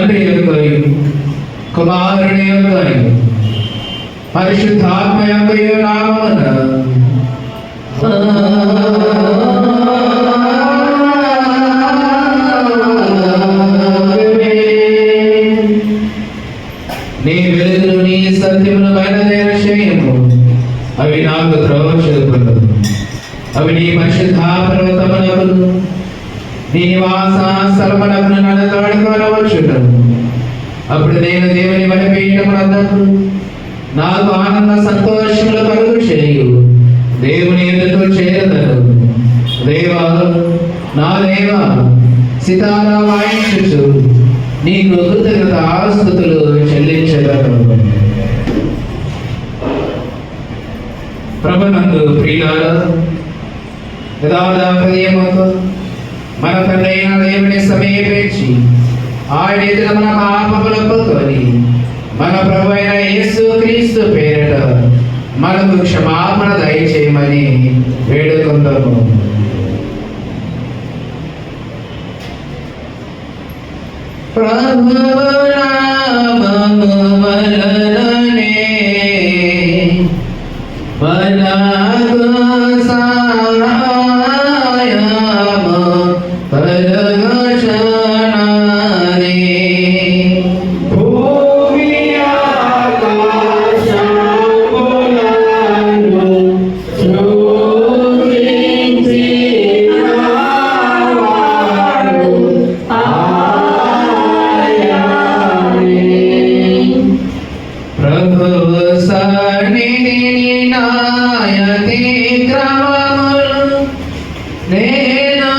తండ్రి యొక్కయు కుమారుని యొక్కయు పరిశుద్ధాత్మ యొక్కయు నామమున నీ వెలుగును నీ సత్యమును బయలుదేర చేయము. అవి నాకు త్రోవ చూపులు. అవి నీ పరిశుద్ధ పర్వతములకు నీ నివాస స్థలములకు నడతాడుకొనవచ్చును. అప్పుడు నేను దేవుని బలిపీఠమునందు నాకు ఆనంద సంతోషములు కలుగు చేయు. దేవుని ఎదుట చేరదను. దేవా నా దేవా సితారా వాయించుచు నీకు కృతజ్ఞత స్తుతులు చెల్లించెదను. ప్రభునందు ప్రియులారా, యథార్థ హృదయముతో మన తండ్రి అయిన దేవుని సమీపించి ఆయన ఎదుట మన పాపములు ఒప్పుకొని మన ప్రభు అయిన యేసు క్రీస్తు పేరిట మనకు క్షమాపణ దయచేయమని వేడుకుందాము. ప్రభువు నామము వలననే మనకు సహాయము కలుగుచున్నది. భూమి ఆకాశములను సృజించినవాడు ప్రభువు సన్నిధిని నాయతి క్రమములు నేను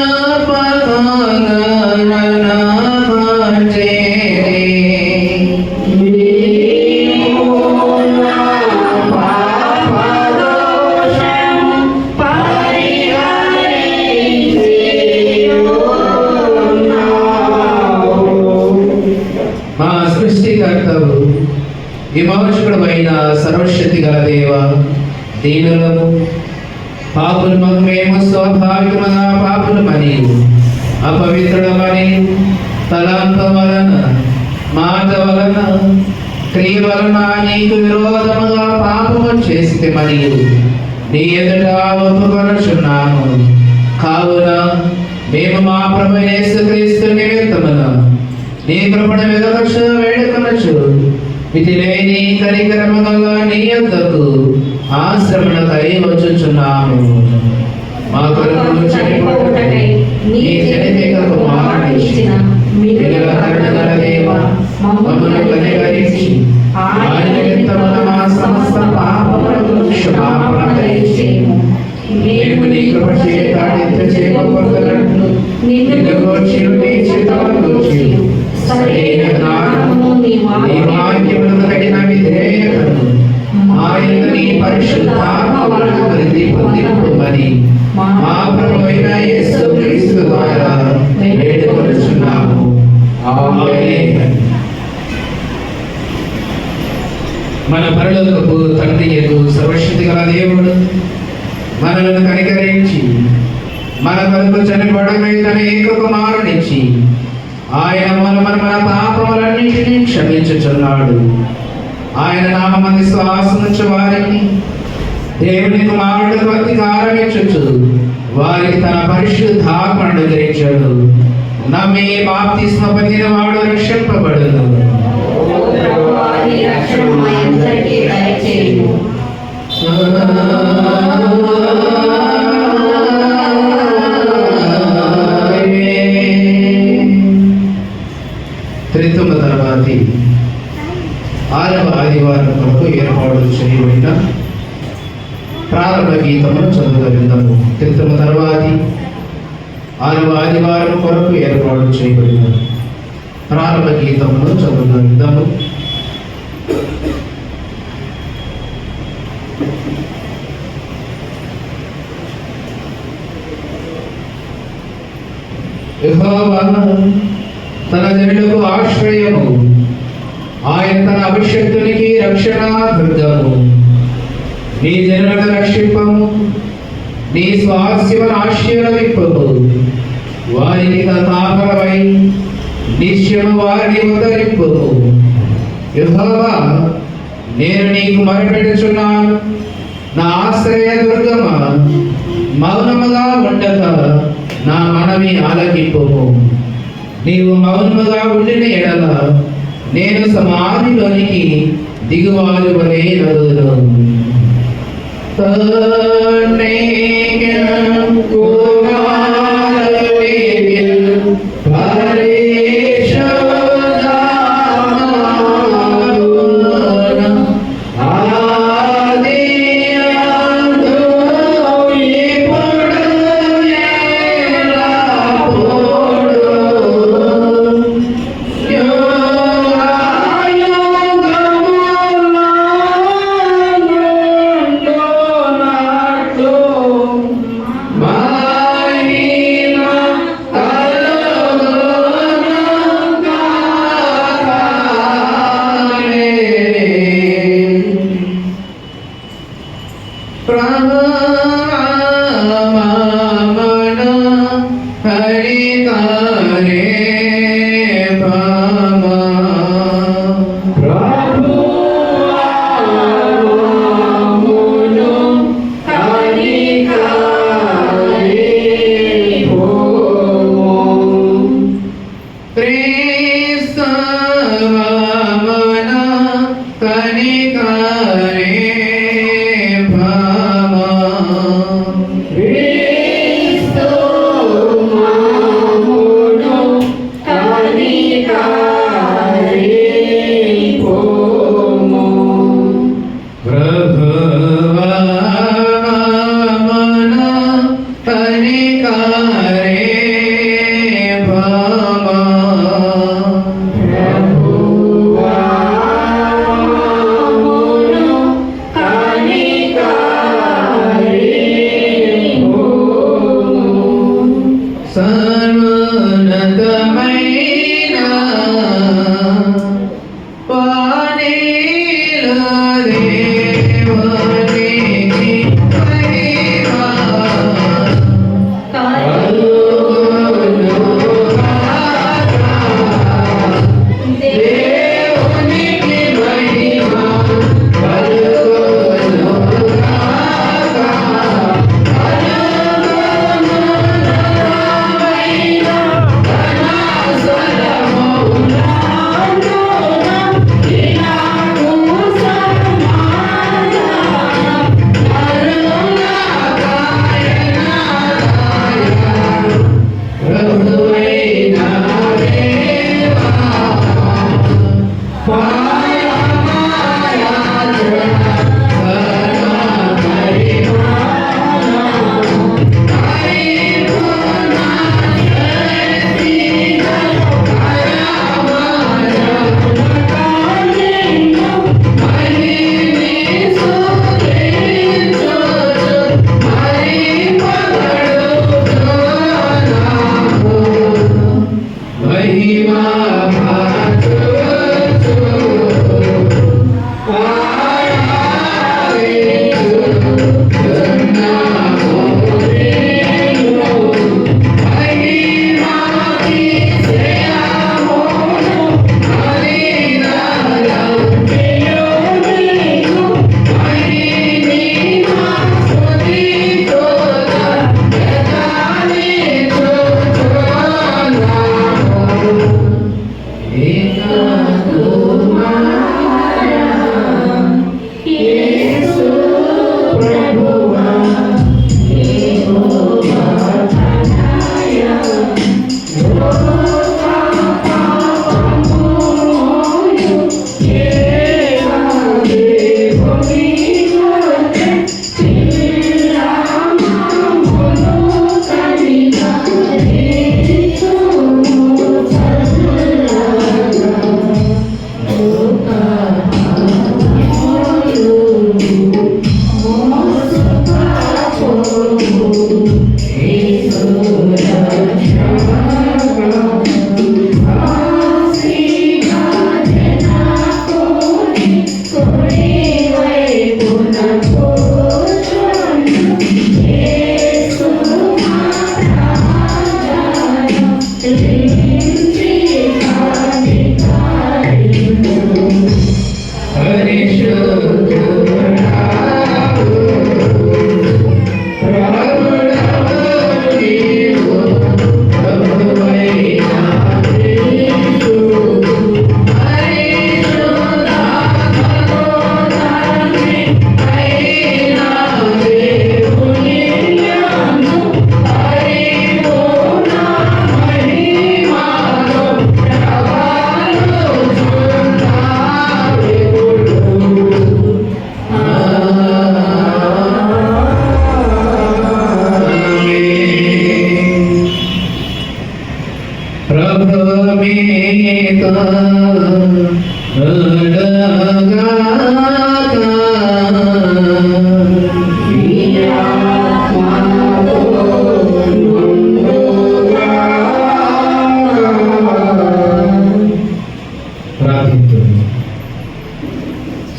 మా సృష్టికర్తవు విమోచకుడమైన సర్వశక్తి గల దేవ, దీనులము పాపులము మేము స్వాభావికముగా పాపులమని అపవిత్రులమని తలంపు వలన మాట వలన క్రియ వలన నీకు విరోధముగా పాపము చేస్తే మరియు నీ ఎదుట ఒప్పుకొనుచున్నాము. కావున మేము మా ప్రభు యేసుక్రీస్తు నిమిత్తమున నీ కృపను వెదకచ్చు వేడుకొనచ్చు. ఇది లేని కరికరము గల నీ యొద్దకు ఆశ్రమణకై వచ్చుచున్నాము. మా కొరకు చనిపోవుటకై నీ జననిక కుమారుడిచ్చిన మిగుల కరుణగల దేవా, మమ్మల్ని కనికరించి ఆయన నిమిత్తమున మా సమస్త పాపములకు క్షమాపణ దయచేయము. మేము నీ కృప చేత నిత్యజీవము నిన్ను గూర్చి నీ చిత్తమును గూర్చి సరైన జ్ఞానము నీ వాక్యములకు తగిన విధేయతను ఆయన నీ పరిశుద్ధాత్మ వలన వృద్ధి పొందింపుమని మా ప్రభువైన యేసుక్రీస్తు ద్వారా వేడుకొనుచున్నాము. ఆమేన్. మన పరలోకపు తండ్రి యేసు సర్వశక్తి గల దేవుడు మనలను కనికరించి మన కొరకు చనిపోవడమై తన ఏక కుమారునిచ్చి ఆయన మన పాపములన్నిటినీ క్షమించుచున్నాడు. ఆయన నామమందు శ్వాసముంచు వారిని దేవుని కుమారుడికి అధికారం ఇచ్చుచు వారికి తన పరిశుద్ధాత్మను అనుగ్రహించాడు. నమ్మి బాప్తిస్మ పొందిన వాడు రక్షింపబడును. త్రిత్వము తర్వాతి 6వ ఆదివారం కొరకు ఏర్పాటు చేయబడిన ప్రారంభ గీతమును చదువుదాము. త్రిత్వము తర్వాతి 6వ ఆదివారం కొరకు ఏర్పాటు చేయబడిన ప్రారంభ గీతమును చదువుదాము. యెహోవా తన జనులకు ఆశ్రయము, ఆయన తన అభిషక్తునికి రక్షణ దుర్గము. నీ జనులను రక్షింపము, నీ స్వాస్యమును ఆశీర్వదింపము. వారికి కాపరమై నిత్యము వారిని ఉద్ధరింపు. యెహోవా, నేను నీకు మొరపెట్టుచున్నాను, నా ఆశ్రయ దుర్గమా, మౌనముగా ఉండక నా మనవి ఆలకింపుము. నీవు మౌనముగా ఉండిన ఎడల నేను సమాధిలోనికి దిగువారి వలె నదును.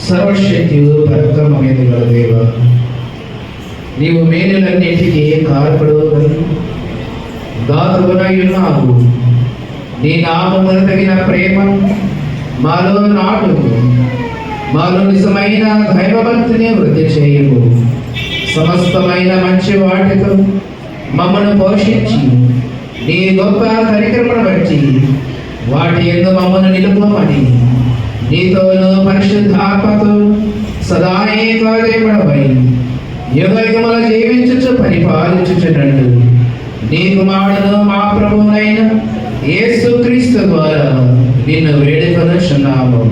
సర్వశక్తియు పరక్రమమైన గల దేవ, నీవు మేలులన్నిటికీ కారపడవు దాతవునై ఉన్నావు. నీ నామమున తగిన ప్రేమ మాలో నాటు, మాలో నిజమైన దైవభక్తిని వృద్ధి చేయము. సమస్తమైన మంచి వాటితో మమ్మను పోషించి నీ గొప్ప కార్యక్రమను బట్టి వాటి యందు మమ్మను నిలుపమని నీతోను పరిశుద్ధాత్మతో సదా ఏకదేవుడవై యుగయుగముల జీవించుచు పరిపాలించుచున్నట్టు నీ కుమారుడు మా ప్రభువునైన యేసుక్రీస్తు ద్వారా నిన్ను వేడుకొనుచున్నాము.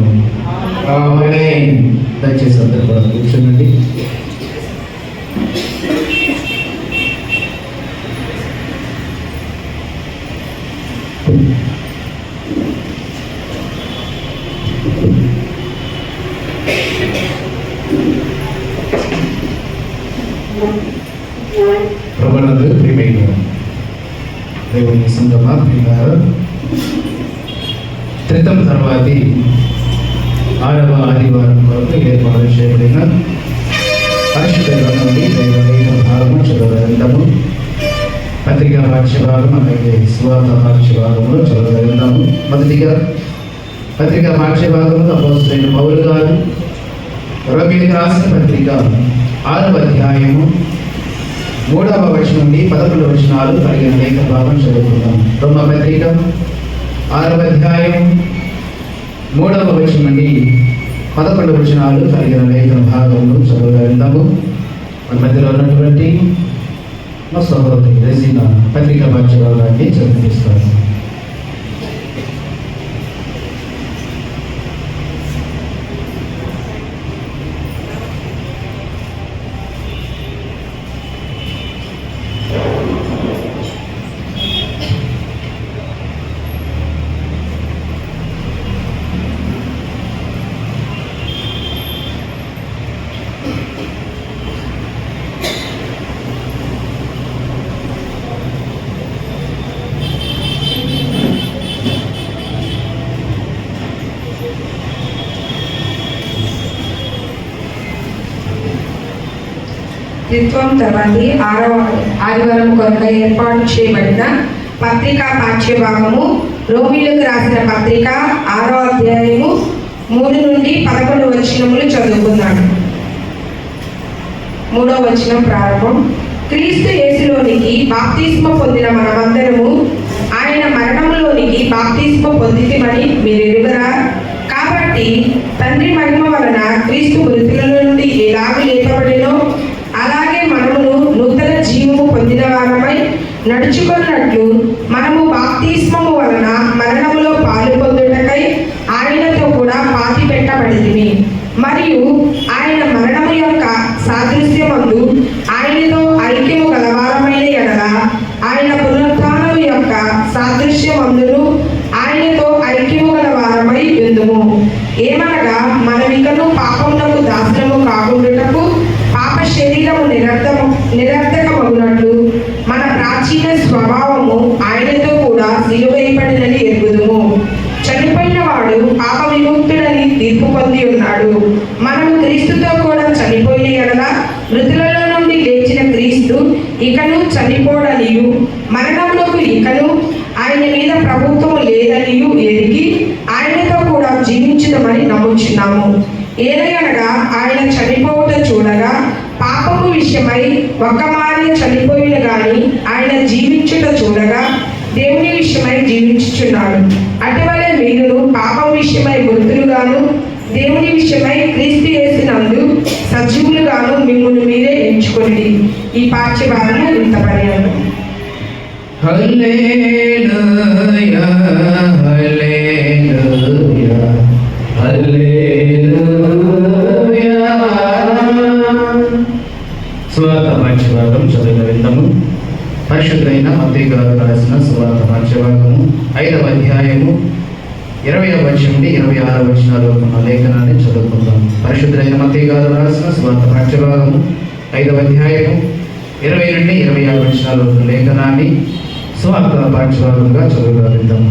ఆమేన్. దయచేసి అందరూ కూడా కూర్చోండి. ప్రభునందు ప్రియమైన దేవుని సంగమా, ప్రియులారా, క్రితం తర్వాతి 6వ ఆదివారం కొరకు ఏర్పాటు చేయబడిన పరిశుద్ధ గ్రంథం నుండి దైవ భాగము చదవగలుగుతాము. పత్రికా పాఠ్యభాగం అలాగే సువార్త పాఠ్యభాగంలో చదవగలుగుతాము. మొదటిగా పత్రికా పాఠ్యభాగంలో అపోస్తలుడైన పౌలు గారు రోమీయులకు రాసిన పత్రిక 6వ అధ్యాయము 3వ వచనం నుండి 11వ వచనాలు కలిగిన లేఖ భాగం చదువుకుందాం. రోమా పత్రిక 6వ అధ్యాయం 3వ వచనం నుండి 11వ వచనాలు కలిగిన లేఖ భాగంలో చదవగలుగుతాము. మన మధ్యలో ఉన్నటువంటి మా సహోదరి రెజీనా పత్రికా పాఠ్యభాగాన్ని చదివిస్తారు. ద్విత్వం తర్వాతి 6వ ఆదివారం కొరకు ఏర్పాటు చేయబడిన పత్రికా పాఠ్యభాగము రోమీయులకు రాసిన పత్రిక 6వ అధ్యాయము 3 నుండి 11 వచనములు చదువుకున్నాడు. 3వ వచనం ప్రారంభం. క్రీస్తు యేసులోనికి బాప్తిస్మ పొందిన మనమందరము ఆయన మరణములోనికి బాప్తిస్మ పొందితిమని మీరు ఎరుగరా? కాబట్టి తండ్రి మహిమ వలన క్రీస్తు మృతులలో నుండి ఎలాగ లేపబడినో అలాగే మనమును నూతన జీవము పొందిన వారమై నడుచుకున్నట్లు మనము బాప్తిస్మము వలన మరణములో పాలు పొందుటకై ఆయనతో కూడా పాతి పెట్టబడితిమి. మరియు ఆయన మరణము యొక్క సాదృశ్యమందు ఆయనతో ఐక్యము గలవారమైన ఎడల ఆయన పునరుత్థానము యొక్క సాదృశ్యమందును ఆయనతో ఐక్యము గలవారమై ఉందుము. ఏమనగా మనమికను పాపమునకు దాసులము కాకుండుటకు పాప శరీరము నిరర్థకమగునట్లు మన ప్రాచీన స్వభావము ఆయనతో కూడా సిలువేయబడినని ఎరుగుదుము. చనిపోయిన వాడు పాప విముక్తుడని తీర్పు పొంది ఉన్నాడు. మనము క్రీస్తుతో కూడా చనిపోయిన ఎడల మృతులలో నుండి లేచిన క్రీస్తు ఇకను చనిపోడనియు మరణమునకు ఇకను ఆయన మీద ప్రభుత్వము లేదనియు ఎరిగి ఆయనతో కూడా జీవించుదామని నమ్ముచున్నాము. ఏలయనగా ఆయన చనిపోవుట చూడగా పాపము విషయమై ఒక్కమారే చనిపోయిన గాని ఆయన జీవించుట చూడగా దేవుని విషయమై జీవించుచున్నాడు. అటువలే మీరు పాపం విషయమై మృతులుగాను దేవుని విషయమై క్రీస్తు యేసునందు సజీవులుగాను మిమ్మల్ని మీరే ఎంచుకోండి. ఈ పాఠ్యభాగము ఇంత పర్యాలు. హల్లెలూయా హల్లెలూయా హల్లెలూయా. సువార్త పాఠ్యభాగం చదవగలుగుతాము. పరిశుద్ధైన మత్తయి గారు రాసిన సువార్త పాఠ్యభాగము 5వ అధ్యాయము 20వ వచనం నుండి 26వ వచనాల వరకు ఉన్న లేఖనాన్ని చదువుకుందాం. పరిశుద్ధులైన మత్తయి గారు రాసిన సువార్త పాఠ్యభాగము 5వ అధ్యాయము 20 నుండి 26 వచనాల వరకు లేఖనాన్ని సువార్త పాఠ్యభాగంగా చదువుదాం.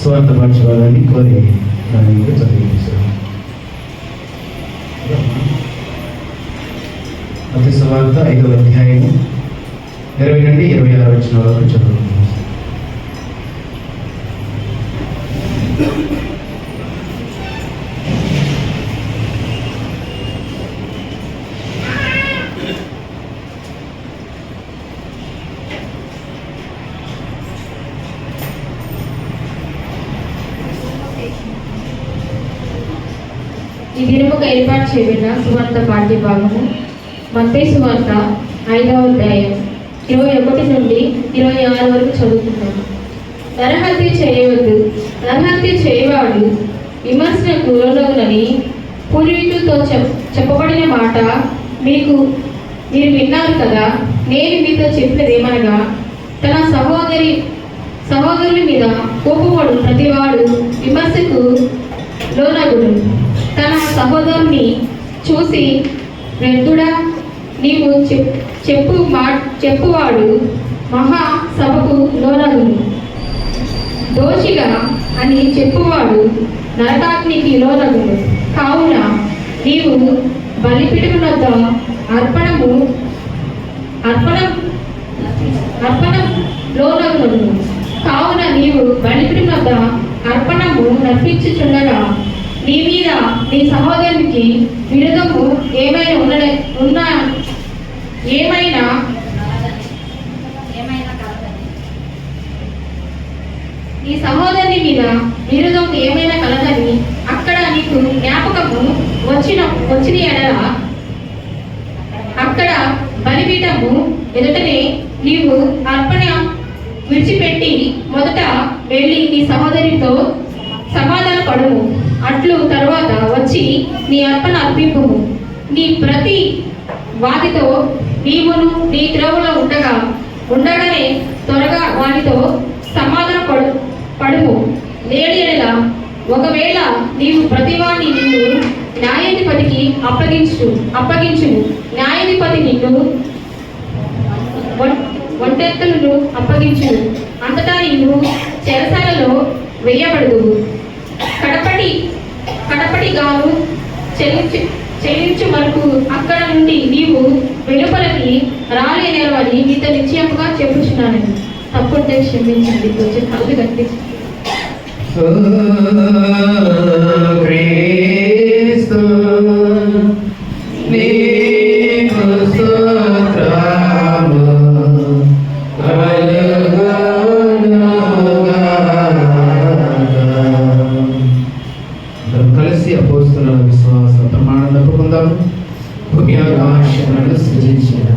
స్వార్థ పాఠశాలని కోరి దాన్ని చదివించారు. మత్తయి సువార్త 5వ అధ్యాయము 20 నుండి 26 వచనాల వరకు చదువుకుందాం. ఈ దినముకు ఏర్పాటు చేయబడిన సువార్త పాఠ్య భాగము మత్తయి సువార్త 5వ అధ్యాయం 21 నుండి 26 వరకు చదువుతున్నాము. నరహత్య చేయవద్దు, నరహత్య చేయవాడు విమర్శనకు లోనగునని పూర్వీకులతో చెప్పబడిన మాట మీరు విన్నారు కదా. నేను మీతో చెప్పినదేమనగా, తన సహోదరుని మీద కోపపడు ప్రతివాడు విమర్శకు లోనగును. తన సహోదరుని చూసి వృద్ధుడా, నీవు చెప్పువాడు మహాసభకు లోనగును. దోషిగా అని చెప్పువాడు నరకాగ్నికి లోనగును. కావున నీవు బలిపీఠము వద్ద అర్పణము నర్పించుచుండగా నీ మీద నీ సహోదరునికి విరోధము నీ సహోదరుని మీద విరోధం ఏమైనా కలదని అక్కడ నీకు జ్ఞాపకము వచ్చిన ఎడల అక్కడ బలిపీఠము ఎదుటనే నీవు అర్పణ విడిచిపెట్టి మొదట వెళ్ళి నీ సహోదరితో సమాధాన పడుము. అట్లు తరువాత వచ్చి నీ అర్పణ అర్పింపుము. నీ ప్రతి వాదితో నీవును నీ త్రోవలో ఉండగానే త్వరగా వానితో సమాధాన పడుము. లేడి ఎడల ఒకవేళ నీవు ప్రతివాన్ని నిన్ను న్యాయాధిపతికి అప్పగించును. న్యాయాధిపతి నిన్ను ఒంటెత్తలను అప్పగించును. అంతటా నీవు చెరసాలలో వేయబడదు. కడపటిగాను చెల్లించు వరకు అక్కడ నుండి నీవు వెలుపలకి రాలేనేవని నీతో నిశ్చయముగా చెప్పుచున్నానని. తప్పుంటే క్షమించండి. కొంచెం కళ్ళు కట్టి కలిసి అపోస్తుల విశ్వాస ప్రమాణం తప్పుకుందాము. భూమి ఆకాశములను సృజించిన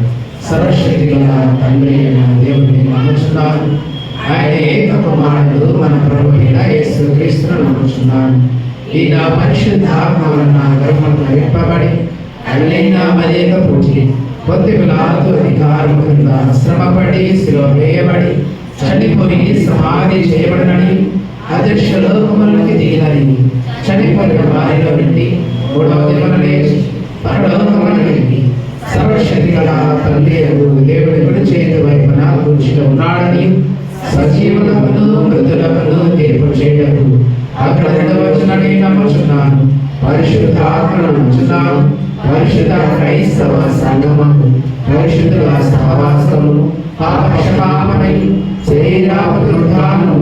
సర్వశక్తి గల తండ్రి అయిన దేవుడిని నమ్ముచున్నాను. ఆయన ఏక కుమారుడు మన ప్రభు అయిన యేసుక్రీస్తును నమ్ముచున్నాను. ఈయన పరిశుద్ధాత్మ వలన గర్భంలో విప్పబడి అల్లైన మలేక పుట్టి పొంది పిలాతు అధికారం కింద శ్రమపడి శిలువ వేయబడి చనిపోయి సమాధి చేయబడినని అదృశ్య లోకములకి దిగినని చనిపోయిన వారిలో నుండి 3వ దినమున లేచి పరలోకమునకు వెళ్ళి సర్వశక్తి గల తండ్రి దేవుడి కుడి చేతి వైపున కూర్చుని ఉన్నాడని సజీవులకును మృతులకును తీర్పు చేయటకు అక్కడ ఉండవచ్చునని నమ్ముచున్నాను. పరిశుద్ధాత్మను నమ్ముచున్నాను. పరిశుద్ధ క్రైస్తవ సంగమము, పరిశుద్ధుల సహవాసము, పాపక్షమాపణై శరీరాపుత్రుత్థానము,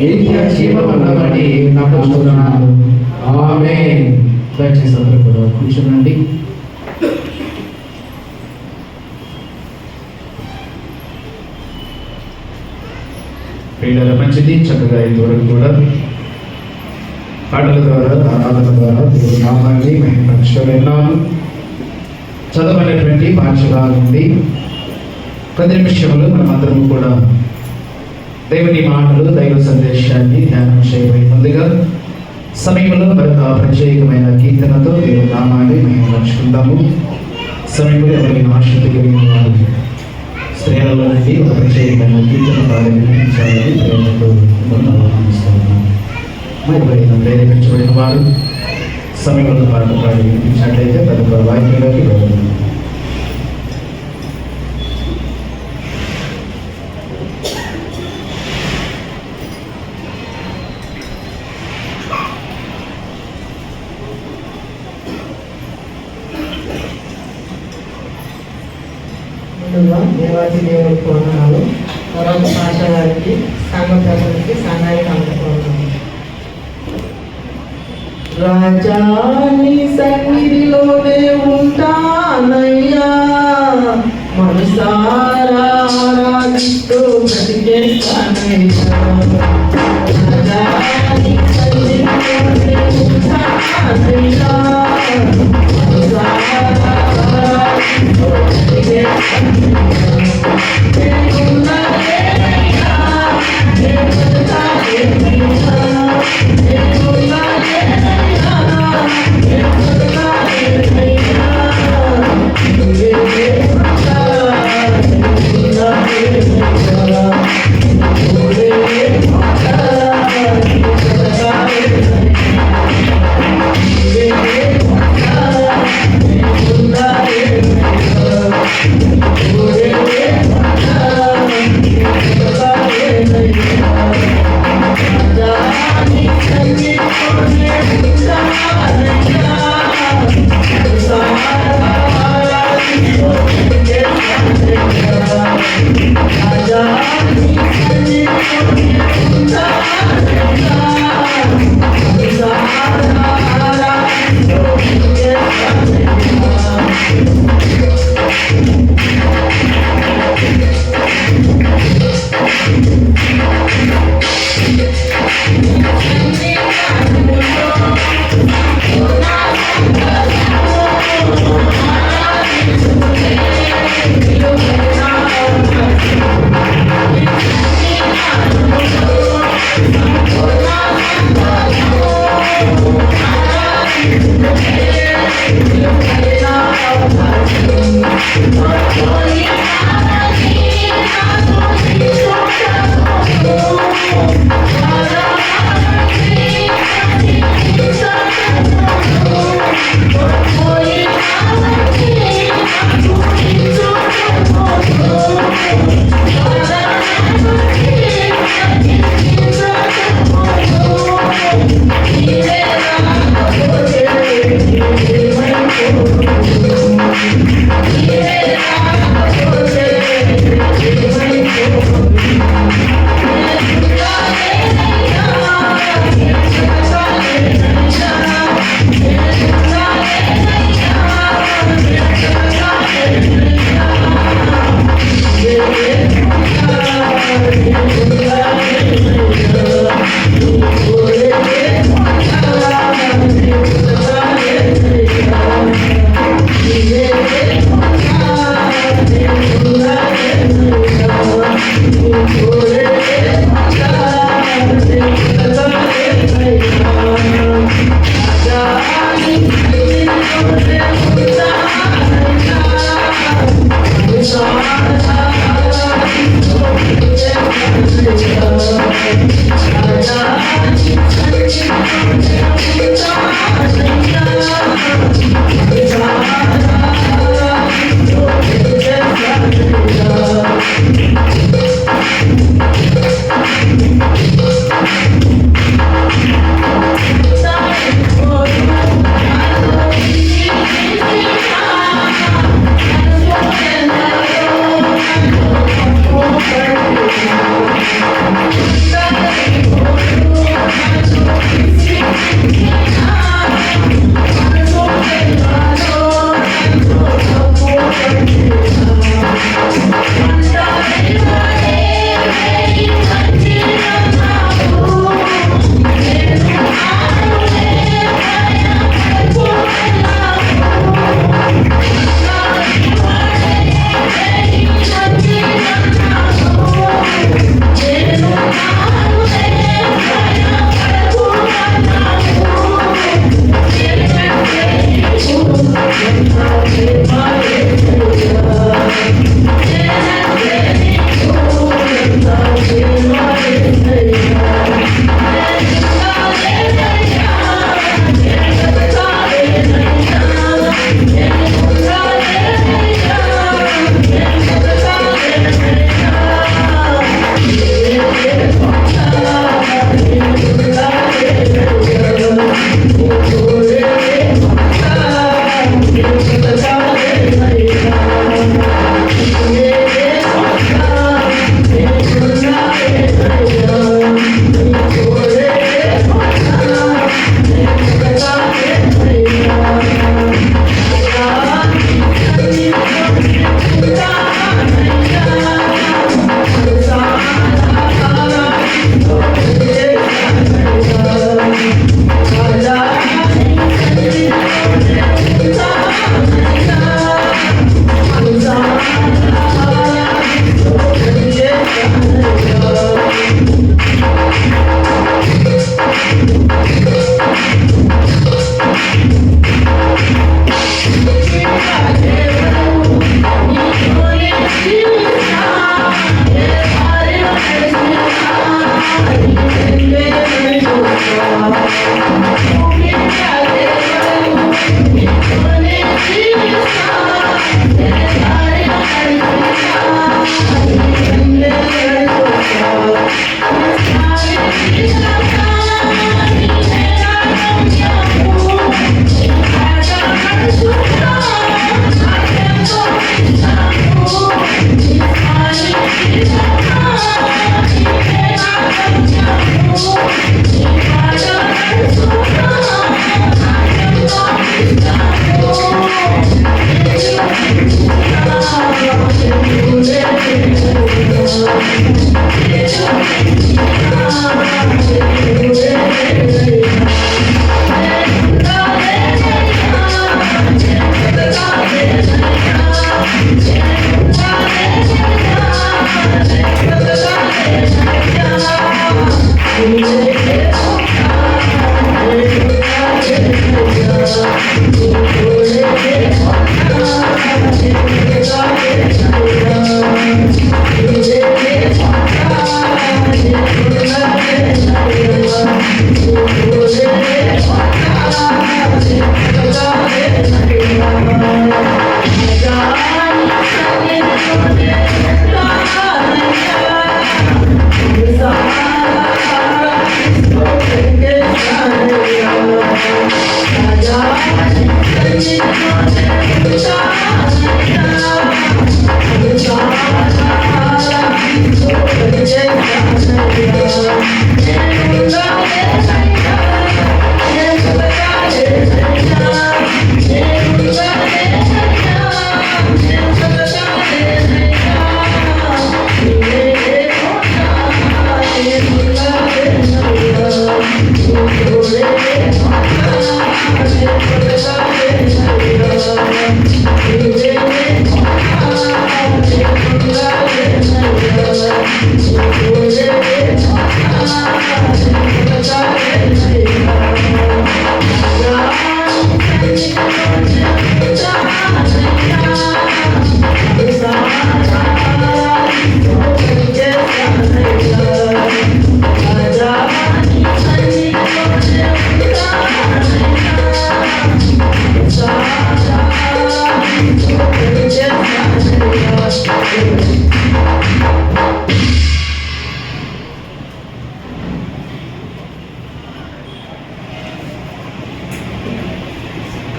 నిత్య జీవమున్నవని నమ్ముచున్నాను. ఆమేన్. దయచేసి అందరూ కూడా కూర్చునండి. పిల్లల మంచిది. చక్కగా ఇంతవరకు కూడా పాటల ద్వారా ఆరాధన ద్వారా దేవుడి నామాన్ని మహిమపరచుకున్నాము. చదవనటువంటి పాఠశాల నుండి 10 నిమిషములు మనమందరము కూడా దేవుని మాటలు దైవ సందేశాన్ని ధ్యానం చేయబోయే ముందుగా సమయంలో మరొక ప్రత్యేకమైన కీర్తనతో దేవుని నామాన్ని మేము నడుచుకుంటాము. సమయంలో ఎవరైనా ఆసక్తి కలిగిన వారు స్త్రీలలో నుండి ఒక ప్రత్యేకమైన కీర్తన పాడి వినిపించాలని ప్రేమతో ఆహ్వానిస్తున్నాము. ఎవరైనా ప్రేరేపించబడిన వారు సమయంలో పాట పాడి వినిపించినట్లయితే తదుపరి వాక్యంలోకి వెళ్తాము. ముందుగా దేవాది దేవుడికి వందనాలు. తర్వాత భాష గారికి, సంఘ ప్రజలకి, సంఘానికి అందుకున్నాను. రాజాని సన్నిధిలోనే ఉంటానయ్యా, మనసారా ఆరాధిస్తూ బ్రతికేస్తానయ్యా. రాజాని సన్నిధిలోనే ఉంటానయ్యా, మనసారా ఆరాధిస్తూ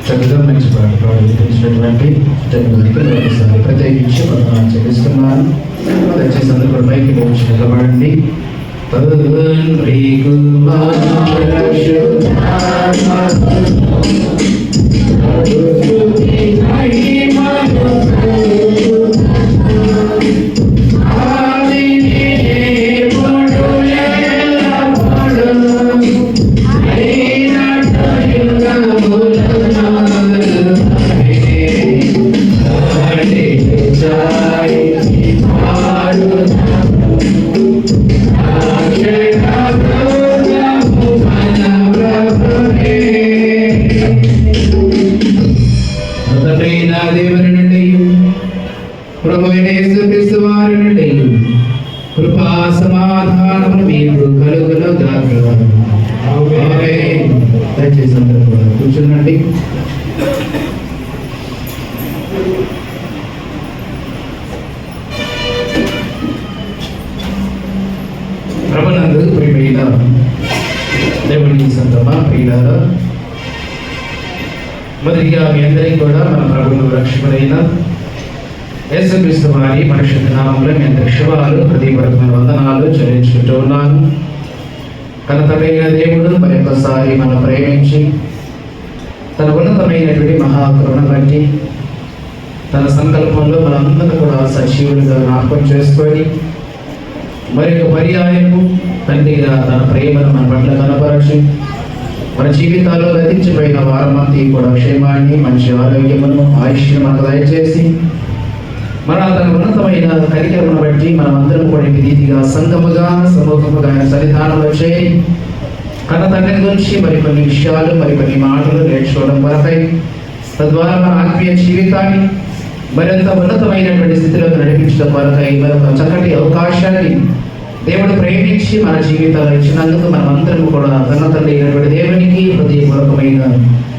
చక్కగా మంచి పాట పాడించినటువంటి ఒకసారి ప్రత్యేకించి వందనాలు చెల్లిస్తున్నాను. దయచేసి అందరూ కూడా పైకి వచ్చి నిలబడండి. తండ్రి దేవుని నుండి ప్రభువైన యేసుక్రీస్తు వారి నుండి కృపా సమాధానములు మీకు కలుగును గాక. ఆమేన్. దయచేసి అందరూ కూడా కూర్చునండి. ప్రభునందు ప్రియమైన దేవుని సంతమా ప్రియులారా, మొదటిగా మీ అందరికీ కూడా మన ప్రభువును రక్షకుడైన యేసుక్రీస్తు వారి పరిశుద్ధ నామములో మీ అందరి శుభాలు హృదయపూర్వకమైన వందనాలు చెల్లించుకుంటూ ఉన్నాను. కనతమైన దేవుడు మరొకసారి మనం ప్రేమించి తన ఉన్నతమైనటువంటి మహాకరుణ బట్టి తన సంకల్పంలో మనందరూ కూడా సజీవులుగా జ్ఞాపకం చేసుకొని మరొక పర్యాయము తండ్రిగా తన ప్రేమను మన పట్ల కనపరచి మన జీవితాల్లో గతించిపోయిన వారమంతా కూడా క్షేమాన్ని, మంచి ఆరోగ్యమును, ఆయుష్ను మనకు దయచేసి మన తన ఉన్నతమైన కరికరమును బట్టి మనం అందరం కూడా రీతిగా సంఘముగా సమూహముగా సన్నిధానంలో చేరి కన్న తండ్రి గురించి మరికొన్ని విషయాలు మరికొన్ని మాటలు నేర్చుకోవడం కొరకై తద్వారా మన ఆత్మీయ జీవితాన్ని మరింత ఉన్నతమైనటువంటి స్థితిలోకి నడిపించడం కొరకై మరొక చక్కటి అవకాశాన్ని దేవుడు ప్రేమించి మన జీవితాలు ఇచ్చినందుకు మనం అందరం కూడా తన తండ్రి అయినటువంటి దేవునికి హృదయపూర్వకమైన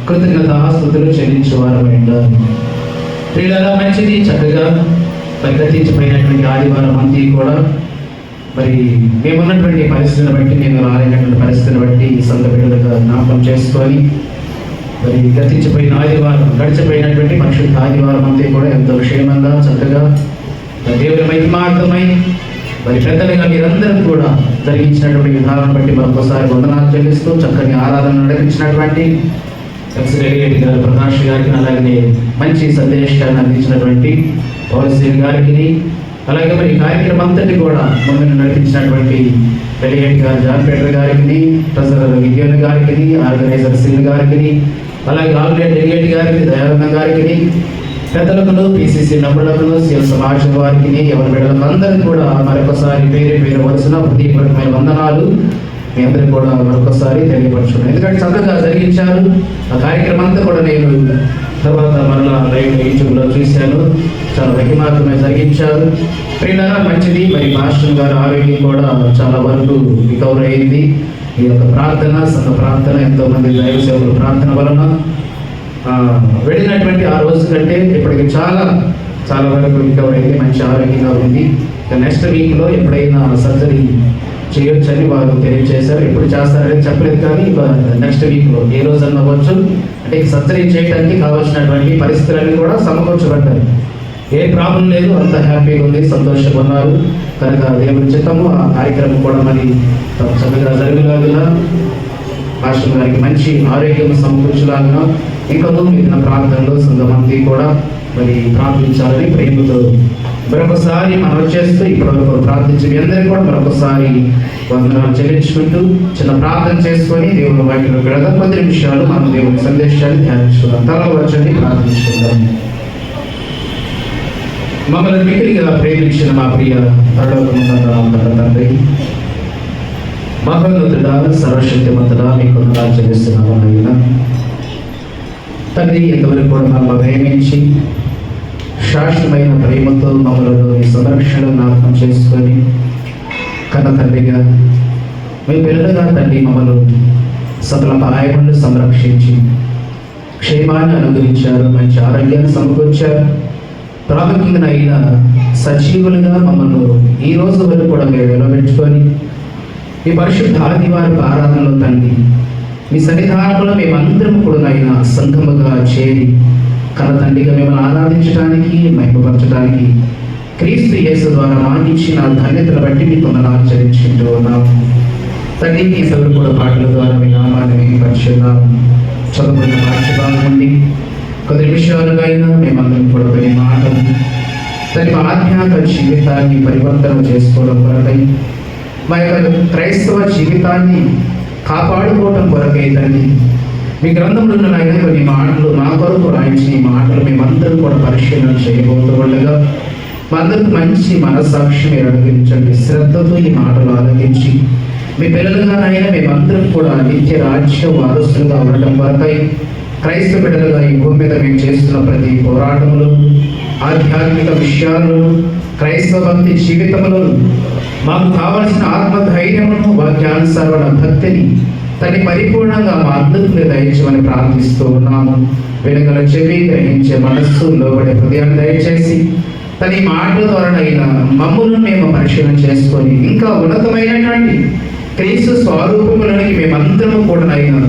కృతజ్ఞతాస్తుతులు చెల్లించేవారమైనా ప్రియులారా, మంచిది చక్కగా గతించిపోయినటువంటి ఆదివారం అంతా కూడా మరి మేమున్నటువంటి పరిస్థితిని బట్టి నేను రాలేనటువంటి పరిస్థితిని బట్టి ఈ సంఘ బిడ్డలుగా జ్ఞాపకం చేసుకొని మరి గతించిపోయిన ఆదివారం గడిచిపోయినటువంటి పరిశుద్ధ ఆదివారం అంతా కూడా ఎంతో క్షేమంగా చక్కగా దేవుని మహిమార్థమై మరి పెద్దలుగా మీరందరూ కూడా జరిగించినటువంటి విధానం బట్టి మరొకసారి వందనాలు చెల్లిస్తూ చక్కని ఆరాధన నడిపించినటువంటి రెడ్డి గారు, ప్రకాష్ గారికి, అలాగే మంచి సందేశాన్ని అందించినటువంటి పౌరశ్రీ గారికి, అలాగే మరి కార్యక్రమం అంతటి కూడా మమ్మల్ని నడిపించినటువంటి రెడ్డి గారు, జాన్ పీటర్ గారికి, ట్రెజరర్ విద్యోన్ గారికి, ఆర్గనైజర్ సీల్ గారికి, అలాగే ఆల్రెడీ డెలిగేట్ గారికి, దయానంద గారికి, పెద్దలకు, పిసిసి నంబర్లకు, సీఎం సమాజం వారికి, ఎవరి బిడ్డలకు అందరూ కూడా మరొకసారి పేరు వరుసన హృదయపూర్వకమైన వందనాలు మీ అందరికీ కూడా మరొకసారి తెలియపరచున్నాను. ఎందుకంటే చక్కగా జరిగించారు ఆ కార్యక్రమం అంతా కూడా. నేను తర్వాత మరలా లైవ్ యూట్యూబ్లో చూశాను. చాలా మహిమాత్మగా జరిగించారు. ప్రియులారా, మంచిది. మరి మాస్టర్ గారు ఆరోగ్యం కూడా చాలా వరకు రికవర్ అయింది. ఈ యొక్క ప్రార్థన, సంఘ ప్రార్థన, ఎంతోమంది దైవ సేవకుల ప్రార్థన వలన వెళ్ళినటువంటి ఆ రోజు కంటే ఇప్పటికి చాలా చాలా వరకు రికవర్ అయింది. మంచి ఆరోగ్యంగా ఉంది. నెక్స్ట్ వీక్లో ఎప్పుడైనా సర్జరీ చేయొచ్చని వారు తెలియజేశారు. ఎప్పుడు చేస్తారని చెప్పలేదు, కానీ నెక్స్ట్ వీక్లో ఏ రోజు అవ్వచ్చు. అంటే సర్జరీ చేయడానికి కావాల్సినటువంటి పరిస్థితులన్నీ కూడా సమకూర్చబడ్డాయి. ఏ ప్రాబ్లం లేదు, అంత హ్యాపీగా ఉంది, సంతోషంగా ఉన్నారు. కనుక దేవుని చిత్తము ఆ కార్యక్రమం కూడా మరి చక్కగా జరుగులాగా, మాస్టర్ గారికి మంచి ఆరోగ్యం సమకూర్చలాగా ఇంకా మిగిలిన ప్రాంతంలో సంఘమంతి కూడా మరి ప్రార్థించాలని ప్రేమతో మరొకసారి మనం చేస్తూ ఇప్పటివరకు ప్రార్థించి మీ అందరికీ కూడా మరొకసారి వందనాలు చెల్లించుకుంటూ చిన్న ప్రార్థన చేసుకొని దేవుని వాక్యంలో వెళదాం. 10 నిమిషాలు మనం దేవుని సందేశాన్ని ధ్యానించుకుందాం. తల వచ్చండి, ప్రార్థించుకుందాం. మమ్మల్ని మిగిలిగా ప్రేమించిన మా ప్రియ పరలోకమున్న తండ్రి, మహోన్నతుడా, సర్వశక్తిమంతుడా, మీకు వందనాలు చెల్లిస్తున్నాము నాయన. తండ్రి, ఇంతవరకు కూడా మమ్మల్ని ప్రేమించి శాశ్వతమైన ప్రేమతో మమ్మల్ని మీ సంరక్షణలో జ్ఞాపకం చేసుకొని కన్న తండ్రిగా మీ పిల్లలుగా తండ్రి మమ్మల్ని సకల పాయములను సంరక్షించి క్షేమాన్ని అనుగ్రహించారు. మంచి ఆరోగ్యాన్ని సమకూర్చారు. ప్రాముఖ్యంగా అయిన సజీవులుగా మమ్మల్ని ఈ రోజు వరకు కూడా మీరు నిలబెట్టుకొని మీ పరిశుద్ధ ఆదివారపు ఆరాధనలో తండ్రి మీ సన్నిధానంలో మేమందరం కూడా అయినా సంఘముగా చేరి కన్న తండ్రిగా మిమ్మల్ని ఆరాధించడానికి, మహిమపరచడానికి క్రీస్తు యేసు ద్వారా మాకిచ్చిన ధన్యతను బట్టి మీకు వందనాలు చెల్లించుకుంటూ ఉన్నాము. తండ్రి, ఇంతవరకు కూడా పాటల ద్వారా మీ నామాన్ని మహిమపరుచున్నాము. చదువుకున్న పాఠ్యభాగం నుండి కొద్ది నిమిషాలుగా అయినా మేమందరం కూడా కొన్ని మాటలు తన ఆధ్యాత్మిక జీవితాన్ని పరివర్తన చేసుకోవడం కొరకై, మా యొక్క క్రైస్తవ జీవితాన్ని కాపాడుకోవడం కొరకై తండ్రి మీ గ్రంథంలో ఉన్న కొన్ని మాటలు మా కొరకు రాయించిన ఈ మాటలు మేమందరం కూడా పరిశీలన చేయబోతూ ఉండగా మా అందరికి మంచి మనస్సాక్షి మీరు అనుగ్రహించండి. శ్రద్ధతో ఈ మాటలు ఆలోచించి మీ పిల్లలుగానైనా మేమందరం కూడా నిత్య రాజ్య వారసులుగా ఉండటం కొరకై క్రైస్తవ బిడ్డలుగా ఈ భూమి మీద మేము చేస్తున్న ప్రతి పోరాటములు, ఆధ్యాత్మిక విషయాలు, క్రైస్తవ భక్తి జీవితంలో మాకు కావలసిన ఆత్మధైర్యమును, వాక్యానుసారమైన భక్తిని తన్ని పరిపూర్ణంగా మా అందరికీ దయచేయమని ప్రార్థిస్తూ ఉన్నాము. వెనుకల చెవి, గ్రహించే మనస్సు, లోబడే హృదయాన్ని దయచేసి తన మాటల ద్వారానైనా మమ్ములను మేము పరిశీలన చేసుకొని ఇంకా ఉన్నతమైనటువంటి క్రీస్తు స్వరూపములకి మేమందరము కూడానైనా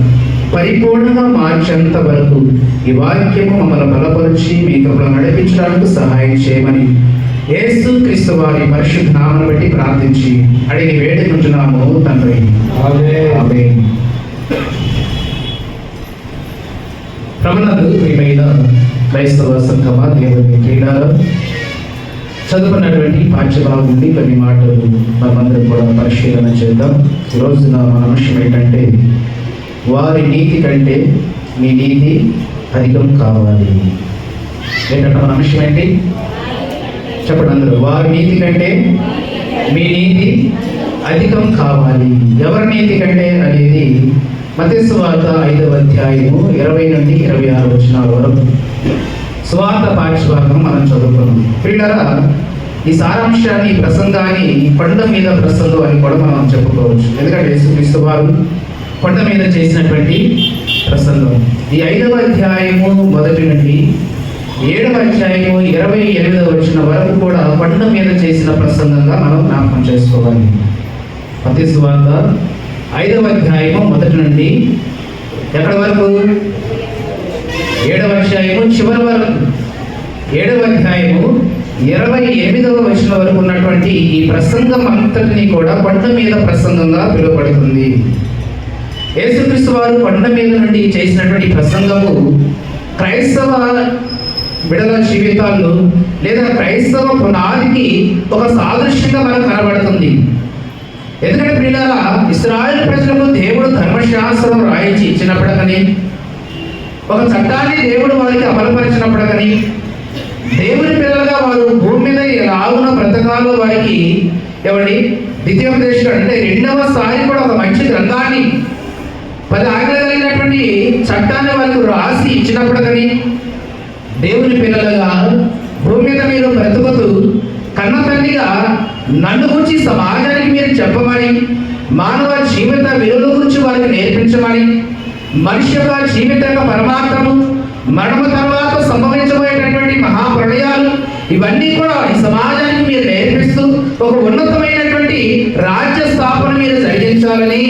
పరిపూర్ణంగా మార్చేంత వరకు ఈ వాక్యము మమ్మల్ని బలపరిచి మీ కృపలో నడిపించడానికి సహాయం చేయమని యేసు క్రీస్తు వారి పరిశుద్ధ నామమును బట్టి ప్రార్థించి అడిగి వేడుకుంటున్నాము తండ్రి. ఆమేన్. ప్రభునందు ప్రియమైన క్రైస్తవ సంఘమా, దేవుని క్రీడాలు చదువుకున్నటువంటి పాఠ్యభాగం నుండి కొన్ని మాటలు మనమందరం కూడా పరిశీలన చేద్దాం. ఈ రోజున మన అంశం ఏంటంటే, వారి నీతి కంటే మీ నీతి అధికం కావాలి. ఏంటంటే మన అంశం ఏంటి చెప్పండి అందరూ. వారి నీతి కంటే మీ నీతి అధికం కావాలి. ఎవరి నీతి కంటే అనేది మత్తయి సువార్త 5వ అధ్యాయము 20 నుండి 26 వచనాల వరకు సువార్త పాఠ్యభాగం మనం చదువుకున్నాం. పిల్లరా, ఈ సారాంశాన్ని, ఈ ప్రసంగాన్ని కొండ మీద ప్రసంగం అని కూడా మనం చెప్పుకోవచ్చు. ఎందుకంటే యేసుక్రీస్తు వారు కొండ మీద చేసినటువంటి ప్రసంగం ఈ 5వ అధ్యాయము 1 నుండి 7వ అధ్యాయము 28వ వచనం వరకు కూడా కొండ మీద చేసిన ప్రసంగంగా మనం జ్ఞాపకం చేసుకోవాలి. మత్తయి సువార్త 5వ అధ్యాయము 1 నుండి ఎక్కడి వరకు? 7వ అధ్యాయము చివరి వరకు. 7వ అధ్యాయము 28వ వచనం వరకు ఉన్నటువంటి ఈ ప్రసంగం అంతటినీ కూడా కొండ మీద ప్రసంగంగా పిలువబడుతుంది. యేసుక్రీస్తు వారు కొండ మీద నుండి చేసినటువంటి ప్రసంగము క్రైస్తవ బిడల జీవితాల్లో లేదా క్రైస్తవ పునాదికి ఒక సాదృశ్యంగా మనకు కనబడుతుంది. ఎందుకంటే ప్రియులారా, ఇశ్రాయేలు ప్రజలకు దేవుడు ధర్మశాస్త్రం రాయించి ఇచ్చినప్పటికని, ఒక చట్టాన్ని దేవుడు వారికి అమలుపరిచినప్పటికని, దేవుని పిల్లలుగా వారు భూమి మీద ఎలాగున బ్రతకాలో వారికి ద్వితీయోపదేశకుడు అంటే రెండవసారి కూడా ఒక మంచి గ్రంథాన్ని 10 ఆజ్ఞలు కలిగినటువంటి చట్టాన్ని వాళ్ళకు రాసి ఇచ్చినప్పుడు కానీ దేవుని పిల్లలుగా భూమి మీద మీరు బ్రతుకుతూ కన్న తండ్రిగా నన్ను గురించి సమాజానికి మీరు చెప్పమని, మానవ జీవిత విలువల గురించి వారికి నేర్పించమని, మనిషి యొక్క జీవిత యొక్క పరమార్థము, మరణము తర్వాత సంభవించబోయేటటువంటి మహాప్రళయాలు ఇవన్నీ కూడా ఈ సమాజానికి మీరు నేర్పిస్తూ ఒక ఉన్నతమైనటువంటి రాజ్య స్థాపన మీరు జరిగించాలని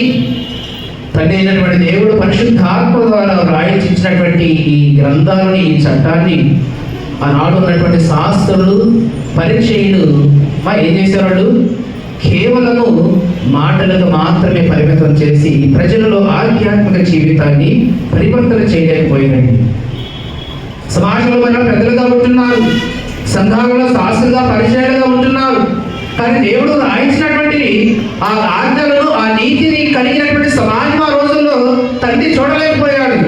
తండ్రి అయినటువంటి దేవుడు పరిశుద్ధాత్మ ద్వారా రాయించినటువంటి ఈ గ్రంథాలని, ఈ చట్టాన్ని ఆనాడు ఉన్నటువంటి శాస్త్రులు పరిచయులు ఏం చేసేవాళ్ళు? కేవలము మాటలకు మాత్రమే పరిమితం చేసి ప్రజలలో ఆధ్యాత్మిక జీవితాన్ని పరివర్తన చేయలేకపోయినండి. సమాజంలో మన పెద్దలుగా ఉంటున్నారు, సంఘాలలో శాస్త్రులుగా పరిచయాలుగా ఉంటున్నారు, కానీ దేవుడు రాయించినటువంటి ఆ ఆజ్ఞలను, ఆ నీతిని కలిగినటువంటి సమాజం ఆ రోజుల్లో తండ్రి చూడలేకపోయాడు.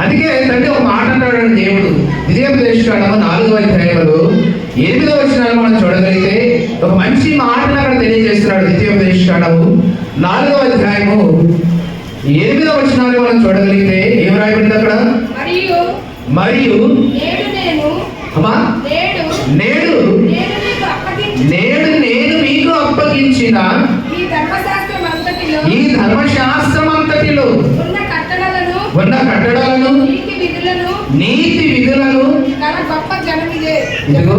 అందుకే తండ్రి ఒక మాట అంటాడు దేవుడు ద్వితీయోపదేశకాండము 4వ అధ్యాయంలో 8వ వచనాన్ని మనం చూడగలిగితే ఒక మంచి మాటను అక్కడ తెలియజేస్తున్నాడు. ద్వితీయోపదేశకాండము 4వ అధ్యాయము 8వ వచనాన్ని మనం చూడగలిగితే ఏం రాయబడింది అక్కడ? మరియు నేడు నేను మీకు అప్పగించిన ఈ ధర్మశాస్త్రం అంతటిలో ఉన్న కట్టడలను, నీతి విధులను ఇదిగో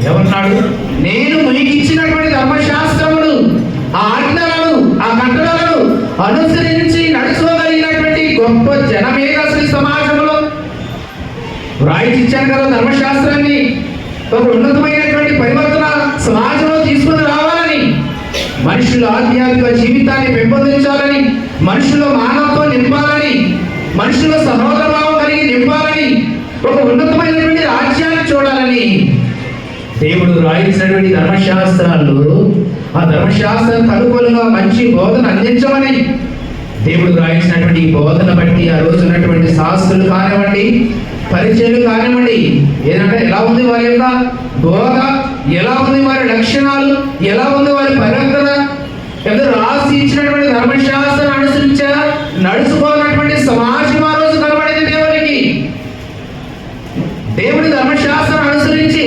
ఏమన్నాడు? నేను మీకు ఇచ్చినటువంటి ధర్మశాస్త్రములు, ఆ ఆజ్ఞలను, ఆ కట్టడలను అనుసరించి నడుచుకోగలిగినటువంటి గొప్ప జనమేగా అసలు సమాజంలో రాయించాను కదా. ధర్మశాస్త్రాన్ని ఒక ఉన్నతమైనటువంటి పరివర్తన సమాజంలో తీసుకుని రావాలని, మనుషుల ఆధ్యాత్మిక జీవితాన్ని పెంపొందించాలని, మనుషుల మానవత్వం నింపాలని, మనుషుల సహోదర భావం కలిగి నింపాలని, ఒక ఉన్నతమైనటువంటి రాజ్యాన్ని చూడాలని దేవుడు రాయించినటువంటి ధర్మశాస్త్రాలు, ఆ ధర్మశాస్త్రానికి అనుకూలంగా మంచి బోధన అందించమని దేవుడు రాయించినటువంటి ఈ బోధన బట్టి ఆ రోజు ఉన్నటువంటి శాస్త్రులు కానివ్వండి, పరిచయాలు కానివ్వండి, ఏదంటే ఎలా ఉంది వారి యొక్క బోధ, ఎలా ఉంది వారి లక్షణాలు, ఎలా ఉంది వారి పరివర్తన, ఏదో రాసి ఇచ్చినటువంటి ధర్మశాస్త్రం అనుసరించా నడుచుకోనటువంటి సమాజం ఆ రోజు కనబడింది దేవుడికి. దేవుడి ధర్మశాస్త్రం అనుసరించి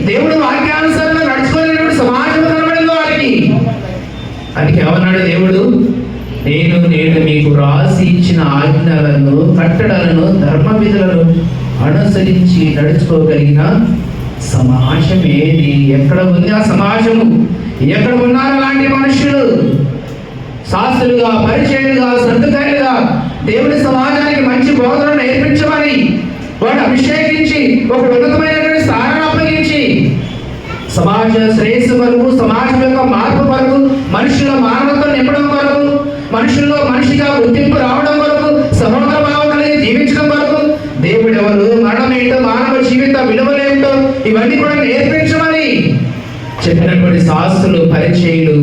దేవుడు వాక్యానుసారంగా నడుచుకోలేనటువంటి సమాజం కనబడింది వారికి. అందుకే ఏమన్నాడు దేవుడు? నేను మీకు రాసి ఇచ్చిన ఆజ్ఞలను, కట్టడలను, ధర్మ విధులను అనుసరించి నడుచుకోగలిగిన సమాజం ఏది? ఎక్కడ ఉంది ఆ సమాజము? ఎక్కడ ఉన్నారు అలాంటి మనుషులు? శాస్త్రులుగా, పరిచయులుగా, సంతకారులుగా దేవుడి సమాజానికి మంచి బోధనను నేర్పించమని వాడు అభిషేకించి ఒక ఉన్నతమైనటువంటి స్థానాన్ని అప్పగించి సమాజ శ్రేయస్సు కొరకు, సమాజం యొక్క మార్పు కొరకు, మనుషుల మానవత్వం నింపడం కొరకు, మనుషుల్లో మనిషిగా గుర్తింపు రావడం కొరకు, సహోదర భావం కలిగి జీవించడం కొరకు దేవుడు ఎవరు, మరణం ఏంటో, మానవ జీవిత విలువలేంటో ఇవన్నీ కూడా నేర్పించమని చెప్పినటువంటి శాస్త్రులు, పరిచయులు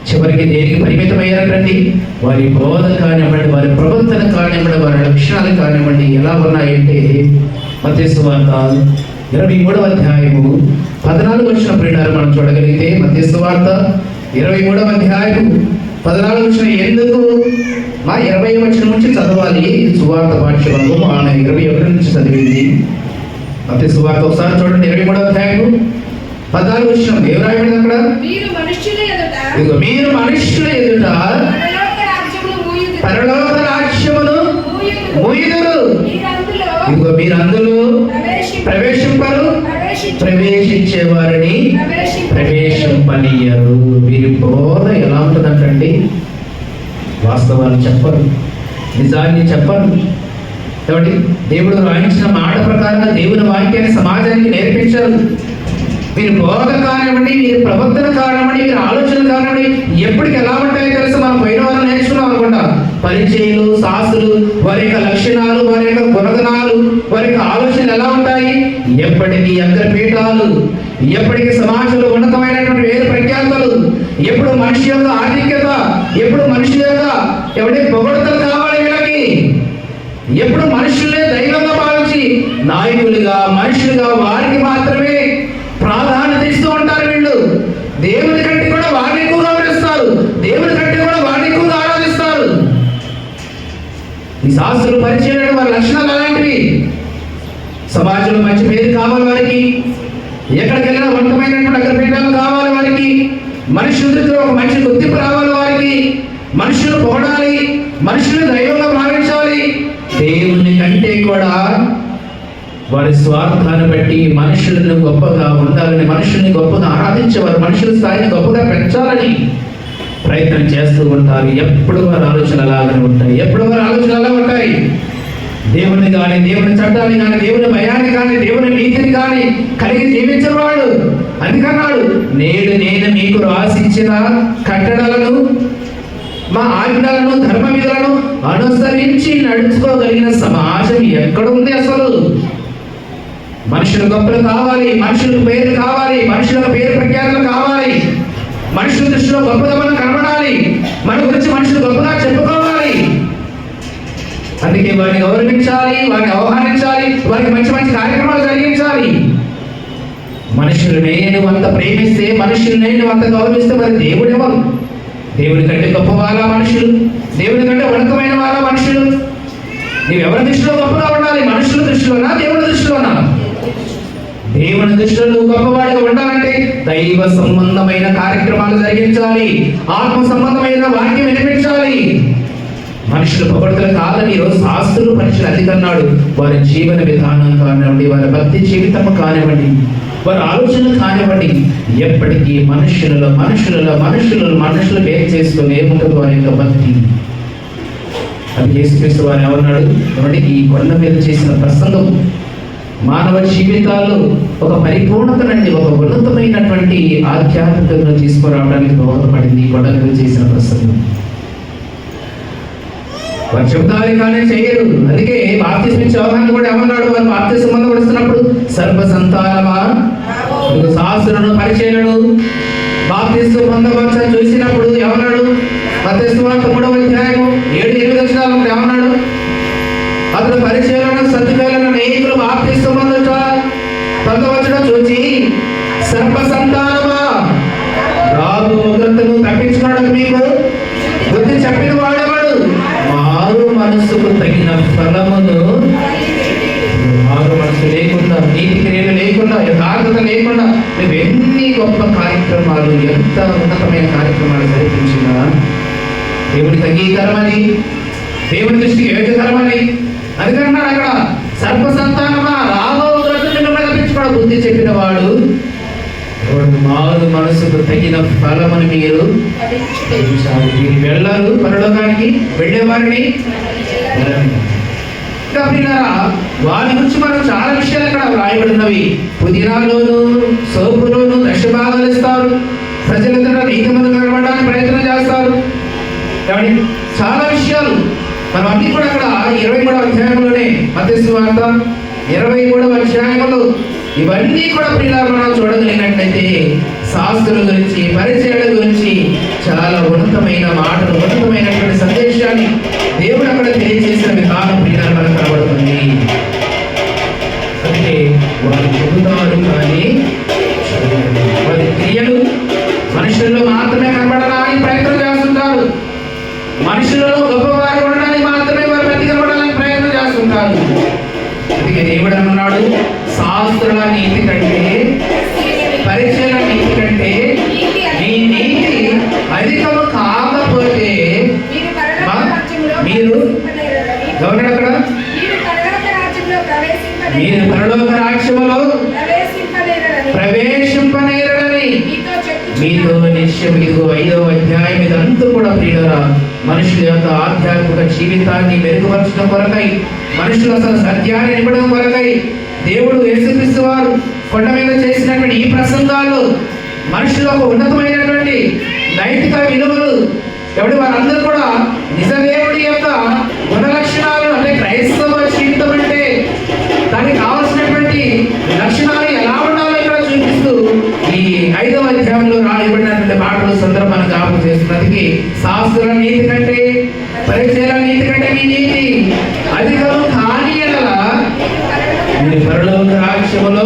చివరికి దేనికి పరిమితమయ్యారండి? వారి బోధ కానివ్వండి, వారి ప్రవర్తన కానివ్వండి, వారి లక్షణాలు కానివ్వండి ఎలా ఉన్నాయంటే మత్తయి సువార్త 23వ అధ్యాయము 14 వచన ప్రియులారా మనం చూడగలిగితే మత్తయి సువార్త 23వ అధ్యాయము 14 వచనం ఎందుకు 20వ వచనం నుంచి చదవాలి. సువార్త పాఠ్యభాగం ఆమె 21 నుంచి చదివింది. మత్తయి సువార్త ఒకసారి చూడండి 23వ అధ్యాయము 14 వచనం ఏం రాయబడింది అక్కడ? మీరు మనుష్యుల ఎదుట పరలోక రాజ్యమును మూయుదురు. ఇదిగో మీరు అందులో ప్రవేశింపరు, ప్రవేశించే వారిని ప్రవేశింపనీయరు. వీరి బోధ ఎలా ఉంటుందంటండి? వాస్తవాన్ని చెప్పరు, నిజాన్ని చెప్పరు. కాబట్టి దేవుడు రాయించిన మాట ప్రకారంగా దేవుని వాక్యాన్ని సమాజానికి నేర్పించారు. వీరి బోధ కానివ్వండి, వీరి ప్రవర్తన కానివ్వండి, వీరి ఆలోచన కానివ్వండి ఎప్పటికి ఎలా ఉంటాయో తెలుసు. మనం పోయిన వారు నేర్చుకున్నాం అనుకుంటా. పరిచయాలు, శాస్త్రులు, వారి యొక్క లక్షణాలు, వారి యొక్క గుణగణాలు, వారి యొక్క ఆలోచనలు ఎలా ఉంటాయి? ఎప్పటికీ అగ్రపీఠాలు, ఎప్పటికీ సమాజంలో ఉన్నతమైనటువంటి వేరు ప్రఖ్యాతలు, ఎప్పుడు మనిషి యొక్క ఆధిక్యత, ఎప్పుడు మనిషి యొక్క ఎవరికి పొగడతలు కావాలి వీళ్ళకి, ఎప్పుడు మనుషులే దైవంగా భావించి నాయకులుగా, మనుషులుగా వారికి మాత్రమే ప్రాధాన్యత ఇస్తూ శాస్త్రులు పరిచయం వారి లక్షణాలు అలాంటివి. సమాజంలో మంచి పేరు కావాలి వారికి, ఎక్కడికి వెళ్ళినా ఉన్నతమైనటువంటి అగ్రపీఠాలు కావాలి వారికి, మనుషుల దృష్టిలో ఒక మంచి గుర్తింపు రావాలి వారికి, మనుషులు పొగడాలి, మనుషులు దైవంగా భావించాలి. దేవుని కంటే కూడా వారి స్వార్థాన్ని బట్టి మనుషులను గొప్పగా ఉండాలని, మనుషుల్ని గొప్పగా ఆరాధించేవారు, మనుషుల స్థాయిని గొప్పగా పెంచాలని ప్రయత్నం చేస్తూ ఉంటారు. ఎప్పుడు వారి ఆలోచనలు అలాగనే ఉంటాయి, ఎప్పుడు వారి ఆలోచనలు అలా ఉంటాయి. దేవుని కానీ, దేవుని చట్టాన్ని కానీ, దేవుని భయాన్ని కానీ, దేవుని నీతిని కానీ కలిగి జీవించిన వాడు అందుకన్నాడు, నేడు నేను మీకు రాసిచ్చిన కట్టడలను, మా ఆజ్ఞలను, ధర్మ విధులను అనుసరించి నడుచుకోగలిగిన సమాజం ఎక్కడుంది అసలు? మనుషులు గొప్పలు కావాలి, మనుషులకు పేరు కావాలి, మనుషులకు పేరు ప్రఖ్యాతులు కావాలి, మనుషుల దృష్టిలో గొప్పగా మనం కనబడాలి, మన గురించి మనుషులు గొప్పగా చెప్పుకోవాలి. అందుకే వారిని గౌరవించాలి, వారిని ఆహ్వానించాలి, వారికి మంచి మంచి కార్యక్రమాలు జరిగించాలి. మనుషులు నేను అంత ప్రేమిస్తే, మనుషులు నేను అంత గౌరవిస్తే మరి దేవుడు ఎవరు? దేవుడి కంటే గొప్ప వాళ్ళ మనుషులు, దేవుడి కంటే ఉన్నతమైన వాళ్ళ మనుషులు. నీవు ఎవరి దృష్టిలో గొప్పగా ఉండాలి? మనుషుల దృష్టిలోనా, దేవుడి దృష్టిలోనా? దేవుని దృష్టిలో నువ్వు గొప్పవాడిగా ఉండాలంటే దైవ సంబంధమైన కార్యక్రమాలు జరిగించాలి, ఆత్మ సంబంధమైన వాక్యం వినిపించాలి. మనుషులు పొగడతలు కాదని ఈరోజు శాస్త్రులు మనుషులు అధికన్నాడు. వారి జీవన విధానం కానివ్వండి, వారి భక్తి జీవితం కానివ్వండి, వారి ఆలోచన కానివ్వండి, ఎప్పటికీ మనుషులు వేరు చేసుకుని ఏముంటుంది వారి యొక్క భక్తి. అది యేసుక్రీస్తు వారు ఏమన్నాడు? కాబట్టి ఈ కొండ మీద చేసిన ప్రసంగం మానవ జీవితాల్లో ఒక పరిపూర్ణతనండి, ఒక ఉన్నతమైనటువంటి ఆధ్యాత్మికతను తీసుకురావడానికి దోహదపడింది ఈ కొండ మీద చేసిన ప్రసంగం. వారు చెబుతారు కానీ చేయరు. అందుకే బాప్తిస్మ యోహాను కూడా ఏమన్నాడు? వారు బాప్తిస్మ పొందబడుతున్నప్పుడు సర్వ సంతానమా, శాస్త్రులను పరిచయులను బాప్తిస్మ పొందవచ్చని చూసినప్పుడు ఏమన్నాడు? మత్తయి సువార్త 3వ అధ్యాయము 7-8 వచనాలు ఏమన్నాడు? అతడు పరిచయులను, సద్దుకైలను, అనేకులు బాప్తిస్మ పొందవచ్చును చూచి సర్వ సంతానమా, రాబు ఉగ్రతను తప్పించుకోవడానికి మీకు బుద్ధి చెప్పిన వాడేవాడు. మారు మనసుకు తగిన ఫలమును, మారు మనసు లేకుండా, నీతి క్రియలు లేకుండా, యథార్థత లేకుండా నువ్వు ఎన్ని గొప్ప కార్యక్రమాలు, ఎంత ఉన్నతమైన కార్యక్రమాలు జరిపించినా దేవుడికి అంగీకారమని, దేవుడి దృష్టికి యోగ్యకరమని. అందుకన్నాడు అక్కడ సర్వ సంతానమా, రాబో ఉగ్రతను తప్పించుకోవడం బుద్ధి చెప్పిన వాడు మారు మనసుకు తగిన ఫలమని మీరు వెళ్ళరు పరలోకానికి, వెళ్ళేవారిని. వారి గురించి మనం చాలా విషయాలు అక్కడ రాయబడినవి. పుదీనాలోను, సోపులోను దశభాగాలు ఇస్తారు, ప్రజలందరూ నీతిమంతులు కనబడడానికి ప్రయత్నం చేస్తారు. కాబట్టి చాలా విషయాలు మనం అన్ని కూడా అక్కడ 23వ అధ్యాయంలోనే, మత్తయి సువార్త 23వ అధ్యాయంలో ఇవన్నీ కూడా ప్రియులారా మనం చూడగలిగినట్లయితే శాస్త్రుల గురించి, పరిచయాల గురించి చాలా ఉన్నతమైన మాటలు, ఉన్నతమైనటువంటి సందేశాన్ని దేవుడు అక్కడ తెలియజేసిన విధానం ప్రియులారా మనకు కనబడుతుంది. అంటే వారు చెబుతారు కానీ వారి క్రియలు మనుషుల్లో మాత్రమే కనబడాలని ప్రయత్నం చేస్తుంటారు. మనుషులలో గొప్పవారు ఉండడానికి మాత్రమే వారు బతి కనబడాలని ప్రయత్నం చేస్తుంటారు. అందుకే దేవుడు అన్నాడు, శాస్త్రుల నీతి కంటే, పరిచయాల నీతి కంటే నీ నీతి అధికము కాకపోతే మీరు గవర్నర్ అక్కడ మీరు పరలోక రాజ్యములో ప్రవేశింపనేరని మీతో నిశ్చయం. ఇదిగో 5వ అధ్యాయం ఇదంతా కూడా ప్రియులారా మనుషుల యొక్క ఆధ్యాత్మిక జీవితాన్ని మెరుగుపరచడం కొరకై, మనుషులు అసలు సత్యాన్ని నింపడం కొరకై దేవుడు యేసుక్రీస్తు వారు కొండ మీద చేసినటువంటి ఈ ప్రసంగాలు మనుషులకు ఉన్నతమైనటువంటి నైతిక విలువలు, ఎవరి వారందరూ కూడా నిజ దేవుడి యొక్క గుణ లక్షణాలు, అంటే క్రైస్తవ జీవితం అంటే దానికి కావలసినటువంటి లక్షణాలు ఎలా ఉండాలో ఇక్కడ చూపిస్తూ ఈ 5వ అధ్యాయంలో రాయబడినటువంటి మాటలు సందర్భాన్ని జ్ఞాపకం చేస్తున్నది. శాస్త్రుల నీతి కంటే, పరిచయాల నీతి కంటే మీ నీతి అధికము కాని ఎడల మీరు పరలోక రాజ్యములో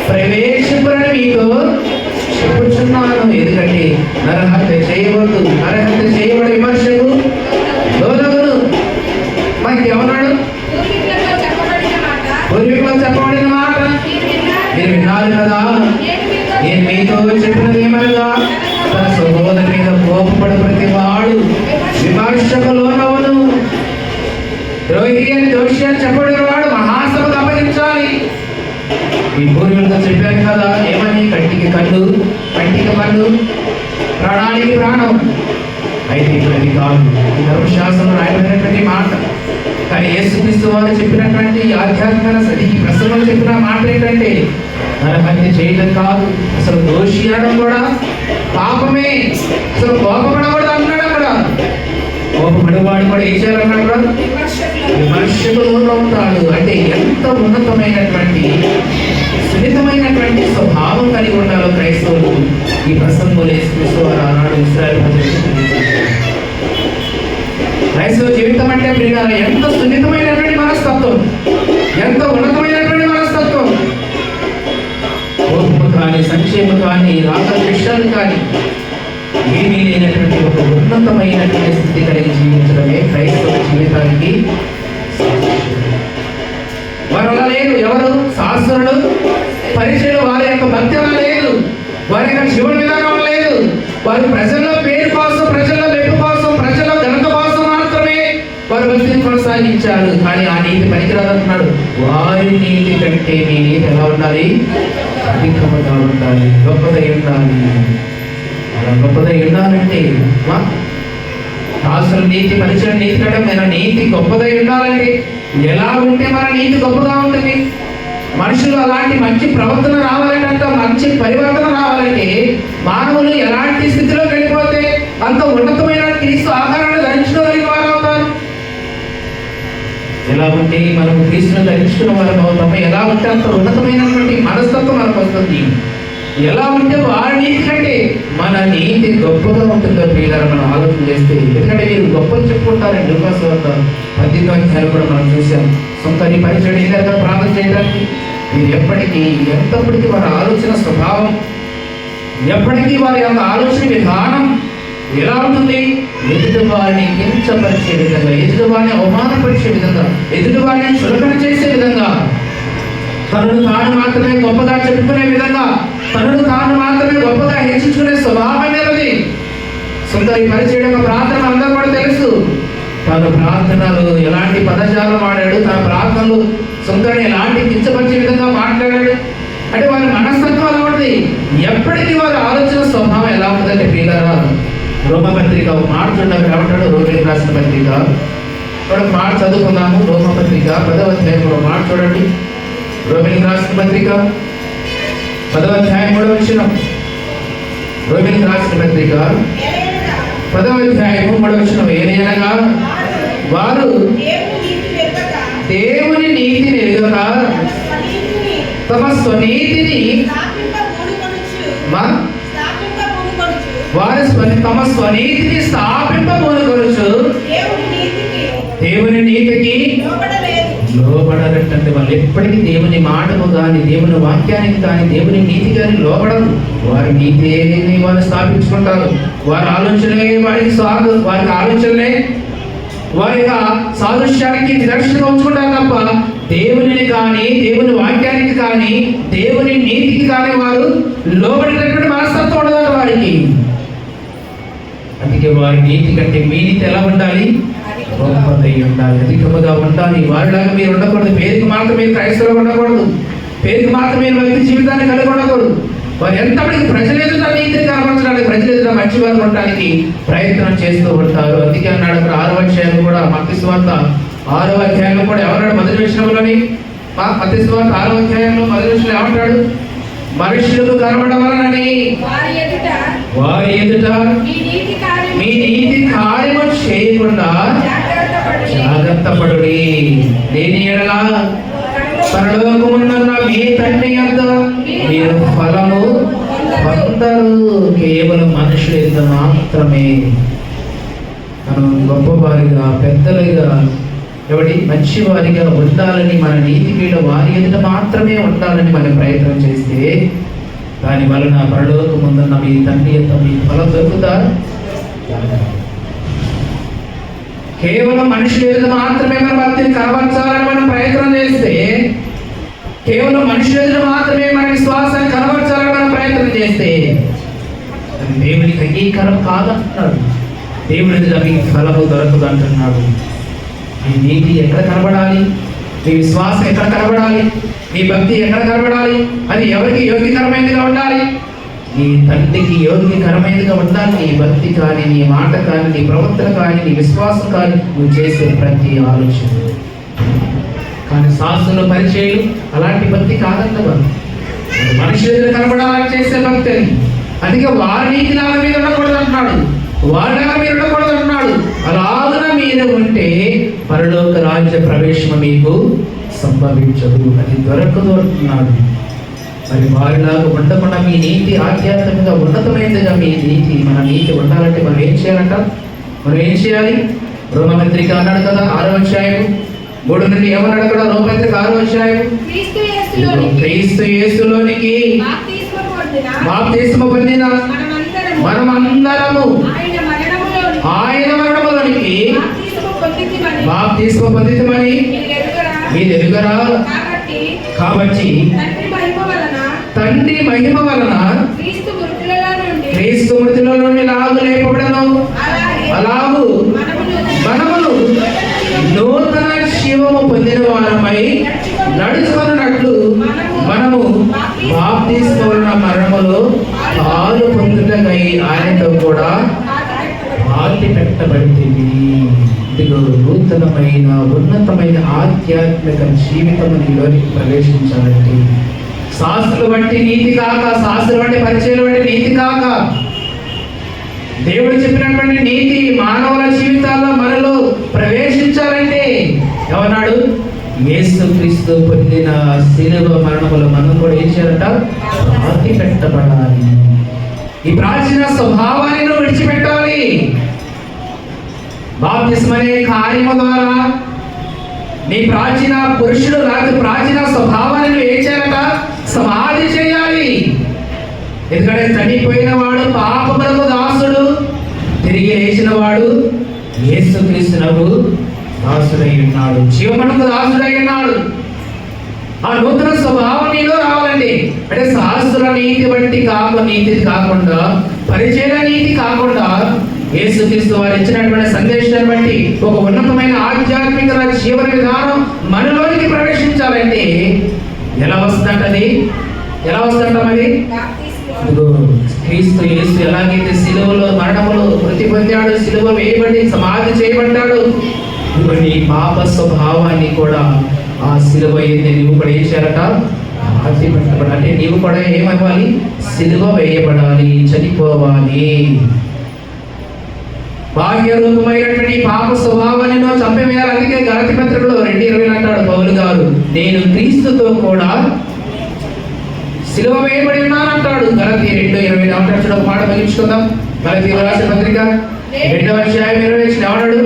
ప్రవేశింపరని మీతో చెప్పుచున్నాను. ఎందుకంటే నరహత్య చేయవద్దు, నరహత్య చేయబడి విమర్శకు లోనగును. మనకి ఉన్నారు కదా. నేను మీతో చెప్పినది ఏమనగా తన సహోదరు మీద కోపపడు ప్రతి వాడు విమర్శకు లోనవును. ద్రోహి అని దోషి అని చెప్పబడిన వాడు మహాసభకు అప్పగించాలి. ఈ పూర్వీకులతో చెప్పాను కదా ఏమని, కంటికి కళ్ళు, కంటికి పళ్ళు, ప్రాణానికి ప్రాణం. అయితే అది కాదు, ఈ ధర్మశాస్త్రంలో రాయబడినటువంటి మాట. కానీ యేసుక్రీస్తు వారు చెప్పినటువంటి ఆధ్యాత్మిక ఈ ప్రసంగంలో చెప్పిన మాట ఏంటంటే నరహత్య చేయడం కాదు, అసలు దోషి అనడం కూడా పాపమే, అసలు కోపపడకూడదు అన్నాడు. అక్కడ కోపపడేవాడు కూడా ఏం చేయాలన్నాడు కూడా విమర్శకులు ఉంటాడు. అంటే ఎంత ఉన్నతమైనటువంటి సున్నితమైనటువంటి స్వభావం కలిగి ఉండాలో క్రైస్తవులు ఈ ప్రసంగంలో యేసుక్రీస్తు వారు ఆనాడు ఇశ్రాయేలు ప్రజలకు క్రైస్తవ జీవితం అంటే ప్రియులారా ఎంత సున్నితమైనటువంటి మనస్తత్వం, ఎంత ఉన్నతమైనటువంటి మనస్తత్వం. కోపము కానీ, సంక్షేమం కానీ, రాక విషయాలు కానీ ఏమీ లేనటువంటి ఒక ఉన్నతమైనటువంటి స్థితి కలిగి జీవించడమే క్రైస్తవ జీవితానికి. వారు అలా లేదు. ఎవరు? శాస్త్రులు, పరిచయం. వారి యొక్క భక్తి అలా లేదు, వారి యొక్క జీవన విధానం లేదు. వారు ప్రజల్లో పేరు కోసం, ప్రజల్లో మెప్పు కోసం, ప్రజల్లో ఘనత కోసం మాత్రమే వారు భక్తిని కొనసాగించారు. కానీ ఆ నీతి పనికిరాదు అంటున్నాడు. వారి నీతి కంటే మీ నీతి ఎలా ఉండాలి? అధికముగా ఉండాలి, గొప్పదై ఉండాలి. అలా గొప్పదై ఉండాలంటే శాస్త్ర నీతి, పరిచయం నీతి కంటే మన నీతి గొప్పదై ఉండాలంటే ఎలా ఉంటే మన నీతి గొప్పగా ఉంటుంది? మనుషులు అలాంటి మంచి ప్రవర్తన రావాలంటే, మంచి పరివర్తన రావాలంటే మానవులు ఎలాంటి స్థితిలో వెళ్ళిపోతే అంత ఉన్నతమైన క్రీస్తు ఆహారాన్ని ధరించుకోగలిగిన వారు అవుతారు. ఎలా ఉంటే మనం క్రీస్తును ధరించుకున్న వారు అవుతాము, ఎలా ఉంటే అంత ఉన్నతమైనటువంటి మనస్తత్వం మనకు వస్తుంది. ఎలా ఉంటే వారి నీతి కంటే మన నీతి గొప్పగా ఉంటుందో ప్రియులారా మనం ఆలోచన చేస్తే. ఎందుకంటే మీరు గొప్పలు చెప్పుకుంటారండి. లూకాసు వార్త 18వ అధ్యాయం కూడా మనం చూసాం. సొంత నీ పరిచయం ఏదైనా ప్రార్థన చేయడానికి మీరు ఎప్పటికీ ఎంతప్పటికీ వారి ఆలోచన స్వభావం, ఎప్పటికీ వారి యొక్క ఆలోచన విధానం ఎలా ఉంటుంది? ఎదుటి వారిని కించపరిచే విధంగా, ఎదుటి వారిని అవమానపరిచే విధంగా, ఎదుటి వారిని చులకన చేసే విధంగా, తనను తాను మాత్రమే గొప్పగా చెప్పుకునే విధంగా, తనను తాను మాత్రమే గొప్పగా హెచ్చించుకునే స్వభావం అనేది. సొంత ఈ పరిచయం యొక్క ప్రార్థన అందరూ కూడా తెలుసు. తన ప్రార్థనలు ఎలాంటి పదజాలం వాడాడు, తన ప్రార్థనలు సొంతని ఎలాంటి కించపరిచే విధంగా మాట్లాడాడు. అంటే వారి మనస్తత్వం ఎలా ఉంటుంది? ఎప్పటికీ వారి ఆలోచన స్వభావం ఎలా ఉంటుందంటే ప్రియులారా, రోమపత్రిక మాట చూడడానికి ఏమంటాడు? రోమిలకు రాసిన పత్రిక ఒక మాట చదువుకున్నాము. రోమపత్రిక 10వ అధ్యాయం మాట చూడండి. రోమిలకు రాసిన పత్రిక 10వ అధ్యాయం 3వ వచనం. రోమిలకు రాసిన పత్రిక 10వ అధ్యాయం 3వ వచనం. ఏనగా వారు దేవుని నీతిని ఎరుగక తమ స్వనీతిని వారి తమ స్వనీతిని స్థాపింపబోనుకొనుచు దేవుని నీతికి లోబడరటంటే వాళ్ళు ఎప్పటికీ దేవుని మాటకు కానీ, దేవుని వాక్యానికి కానీ, దేవుని నీతి కానీ లోబడరు. వారి నీతిని వారు స్థాపించుకుంటారు. వారి ఆలోచనలే వారికి ఆలోచనలే వారి యొక్క సాదృశ్యానికి నిదర్శనంగా ఉంచుకుంటారు తప్ప దేవుని కానీ, దేవుని వాక్యానికి కానీ, దేవుని నీతికి కానీ వారు లోబడినటువంటి మనస్తత్వం ఉండదు వారికి. అందుకే వారి నీతి కంటే మీ నీతి ఎలా ఉండాలి? గొప్పదై ఉండాలి, అధికముగా ఉండాలి. వారిలాగా మీరు ఉండకూడదు. పేరుకి మాత్రం మీరు క్రైస్తవులు ఉండకూడదు. పేరుకి మాత్రం మీరు వ్యక్తి జీవితాన్ని కలిగి ఉండకూడదు. వారు ఎంతప్పటికీ ప్రజలు ఎదుట నీతిని కనపరచడానికి, ప్రజలు ఎదుట మంచి వారు ఉండడానికి ప్రయత్నం చేస్తూ ఉంటారు. అందుకే అన్నాడు అక్కడ 6వ అధ్యాయం కూడా, మత్తయి సువార్త 6వ అధ్యాయంలో కూడా ఎవరాడు? మొదటి విషయంలోని మత్తయి సువార్త 6వ అధ్యాయంలో మొదటి విషయంలో ఏమంటాడు? మనుషులకు కనబడవలనని వారి ఎదుట మీ నీతి కార్యము చేయకుండా జాగ్రత్త పడుడి. దేని ఎడల పరలోకమున్న మీ తండ్రి యొద్ద మీరు ఫలము పొందరు. కేవలం మనుషుల ఎదుట మాత్రమే మనం గొప్పవారిగా, పెద్దలుగా, మంచి వారిగా ఉండాలని, మన నీతి మీద వారి ఎదుట మాత్రమే ఉండాలని మనం ప్రయత్నం చేస్తే దాని వలన పరలోకమున్న మీ తండ్రి యొక్క మీ ఫలం దొరుకుతా. కేవలం మనుషుల ఎదుట మాత్రమే మన భక్తిని కనబరచాలని మనం ప్రయత్నం చేస్తే కేవలం మనుషులు మాత్రమే మన విశ్వాసాన్ని కనబరచాలని మనం ప్రయత్నం చేస్తే అది దేవునికి అంగీకారం కాదంటున్నాడు. దేవుడి మీకు ఫలము దొరకదు అంటున్నాడు. మీ నీతి ఎక్కడ కనబడాలి? మీ విశ్వాసం ఎక్కడ కనబడాలి? మీ భక్తి ఎక్కడ కనబడాలి? అది ఎవరికి యోగ్యకరమైనదిగా ఉండాలి? నీ తండ్రికి యోగ్యకరమైనదిగా ఉండాలి. నీ భక్తి కానీ, నీ మాట కానీ, నీ ప్రవర్తన కానీ, నీ విశ్వాసం కానీ, నువ్వు చేసే ప్రతి ఆలోచన. కానీ శాస్త్రంలో పరిచయం అలాంటి భక్తి కాదంట. మనుషుల ఎదురు కనబడాలని చేసే భక్తి అని. అందుకే వారి నీతి నా మీద ఉండకూడదు అంటున్నాడు, వారి మీద ఉండకూడదు అంటున్నాడు. అలాగన మీద ఉంటే పరలోక రాజ్య ప్రవేశం మీకు సంభవించదు, అది దొరకదు అంటున్నాడు. మరి వారిలాగా ఉండకుండా మీ నీతి ఆధ్యాత్మికంగా ఉన్నతమైనదిగా మీ నీతి, మన నీతి ఉండాలంటే మనం ఏం చేయాలంట? మనం ఏం చేయాలి? రోమపత్రిక అన్నాడు కదా 6వ అధ్యాయం 3 నుండి ఏమన్నాడు అక్కడ? రోమపత్రిక 6వ అధ్యాయం క్రీస్తు యేసులోనికి బాప్తిస్మము పొందిన మనమందరము ఆయన మరణములోనికి బాప్తిస్మము పొందితిమని మీరు ఎరుగరా? కాబట్టి తండ్రి మహిమ వలన క్రీస్తు మృతుల నుండి లాగు లేపబడను, అలాగు మనమును నూతన జీవము పొందిన వారమై నడుచుకున్నట్లు మనము బాప్తిస్మ వలన మరణములో పాలు పొందుటకై ఆయనతో కూడా పాతి పెట్టబడింది. ఇదిగో నూతనమైన ఉన్నతమైన ఆధ్యాత్మిక జీవితం నీలోనికి ప్రవేశించాలంటే శాస్త్రులు బట్టి నీతి కాక, శాస్త్రులు బట్టి పరిచయాలు బట్టి నీతి కాక, దేవుడు చెప్పినటువంటి నీతి మానవుల జీవితాల్లో మనలో ప్రవేశించాలంటే ఏమన్నాడు? యేసుక్రీస్తు పొందిన శిలువ మరణములో మనం కూడా ఏం చేయాలంట? పాతి పెట్టబడాలి. ఈ ప్రాచీన స్వభావాన్ని నువ్వు విడిచిపెట్టాలి. బాప్తిస్మ అనే కార్యము ద్వారా నీ ప్రాచీన పురుషుడు రాజు ప్రాచీన స్వభావాన్ని నువ్వు ఏం చేయాలంట? సమాధి చేయాలి. ఎందుకంటే చనిపోయిన వాడు పాపములకు దాసుడు, తిరిగి లేచిన వాడు యేసుక్రీస్తునకు దాసుడై ఉన్నాడు, జీవమునకు దాసుడై ఉన్నాడు. ఆ నూతన స్వభావం నీలో రావాలండి. అంటే శాస్త్ర నీతి బట్టి నీతి కాకుండా, పరిచయ నీతి కాకుండా, యేసుక్రీస్తు వారు ఇచ్చినటువంటి సందేశాన్ని బట్టి ఒక ఉన్నతమైన ఆధ్యాత్మిక జీవన విధానం మనలోనికి ప్రవేశించాలంటే ఎలా వస్తుందంటది? ఎలా వస్తుందంట? మరి క్రీస్తు యేసు ఎలాగైతే సిలువలో మరణములు మృతి పొందాడు, సిలువ వేయబడి సమాధి చేయబడ్డాడు, నీ పాప స్వభావాన్ని కూడా ఆ సిలువ అయింది నువ్వు కూడా ఏం చేయాలట? పాతి పెట్టబడాలి. అంటే నీవు కూడా ఏమవ్వాలి? సిలువ వేయబడాలి, చనిపోవాలి. బాహ్య రూపమైనటువంటి పాప స్వభావాన్ని నువ్వు చంపివేయాలి. అందుకే గలతీ పత్రికలో 2:20 అంటాడు పౌలు గారు, నేను క్రీస్తుతో కూడా సిలువ వేయబడి ఉన్నాను అంటాడు. గలతీ 2:20 అంటాడు. ఒక మాట ముగించుకుందాం. గలతీ రాసిన పత్రిక 2వ అధ్యాయం 20 ఏమన్నాడు?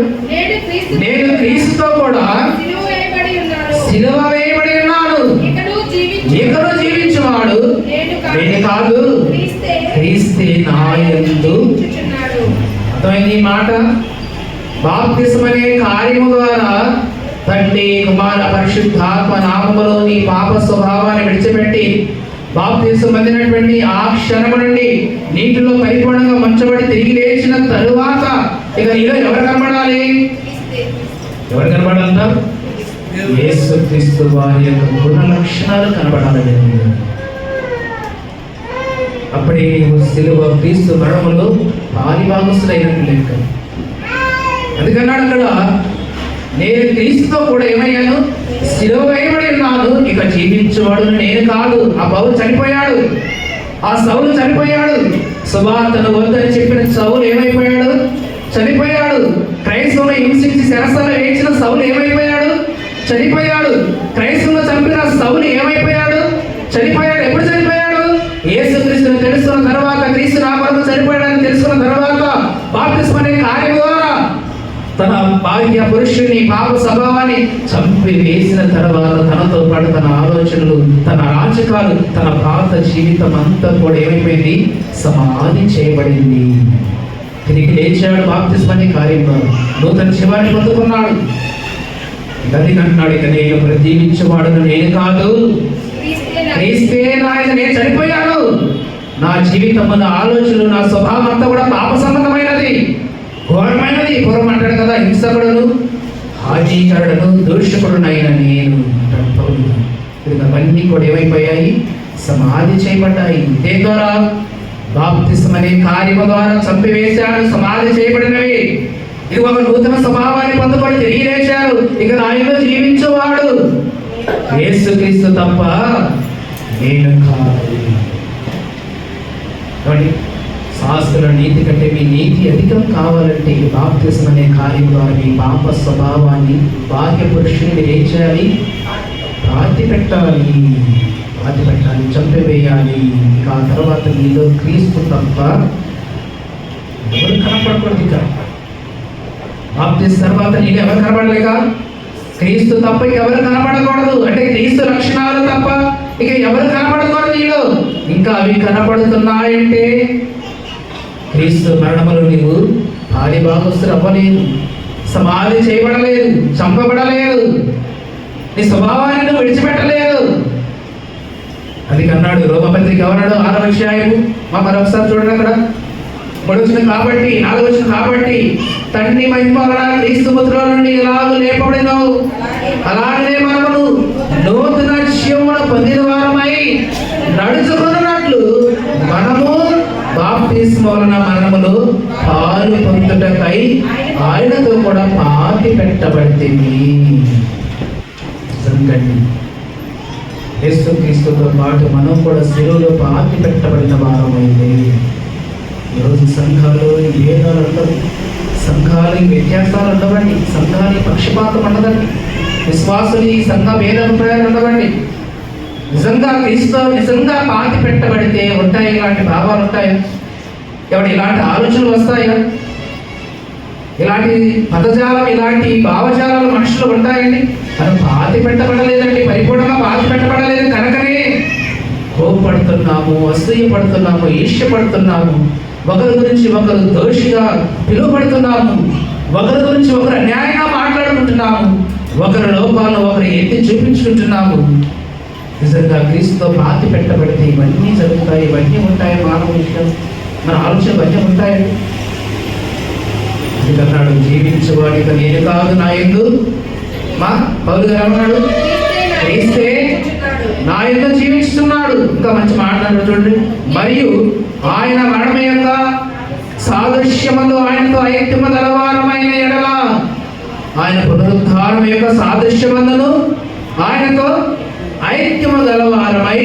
నేను క్రీస్తుతో కూడా సిలువ వేయబడి ఉన్నాను, ఇకను జీవించువాడు నేను కాదు, క్రీస్తే నా యందు. అర్థమైంది ఈ మాట? బాప్తిస్మ అనే కార్యము ద్వారా తండ్రి కుమార పరిశుద్ధాత్మ నామములో నీ పాప స్వభావాన్ని విడిచిపెట్టి బాప్తిస్మ పొందినటువంటి ఆ క్షణము నుండి నీటిలో పరిపూర్ణంగా ముంచబడి తిరిగి లేచిన తరువాత ఇక నీలో ఎవరు కనబడాలి? ఎవరు కనబడాలంట? యేసుక్రీస్తు వారి యొక్క గుణ లక్షణాలు కనబడాలి. అప్పుడే నీవు సిలువ క్రీస్తు మరణములో పాలిభాగస్తుడైనట్లు లెక్క. అందుకన్నాడు అక్కడ, నేను క్రీస్తుతో కూడా ఏమయ్యాను? సిలువ వేయబడి ఉన్నాను, ఇక జీవించేవాడు నేను కాదు. ఆ పౌలు చనిపోయాడు, ఆ సౌలు చనిపోయాడు. సువార్తను వద్దని చెప్పిన సౌలు ఏమైపోయాడు? చనిపోయాడు. క్రైస్తవులు హింసించి శరసలు వేయించిన సౌలు ఏమైపోయాడు? చనిపోయాడు. క్రైస్తవులు చంపిన సౌలు ఏమైపోయాడు? చనిపోయాడు. ఎప్పుడు చనిపోయాడు? యేసుక్రీస్తుని తెలుసుకున్న తర్వాత, క్రీస్తు నా కొరకు చనిపోయాడని తెలుసుకున్న తర్వాత బాప్తిస్మ అనే కార్యం ద్వారా తన బాహ్య పురుషుని పాప స్వభావాన్ని చంపి వేసిన తర్వాత తనతో పాటు తన ఆలోచనలు, తన రాజకాలు, తన పాత జీవితం అంతా కూడా ఏమైపోయింది? సమాధి చేయబడింది. తిరిగి లేచాడు బాప్తిస్మ అనే కార్యం ద్వారా, నూతన జీవాన్ని పొందుకున్నాడు. గది అంటున్నాడు, ఇక నేను జీవించేవాడును నేను కాదు, క్రీస్తే నాయన నేను చనిపోయాను. నా జీవితము, నా ఆలోచనలు, నా స్వభావం అంతా కూడా పాప సంబంధమైనది, ఘోరమైనది. పూర్వం అంటాడు కదా, హింసకుడును, హాజీకరుడును, దూషకుడునైన నేను అంటాడు పౌలు. అవన్నీ కూడా ఏమైపోయాయి? సమాధి చేయబడ్డాయి. దేని ద్వారా? బాప్తిస్మం అనే కార్యము ద్వారా చంపివేశాడు, సమాధి చేయబడినవి. ఇది ఒక నూతన స్వభావాన్ని పొందుకొని తిరిగి లేచారు. ఇక ఆయనలో జీవించువాడు యేసుక్రీస్తు తప్ప నేను కాదు. శాస్త్రుల నీతి కంటే మీ నీతి అధికం కావాలంటే బాప్తిస్మం అనే కార్యం ద్వారా మీ పాప స్వభావాన్ని, బాహ్య పురుషుని ఏం చేయాలి? పాతి పెట్టాలి, చంపివేయాలి. ఇక ఆ తర్వాత మీలో క్రీస్తు తప్ప ఎవరు కనపడకూడదు. ఇక బాప్తిస్మం తర్వాత నీకు ఎవరు కనపడలేక? క్రీస్తు తప్ప ఇక ఎవరు కనపడకూడదు. అంటే క్రీస్తు లక్షణాలు తప్ప ఇక ఎవరు కనపడకూడదు నీలో. ఇంకా అవి కనపడుతున్నాయంటే క్రీస్తు మరణములు నీవు ఆది భాగస్తులు అవ్వలేదు, సమాధి చేయబడలేదు, చంపబడలేదు, నీ స్వభావాన్ని నువ్వు విడిచిపెట్టలేదు. అది అన్నాడు రోమపత్రిక ఎవరాడు 6వ అధ్యాయము. మరొకసారి చూడండి, అక్కడ 3వ కాబట్టి 4వ కాబట్టి తండ్రి మహిమ వలన క్రీస్తు మృతుల నుండి ఎలాగూ లేపబడినవు, అలాగే మనము నూతన జీవమును పొందిన వారమై నడుచుకున్నట్లు మనము బాప్తిస్మం వలన మరణములో పాలు పొందుటకై ఆయనతో కూడా పాతి పెట్టబడితిమి. యేసుక్రీస్తుతో పాటు మనం కూడా శిలువలో పాతి పెట్టబడిన వారమైంది. ఈరోజు సంఘాలు భేదాలు ఉండవు, సంఘాలు వ్యత్యాసాలు ఉండవండి, సంఘాలు పక్షపాతం ఉండదండి, విశ్వాసులు ఈ సంఘ భేదాభిప్రాయాలు ఉండవండి. నిజంగా క్రీస్తు నిజంగా పాతి పెట్టబడితే ఉంటాయి ఇలాంటి భావాలు ఉంటాయా? ఎవరు ఇలాంటి ఆలోచనలు వస్తాయా? ఇలాంటి పదజాలం, ఇలాంటి భావజాలాలు మనుషులు ఉంటాయండి. మనం పాతి పెట్టబడలేదండి, పరిపూర్ణంగా పాతి పెట్టబడలేదు కనుకనే కోపడుతున్నాము, అసూయపడుతున్నాము, ఈర్ష్యపడుతున్నాము, ఒకరి గురించి ఒకరు దోషిగా పిలువబడుతున్నాము, ఒకరి గురించి ఒకరు అన్యాయంగా మాట్లాడుకుంటున్నాము, ఒకరి లోపాలను ఒకరు ఎత్తి చూపించుకుంటున్నాము. నిజంగా క్రీస్తుతో పాతి పెట్టబడితే ఇవన్నీ జరుగుతాయి, ఇవన్నీ ఉంటాయి. మానవ విషయం, మన ఆలోచన ఇవన్నీ ఉంటాయండి. అన్నాడు, జీవించేవాడిక నేను కాదు నా యందు, మా పౌలు గారు అన్నాడు, క్రీస్తే నా యందు జీవిస్తున్నాడు. ఇంకా మంచి మాట్లాడు చూడండి. మరియు ఆయన మరణం యొక్క సాదృశ్యములు ఆయనతో ఐక్యము గలవారమైన ఎడల, ఆయన పునరుద్ధానం యొక్క సాదృశ్యమందును ఆయనతో ఐక్యము గలవారమై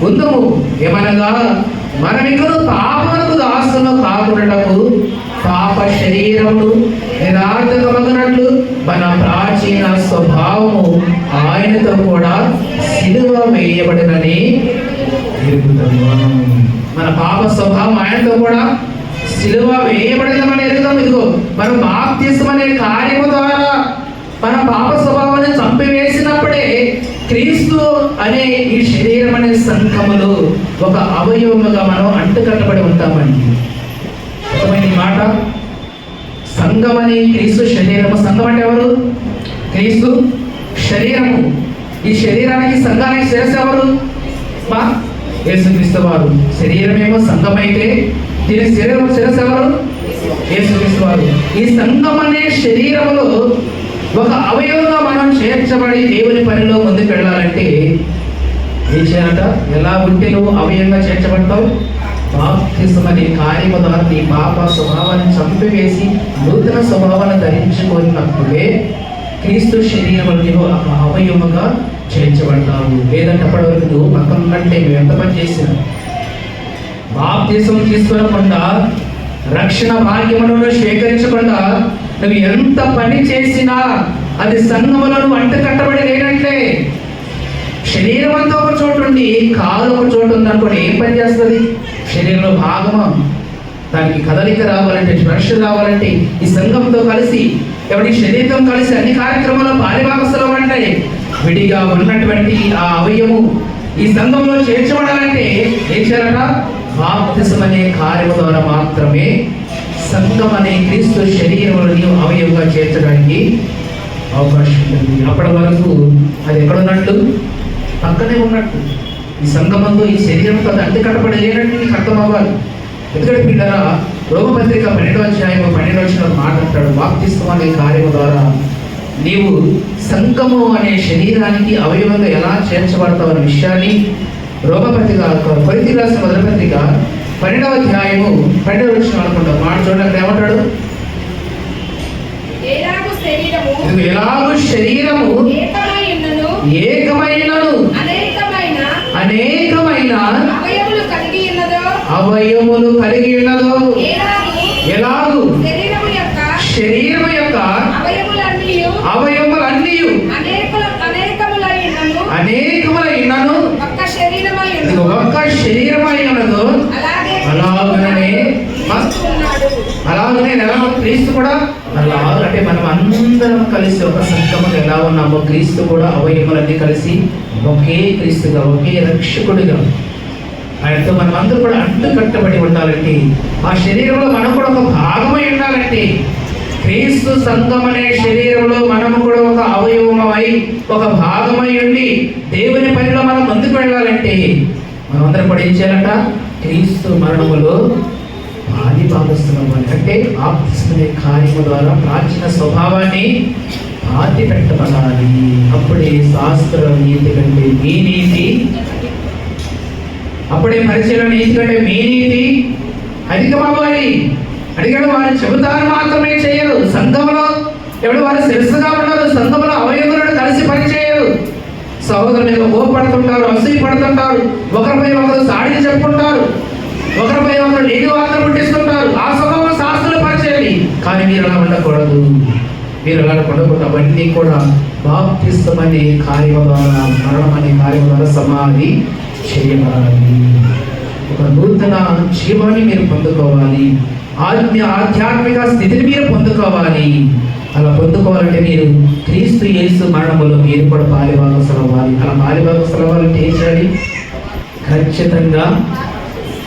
ఉందము. ఏమనగా మనమికను పాపమునకు దాసును కాకుండాకు పాప శరీరములు నిరార్థకమగునట్లు మన ప్రాచీన స్వభావము ఆయనతో కూడా సిలువ వేయబడినని ఎరుగుతాము. మన పాప స్వభావం ఆయనతో కూడా సిలువ వేయబడినమని ఎరుగుతాం. ఇదిగో మనం బాప్తిస్మం అనే కార్యము ద్వారా మన పాప స్వభావాన్ని చంపివేసినప్పుడే క్రీస్తు అనే ఈ శరీరం అనే సంఘములో ఒక అవయవముగా మనం అంటుకట్టబడి ఉంటామండి. అర్థమైన మాట. సంఘం అని క్రీస్తు శరీరము. సంఘం అంటే ఎవరు? క్రీస్తు శరీరము. ఈ శరీరానికి, సంఘానికి శిరస్సు ఎవరు? యేసుక్రీస్తు వారు. శరీరమేమో సంఘం అయితే దీని శిరస్సు ఎవరు? యేసుక్రీస్తు వారు. ఈ సంఘం అనే శరీరములో ఒక అవయవంగా మనం చేర్చబడి దేవుని పనిలో ముందుకు వెళ్ళాలంటే ఏం చేయాలట? ఎలా ఉంటే నువ్వు అవయవంగా చేర్చబడతావు? బాప్తిస్మం అనే కార్యము ద్వారా నీ పాప స్వభావాన్ని చంపివేసి నూతన స్వభావాన్ని ధరించుకున్నప్పుడే క్రీస్తు శరీరములు నువ్వు అవయవముగా చేర్చబడతావు. లేదంటే అప్పటి వరకు నువ్వు పక్కన కంటే నువ్వు ఎంత పని చేసినా, బాప్తిస్మం తీసుకోకుండా, రక్షణ భాగ్యములను స్వీకరించకుండా నువ్వు ఎంత పని చేసినా అది సంఘములో నువ్వు అంటుకట్టబడి లేనట్లే. శరీరం అంతా ఒక చోటు ఉండి కాలు ఒక చోటు ఉంది అనుకోండి, ఏం పని చేస్తుంది? శరీరంలో భాగమా? దానికి కదలిక రావాలంటే, స్పర్శ రావాలంటే ఈ సంఘంతో కలిసి, ఎవరి శరీరంతో కలిసి అన్ని కార్యక్రమాల్లో పారిభాగస్తులు ఉంటాయి. విడిగా ఉన్నటువంటి ఆ అవయము ఈ సంఘంలో చేర్చబడాలంటే ఏం చేయాలట? బాప్తిస్మం అనే కార్యము ద్వారా మాత్రమే సంఘం అనే క్రీస్తు శరీరములను అవయవంగా చేర్చడానికి అవకాశం ఉంటుంది. అప్పటి వరకు అది ఎక్కడున్నట్టు? పక్కనే ఉన్నట్టు. ఈ సంగమంతో ఈ శరీరంతో అది అంటుకట్టబడి లేనట్టు నీకు అర్థం అవ్వాలి. ఎందుకంటే పిల్లరా, రోమపత్రిక 12వ అధ్యాయం 12వ వచనం మాట్లాడతాడు, బాప్తిస్మం అనే కార్యము ద్వారా నీవు సంఘము అనే శరీరానికి అవయవంగా ఎలా చేర్చబడతావు అనే విషయాన్ని రోమపత్రిక కొరింథీయులకు రాసిన మొదటి పత్రిక 12వ అధ్యాయము 12వ వచనం అనుకుంటాం. మాట చూడండి, అక్కడ ఏమంటాడు? ఎలాగూ శరీరము ఏకమైనను అనేకమైన అవయములు కలిగి ఉన్నదో, ఎలాగూ శరీరము యొక్క అవయములన్నీ అనేకములైనను ఒక్క శరీరమై ఉన్నదో, అలాగనే ఎలా క్రీస్తు కూడా అలా, అంటే మనం అందరం కలిసి ఒక సంఘములు ఎలా ఉన్నామో క్రీస్తు కూడా అవయములన్నీ కలిసి ఒకే క్రీస్తుగా, ఒకే రక్షకుడిగా ఆయనతో మనం అందరూ కూడా అంటుకట్టబడి ఉండాలంటే, ఆ శరీరంలో మనం కూడా ఒక భాగమై ఉండాలంటే, క్రీస్తు సంఘం అనే శరీరంలో మనము కూడా ఒక అవయవమై ఒక భాగమై ఉండి దేవుని పనిలో మనం ముందుకు వెళ్ళాలంటే మనం అందరం కూడా ఏం చేయాలంట? క్రీస్తు మరణములో పాలి భాగస్తున్నాం. అంటే బాప్తిస్మం కార్యము ద్వారా ప్రాచీన స్వభావాన్ని పాతి పెట్టబడాలి. అప్పుడే శాస్త్ర నీతి కంటే మీ నీతి, అప్పుడే పరిచయం నీతి కంటే మీ నీతి అధికమవ్వాలి. అడిగాడు, వారు చెబుతారు మాత్రమే చేయరు. సంఘంలో ఎవడు వారు శిరస్సుగా ఉండరు. సంఘంలో అవయవులను కలిసి పనిచేయరు. సహోదరుల మీద కోపడుతుంటారు, అసూయ పడుతుంటారు, ఒకరిపై ఒకరు సాడిని చెప్పుకుంటారు, ఒకరిపై ఒకరు నీటి వార్తలు పుట్టిస్తుంటారు. ఆ స్వభావం శాస్త్రులు పనిచేయాలి. కానీ మీరు అలా ఉండకూడదు. మీరు అలా ఉండకూడదు. అవన్నీ కూడా బాప్తిస్మం అనే కార్యం ద్వారా, మరణం అనే కార్యం ద్వారా సమాధి చేయబడాలి. ఒక నూతన జీవాన్ని మీరు పొందుకోవాలి. ఆధ్యాత్మిక స్థితిని మీరు పొందుకోవాలి. అలా పొందుకోవాలంటే మీరు క్రీస్తు యేసు మరణములో మీరు కూడా పాలిభాగస్తులు అవ్వాలి. అలా పాలిభాగస్తులు అవ్వాలంటే ఏం చేయాలి? ఖచ్చితంగా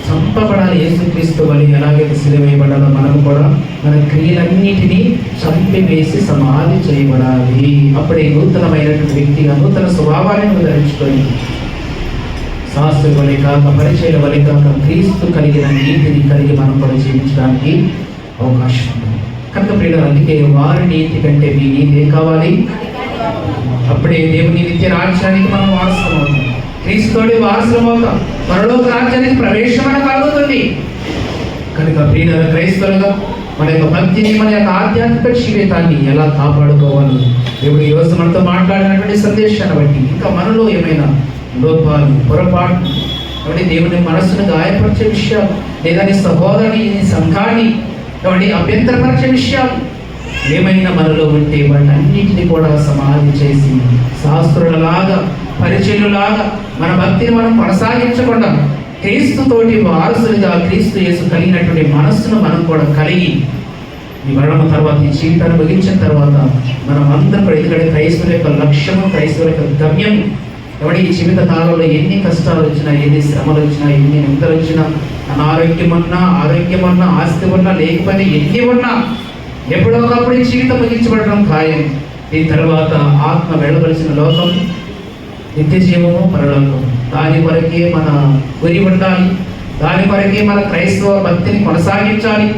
చంపబడాలి. యేసుక్రీస్తు వలె ఎలాగైతే సిలువేయబడాలో మనం కూడా మన క్రియలన్నిటినీ చంపివేసి సమాధి చేయబడాలి. అప్పుడే నూతనమైనటువంటి వ్యక్తిగా నూతన స్వభావాన్ని ధరించుకొని శాస్త్రుల వలె కాక, పరిచయాల వలె కాక, క్రీస్తు కలిగిన నీతిని కలిగి మనం కూడా జీవించడానికి అవకాశం ఉంది. కనుక ప్రియులారా, అందుకే వారి నీతి కంటే మీ నీతి ఏం కావాలి? అప్పుడే దేవుని నిత్య రాజ్యానికి మనం వారసులం అవుతాం. క్రీస్తుతోటి వారసులం అవుతాం. పరలోక రాజ్యానికి ప్రవేశం మనకు కలుగుతుంది. కనుక ప్రియులారా, క్రైస్తవులుగా మన యొక్క భక్తిని, మన యొక్క ఆధ్యాత్మిక జీవితాన్ని ఎలా కాపాడుకోవాలి, దేవుడు ఈరోజు మనతో మాట్లాడినటువంటి సందేశాన్ని బట్టి ఇంకా మనలో ఏమైనా లోపాలు, పొరపాటు, కాబట్టి దేవుని మనస్సును గాయపరిచే విషయాలు, లేదా నీ సహోదరుని, నీ సంఘాన్ని కాబట్టి అభ్యంతరపరిచే విషయాలు ఏమైనా మనలో ఉంటే వాటన్నిటిని కూడా సమాధి చేసి శాస్త్రులలాగా, పరిచయులలాగా మన భక్తిని మనం కొనసాగించకుండా క్రీస్తుతోటి వారసులుగా, క్రీస్తు యేసు కలిగినటువంటి మనస్సును మనం కూడా కలిగి ఈ మరణం తర్వాత, ఈ జీవితాన్ని ముగించిన తర్వాత మనం అందరం కూడా, ఎందుకంటే క్రైస్తవుల యొక్క లక్ష్యము, క్రైస్తవుల యొక్క గమ్యం, ఎవరి ఈ జీవిత కాలంలో ఎన్ని కష్టాలు వచ్చినా, ఎన్ని శ్రమలు వచ్చినా, ఎన్ని నిందలు వచ్చినా, అనారోగ్యం ఉన్నా, ఆరోగ్యం ఉన్నా, ఆస్తి ఉన్నా, లేకపోతే ఎన్ని ఉన్నా, ఎప్పుడో ఒకప్పుడు ఈ జీవితం ముగించబడడం ఖాయం. దీని తర్వాత ఆత్మ వెళ్ళవలసిన లోకం నిత్య జీవము, పరలోకం. దాని కొరకే మన గురి ఉండాలి. దాని కొరకే మన క్రైస్తవ భక్తిని కొనసాగించాలి.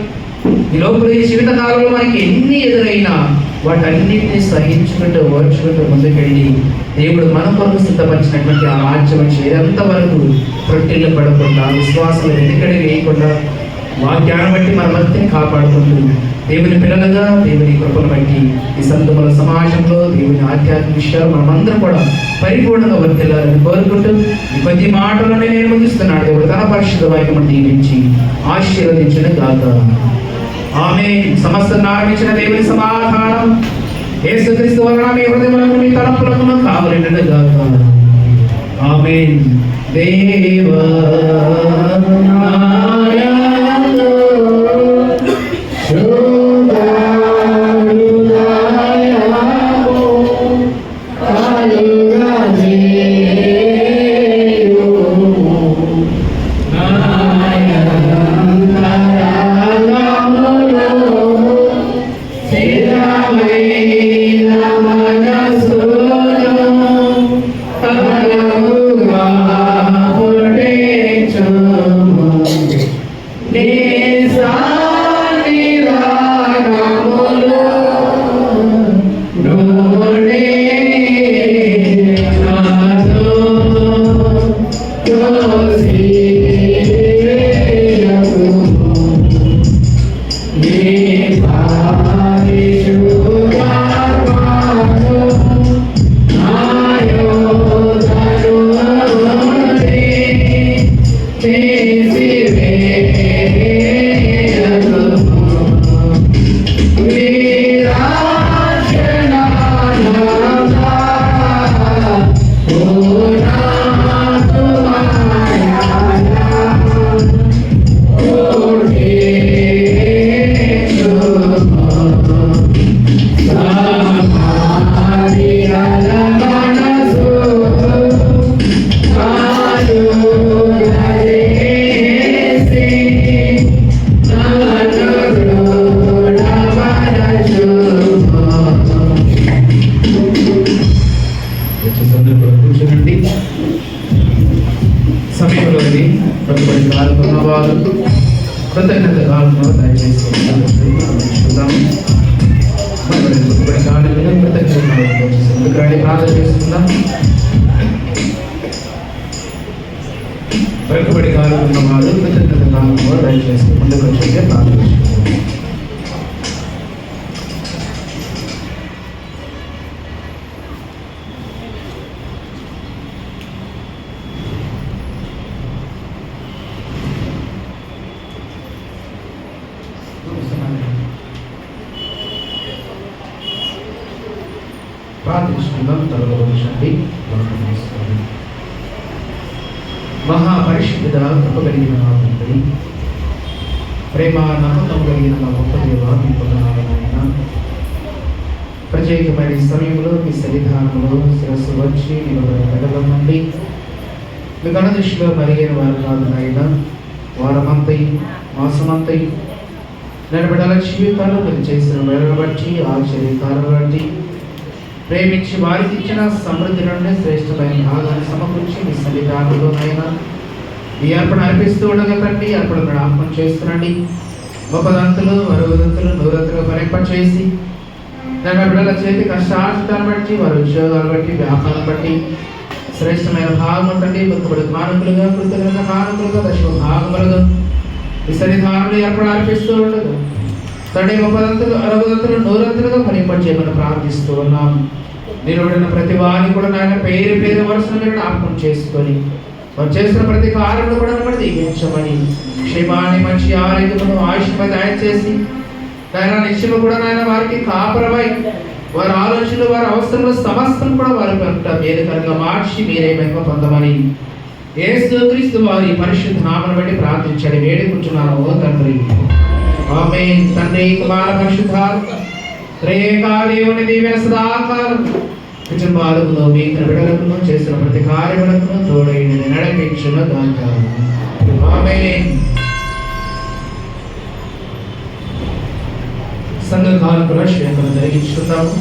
ఈ లోపల ఈ జీవిత కాలంలో మనకి ఎన్ని ఎదురైనా వాటన్నిటిని సహించుకుంటూ, ఓర్చుకుంటూ ముందుకెళ్ళి దేవుడు మన కొరకు సిద్ధపరిచినటువంటి ఆ రాజ్యం చేరేంత వరకు ప్రొట్టిల్లు పడకుండా, విశ్వాసాలు వెనుకడి వేయకుండా, వాక్యాన్ని బట్టి మన భక్తిని కాపాడుకుంటూ దేవుని పిల్లలుగా దేవుని కృపను బట్టి ఈ సంఘముల సమాజంలో దేవుని ఆధ్యాత్మిక విషయాలు మనమందరం కూడా పరిపూర్ణంగా వర్తిల్లాలని కోరుకుంటూ ఈ కొద్ది మాటలను నేను ముగిస్తున్నాడు. దేవుడు తన పరిశుద్ధ వాక్యమును దీవించి ఆశీర్వదించిన గాక. ఆమేన్. సమస్తను ఆరంభించిన దేవుని సమాధానం యేసుక్రీస్తు వలన మీ హృదయములకు, మీ తలంపులకు కావలిండును గాక. ఆమేన్. దేవా Amen. ప్రార్థన చేసుకుందాం. వెనుకబడి కాలుతున్న వారు కృతజ్ఞత కాలంలో దయచేసి ముందుకు వచ్చే ప్రార్థన చేసుకుందాం. ప్రార్థించుకుందాం. తరగతి మహాపరిశుద్ధ కృప కలిగిన మా తండ్రి, ప్రేమ నమ్మకం కలిగిన మా గొప్ప దేవ, మీ పొందనాలైనా ప్రత్యేకమైన ఈ సమయంలో మీ సన్నిధానంలో శిరస్సు వచ్చి నిలబడి మీ గణ దృష్టిలో మరిగిన వారు కాదు నాయన. వారమంతయు మాసమంతయు నేను బిడ్డల జీవితాలు మీరు చేసిన వేలను బట్టి ఆశ్చర్యకాలను బట్టి ప్రేమించి వారికి ఇచ్చిన సమృద్ధి నుండి శ్రేష్టమైన భాగాన్ని సమకూర్చి మీ సన్నిధానంలోనైనా ఈ అర్పణ అర్పిస్తూ ఉండగా తండ్రి అర్పణ జ్ఞాపకం చేస్తున్నాండి. గొప్పదంతులు అరుగుదంతులు నూరంతులు పనింపచేసి నేను బిడ్డల చేతి కష్టార్థాన్ని బట్టి వారి ఉద్యోగాలు బట్టి వ్యాపారం బట్టి శ్రేష్టమైన భాగం ఉంటుంది. మొక్కబడి కానుకలుగా కృతజ్ఞత కానుకలుగా దశమ భాగములుగా ఈ సన్నిధానంలో అర్పణ అర్పిస్తూ ఉండదు తండ్రి. గొప్పదంతులు అరుగుదంతులు నూరంతులుగా పనింపచేయమని ప్రార్థిస్తూ ఉన్నాం. నిలబడిన ప్రతి వారిని కూడా నాయన పేరు పేరు వరుసను మీరు జ్ఞాపకం చేసుకొని వారు చేసిన ప్రతి కార్యంలో కూడా మిమ్మల్ని దీవించమని క్షేమాన్ని మంచి ఆరోగ్యమును ఆయుష్మతి దయచేసి నాయన నిశ్చయము కూడా నాయన వారికి కాపరమై వారి ఆలోచనలు వారి అవసరంలో సమస్తం కూడా వారి పట్ల మేలుకరంగా మార్చి మీరే మహిమ పొందమని యేసుక్రీస్తు వారి పరిశుద్ధ నామమును బట్టి ప్రార్థించండి వేడుకుంటున్నాను ఓ తండ్రి. ఆమేన్. తండ్రి కుమార పరిశుద్ధాత్మ త్రియేక దేవుని దీవెన సదాకాలం కుటుంబాలకు మీ బిడ్డలకు చేసిన ప్రతి కార్యములకు తోడైన నడిపించును గాక. ఆమేన్. సంఘ కానుకల శ్రేణులు జరిగించుకుందాము.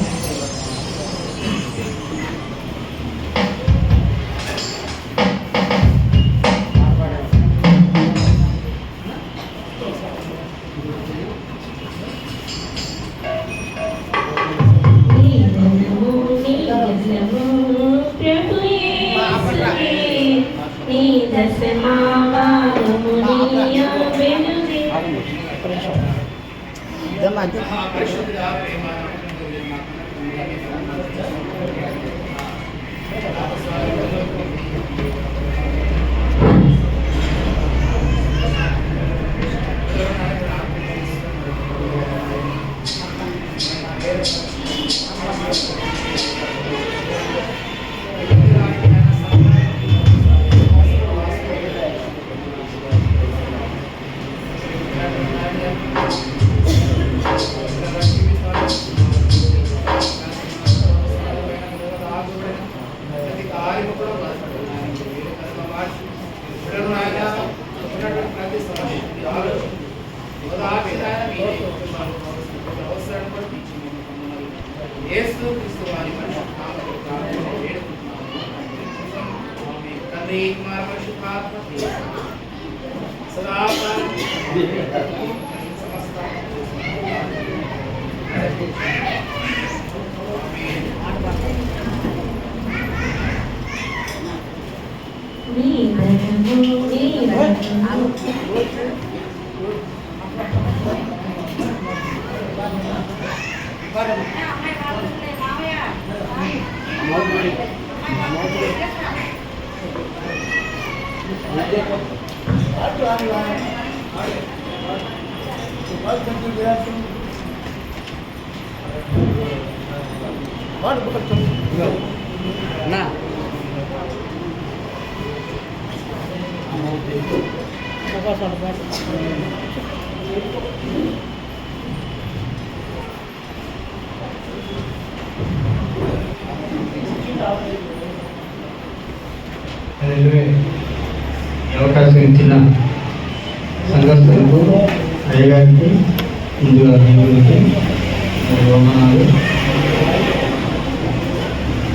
అవకాశం ఇచ్చిన సంఘస్థులకు అయ్యగారికి ముందుగా దేవునికి వందనాలు.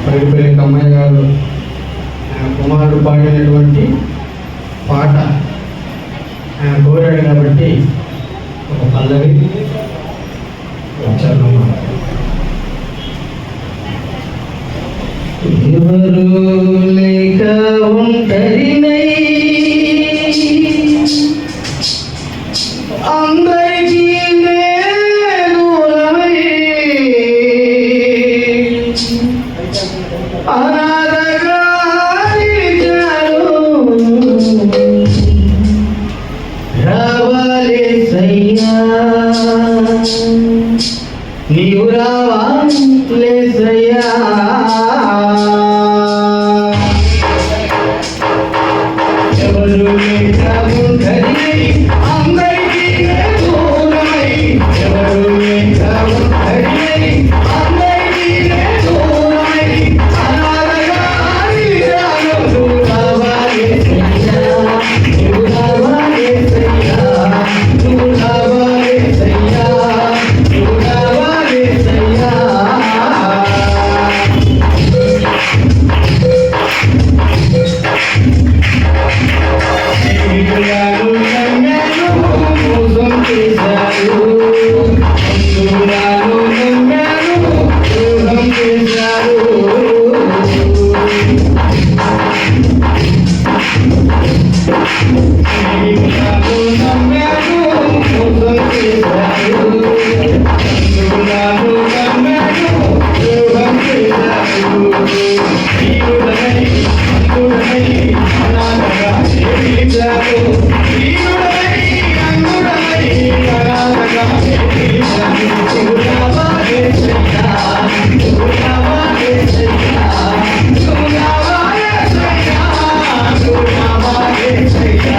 పైడిపల్లి కమ్మయ్య గారు కుమారుడు పాడినటువంటి పాట ఆయన కోరాడు కాబట్టి ఒక పల్లవి వచ్చారు. ఎవరు లేక ఒంటరినై అందరికీ దూరమై అనాథగా నిలిచాను. రావాలేసయ్యా నీవు రావాలేసయ్యా ఎవరు లేక ఒంటరినై అందరికీ దూరమై ఎవరు లేక ఒంటరినై అందరికీ దూరమై అనాథగా నిలిచాను. నువ్వు రావాలేసయ్యా నువ్వు రావాలేసయ్యా నువ్వు రావాలేసయ్యా నువ్వు రావాలేసయ్యా. స్నేహితురాలు నమ్మాను మోసం చేశారు, బంధువురాలు నమ్మాను ద్రోహం చేశారు. స్నేహితురాలు నమ్మాను మోసం చేశారు, బంధువురాలు నమ్మాను ద్రోహం చేశారు. ప్రియుడనై అందుడనై అనాథగా నిలిచాను. ప్రియుడనై అందుడనై అనాథగా నిలిచాను. నువ్వు రావాలేసయ్యా నువ్వు రావాలేసయ్యా నువ్వు రావాలేసయ్యా నువ్వు రావాలేసయ్యా.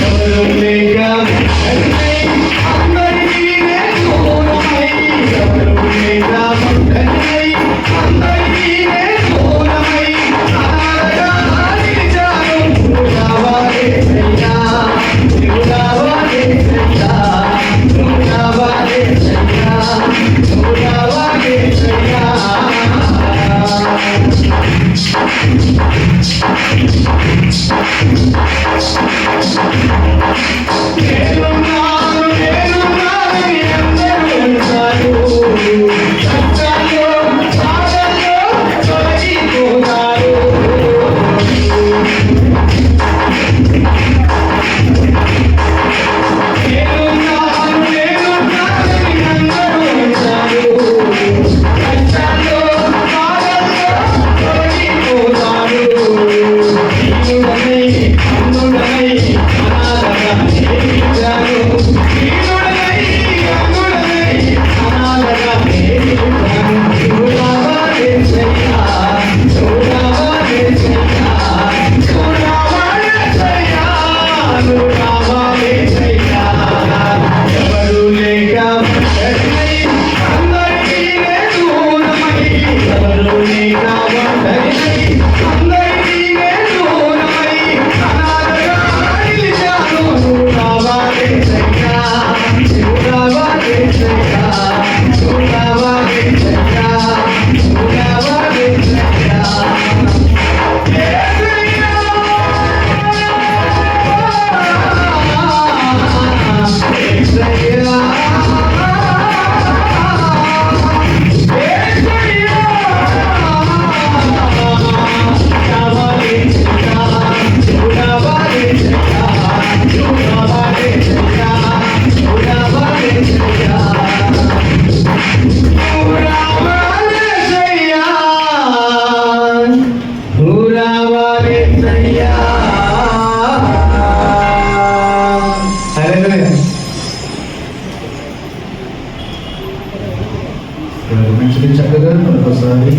ఎవరు లేక ఒంటరినై అందరికీ దూరమై ఎవరు లేక ఒంటరినై అందరికీ దూరమై అనాథగా నిలిచాను. నువ్వు రావాలేసయ్యా నువ్వు రావాలేసయ్యా నువ్వు రావాలేసయ్యా నువ్వు రావాలేసయ్యా. నేనున్నాను నేనున్నానని అందరూ అంటారు, కష్టాల్లో బాధల్లో తొలగిపోతారు. నేనున్నాను నేనున్నానని అందరూ అంటారు, కష్టాల్లో బాధల్లో తొలగిపోతారు. ప్రియుడనై అందుడనై అనాథగా నిలిచాను. ప్రియుడనై అందుడనై అనాథగా నిలిచాను. నువ్వు రావాలేసయ్యా నువ్వు రావాలేసయ్యా నువ్వు రావాలేసయ్యా నువ్వు రావాలేసయ్యా. ఎవరు లేక ఒంటరినై అందరికీ దూరమై ఎవరు లేక ఒంటరినై అందరికీ దూరమై అనాథగా నిలిచాను. నువ్వు రావాలేసయ్యా నువ్వు రావాలేసయ్యా నువ్వు రావాలేసయ్యా నువ్వు రావాలేసయ్యా. మంచిది చక్కగా మరొకసారి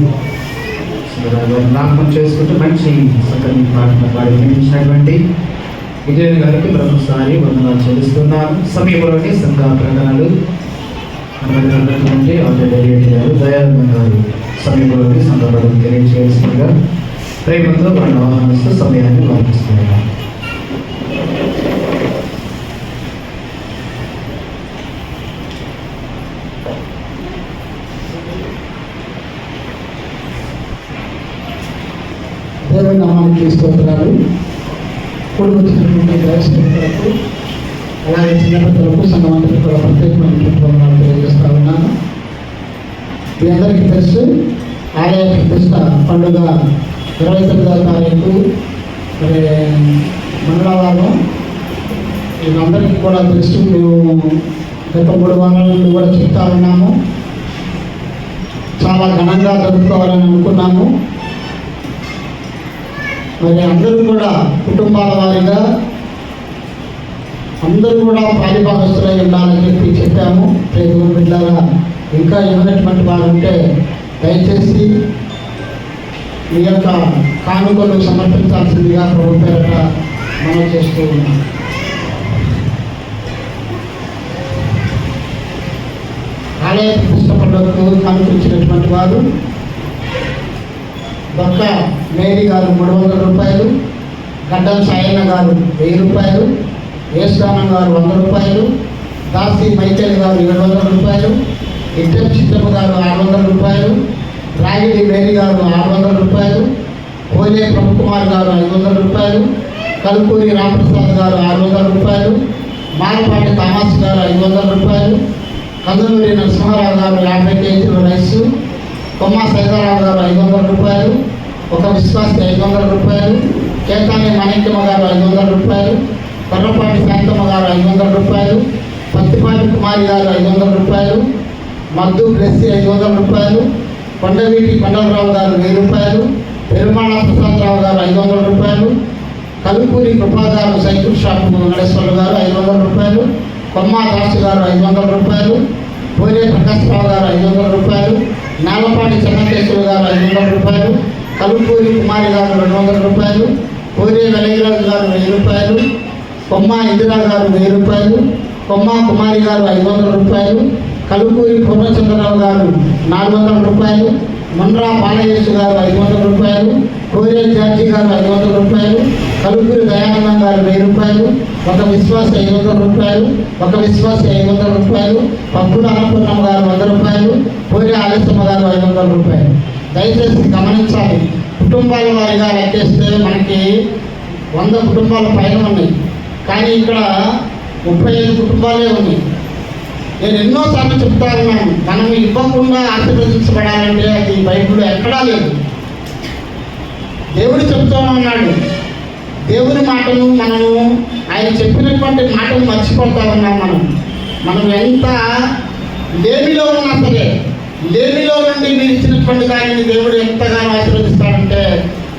జ్ఞాపకం చేసుకుంటూ మంచి చక్కని పాటను పాడి వినిపించినటువంటి విజయన్ గారికి మరొకసారి వందనాలు చెల్లిస్తున్నాను. సమీపంలోని సంఘ ప్రకటనలు ఉన్నటువంటి ఆచార్య గారు దయానంద గారు సమీపంలోని సంఘ ప్రకటన తెలియజేయాల్సిందిగా ప్రేమతో వాళ్ళ ఆహ్వానిస్తూ సమయాన్ని పంపిస్తున్నారు. దేవుని నామానికి స్తోత్రాలు. కూడి వచ్చినటువంటి దర్శకులకు అలాగే చిన్నపిల్లలకు సంఘమంత్రులకు కూడా ప్రత్యేకమైనటువంటి వందనాలు తెలియజేస్తా ఉన్నాను. మీ అందరికీ తెలుసు ఆలయ ప్రతిష్ట పండుగ 29వ తారీఖు మరి మంగళవారం. వీళ్ళందరికీ కూడా తెలుసు, మేము గత 3 వారాల నుండి కూడా చెప్తా ఉన్నాము. చాలా ఘనంగా జరుపుకోవాలని అనుకున్నాము. మరి అందరూ కూడా కుటుంబాల వారీగా అందరూ కూడా పాలిభాగస్తులై ఉండాలని చెప్పాము. ప్రేమ బిడ్డలారా, ఇంకా ఇవ్వనటువంటి వారు ఉంటే దయచేసి మీ యొక్క కానుకలు సమర్పించాల్సిందిగా ప్రభు పేరట మనం చేస్తూ ఉన్నాం. ఆలయ ప్రతిష్ట పండుగకు కానుకలిచ్చినటువంటి వారు బొక్క మేరీ గారు 300 రూపాయలు, గడ్డం సాయన్న గారు 1000 రూపాయలు, ఏస్తానం గారు 100 రూపాయలు, దాసి మైకేల్ గారు 700 రూపాయలు, ఇద్దరు చిత్తమ్మ గారు 600 రూపాయలు, రాగిడి మేరీ గారు 600 రూపాయలు, కోలే ప్రభుకుమార్ గారు 500 రూపాయలు, కల్పూరి రామప్రసాద్ గారు 600 రూపాయలు, మారపాటి థామస్ గారు 500 రూపాయలు, కందులూరి నరసింహారావు గారు 50 కేజీల రైసు, కొమ్మ సైదారావు గారు 500 రూపాయలు, ఒక విశ్వాసి 500 రూపాయలు, కేతాని మాణిక్యమ్మ గారు 500 రూపాయలు, కొర్రపాటి శాంతమ్మ గారు 500 రూపాయలు, పత్తిపాటి కుమారి గారు 500 రూపాయలు, మద్దు బ్లెస్సి 500 రూపాయలు, కొండవీటి కొండలరావు గారు 1000 రూపాయలు, పెరుమాళ ప్రసాదరావు గారు 500 రూపాయలు, కలుపూరి కృపా గారు సైకిల్ షాప్ వెంకటేశ్వర్లు గారు 500 రూపాయలు, కొమ్మ దాసు గారు 500 రూపాయలు, పోరే ప్రకాశ్రావు గారు 500 రూపాయలు, నాలపాటి చెన్నకేశ్వరు గారు 500 రూపాయలు, కలుపూరి కుమారి గారు 200 రూపాయలు, పోరే వెలగిరాజు గారు 1000 రూపాయలు, కొమ్మ ఇందిరా గారు 1000 రూపాయలు, కొమ్మ కుమారి గారు 500 రూపాయలు, కలుపూరి పూర్ణచంద్రరావు గారు 400 రూపాయలు, మండ్రా బాలయేసు గారు 500 రూపాయలు, కోరే జార్జి గారు 500 రూపాయలు, కలుపూరి దయానందం గారు 1000 రూపాయలు, ఒక విశ్వాసి 500 రూపాయలు, ఒక విశ్వాసి 500 రూపాయలు, పప్పుల అన్నపూర్ణమ్మ గారు 100 రూపాయలు, కోరే ఆలస్యమ్మ గారు 500 రూపాయలు. దయచేసి గమనించాలి, కుటుంబాల వారిగా లెక్కేస్తే మనకి 100 కుటుంబాల పైన ఉన్నాయి, కానీ ఇక్కడ 35 కుటుంబాలే ఉన్నాయి. నేను ఎన్నోసార్లు చెప్తా ఉన్నాను, మనం ఇవ్వకుండా ఆశీర్వదించబడాలంటే అది బైబిల్లో ఎక్కడా లేదు. దేవుడు చెప్తూ ఉన్నాడు, దేవుని మాటలు మనము ఆయన చెప్పినటువంటి మాటలు మర్చిపోతా ఉన్నాం. మనం ఎంత లేమిలో ఉన్నా సరే, లేమిలో నుండి మీరు ఇచ్చినటువంటి దానిని దేవుడు ఎంతగానో ఆశీర్వదిస్తాడంటే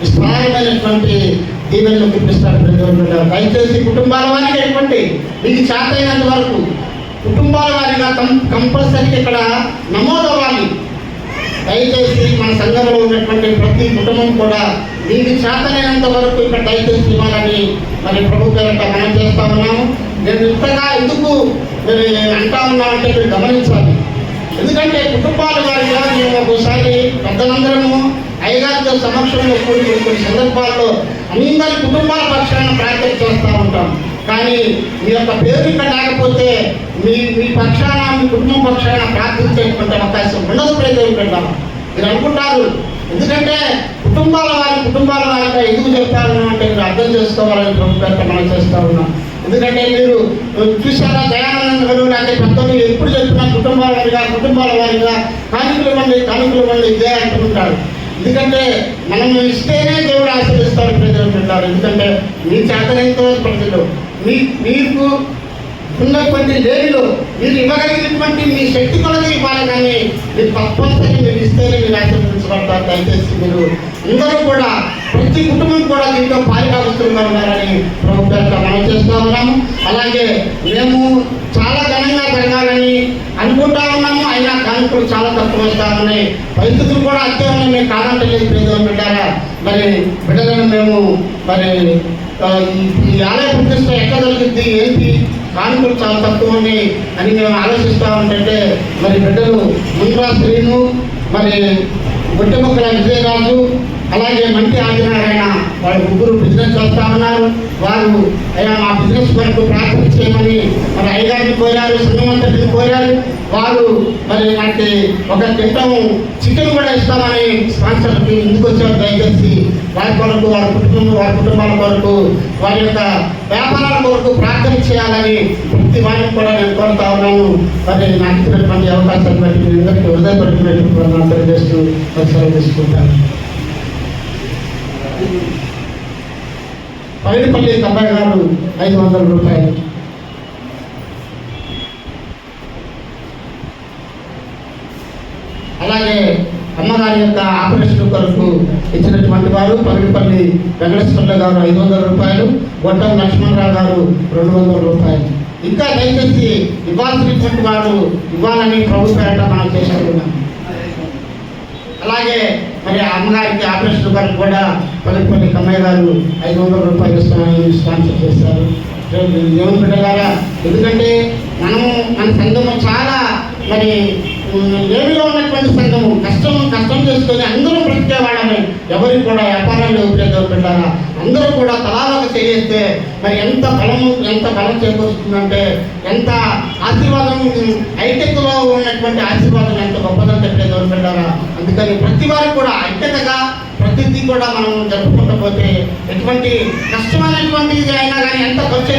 విస్తారమైనటువంటి దీవెనలు చూపిస్తాడు. దయచేసి కుటుంబాల వారికి ఎటువంటి మీకు చేతైనంత వరకు కుటుంబాల వారిగా కంపల్సరీగా ఇక్కడ నమోదవ్వాలి. దయచేసి మన సంఘంలో ఉన్నటువంటి ప్రతి కుటుంబం కూడా మీకు చేతనైనంత వరకు ఇక్కడ దయచేసి ఇవ్వాలని మరి ప్రభు పేరట మనం చేస్తా ఉన్నాము. నేను ఇంతగా ఎందుకు అంటా ఉన్నామంటే మీరు గమనించాలి. ఎందుకంటే కుటుంబాల వారిగా మేము ఒకసారి పెద్దలందరము అయ్యగారితో సమక్షంలో కూడి కొన్ని సందర్భాల్లో అందరి కుటుంబాల పక్షాన ప్రార్థన చేస్తూ ఉంటాం. కానీ మీ యొక్క పేరు ఇక్కడ లేకపోతే మీ పక్షాన మీ కుటుంబం పక్షాన ప్రార్థించేటువంటి అవకాశం ఉండదు. ప్రజలు మీరు అనుకుంటారు, ఎందుకంటే కుటుంబాల వారిగా ఎందుకు చెప్తారు అంటే మీరు అర్థం చేసుకోవాలని ప్రభుత్వం మనం చేస్తూ ఉన్నాం. ఎందుకంటే మీరు చూసారా, దయానంద గారు లేకపోతే పెద్దలు ఎప్పుడు చెప్పినా కుటుంబాల వారిగా కానుకలు ఇవ్వండి ఇదే అంటుంటారు. ఎందుకంటే మనం ఇస్తేనే దేవుడు ఆశీర్వదిస్తాడు ప్రజలు పెట్టారు. ఎందుకంటే మీ చేతనైతే ప్రజలు మీకు ఉన్నటువంటి లేనిలో మీరు ఇవ్వగలిగినటువంటి మీ శక్తి కొలది ఇవ్వాలి, కానీ మీరు తప్పనిసరి మీరు ఇస్తేనే మీరు ఆశీర్వదించబడతారు. దయచేసి మీరు అందరూ కూడా ప్రతి కుటుంబం కూడా దీంట్లో పాలిభాగస్తులుగా ఉన్నారని ప్రభుత్వంగా మనం చేస్తూ ఉన్నాము. అలాగే మేము చాలా ఘనంగా జరగాలని అనుకుంటా ఉన్నాము. అయినా కానుకలు చాలా తక్కువ వస్తూ ఉన్నాయి, పరిస్థితులు కూడా అంతే ఉన్నాయి. మేము కాదంటలేదు పేదలు పెట్టారా, మరి బిడ్డలను మేము మరి ఈ ఆలయ ప్రతిష్ట ఎక్కడ జరుగుద్ది ఏంటి, కానుకలు చాలా తక్కువ ఉన్నాయి అని మేము ఆలోచిస్తూ ఉంటే మరి బిడ్డలు ముంద్రా శ్రీను, మరి గుట్టముక్కల విజయరాజు, అలాగే మంటి ఆంజనేయులైన వాళ్ళు ముగ్గురు బిజినెస్ చేస్తూ ఉన్నారు. వారు అయినా మా బిజినెస్ వరకు ప్రార్థన చేయమని మరి అయ్యగారిని కోరారు, సంగమంతటిని కోరారు. వారు మరి మనకి ఒక క్వింటం చికెన్ కూడా ఇస్తామని స్పాన్సర్కి ముందుకు వచ్చారు. దయచేసి వారి కొరకు, వారి కుటుంబాల కొరకు, వారి యొక్క వ్యాపారాల కొరకు ప్రార్థన చేయాలని ప్రతి వారిని కూడా నేను కోరుతా ఉన్నాను. మరి నాకు ఇచ్చినటువంటి అవకాశాన్ని బట్టి అందరికీ హృదయపడినటువంటి తెలియజేస్తూ సెలవు తీసుకుంటాను. పైడిపల్లి కబ్బాయి గారు 500 రూపాయలు. అలాగే అమ్మగారి యొక్క ఆపరేషన్ కొరకు ఇచ్చినటువంటి వారు పైడిపల్లి వెంకటేశ్వర్ల గారు 500 రూపాయలు, గొట్టం లక్ష్మణరావు గారు 200 రూపాయలు. ఇంకా దయచేసి ఇవ్వాల్సినటువంటి వారు ఇవ్వాలని ప్రభు పేరట మనం చేసుకుంటున్నాం. అలాగే మరి అమ్మగారికి ఆపరేషన్ కొరకు కూడా పల్లిపల్లి కమ్మయ్య గారు 500 రూపాయలు ఇస్తామని స్పాన్సర్ చేశారు. దేవుని బిడ్డలారా, ఎందుకంటే మన సంఘము చాలా మరి ఏమిలో ఉన్నటువంటి సంఘము కష్టం చేసుకొని అందరూ బ్రతికే వాళ్ళని, ఎవరికి కూడా వ్యాపారాలు ఉపయోగం పెట్టారా, అందరూ కూడా తలాలకు చేస్తే మరి ఎంత బలం చేకూరుస్తుందంటే, ఎంత ఆశీర్వాదం, ఐక్యతలో ఉన్నటువంటి ఆశీర్వాదం ఎంత గొప్పదని చెప్పే దేవుని పెట్టారా. అందుకని ప్రతి వారికి కూడా ఐక్యతగా ప్రతిదీ కూడా మనం జరుపుకుంటూ పోతే ఎటువంటి కష్టమైనటువంటిది అయినా కానీ ఎంత ఖర్చు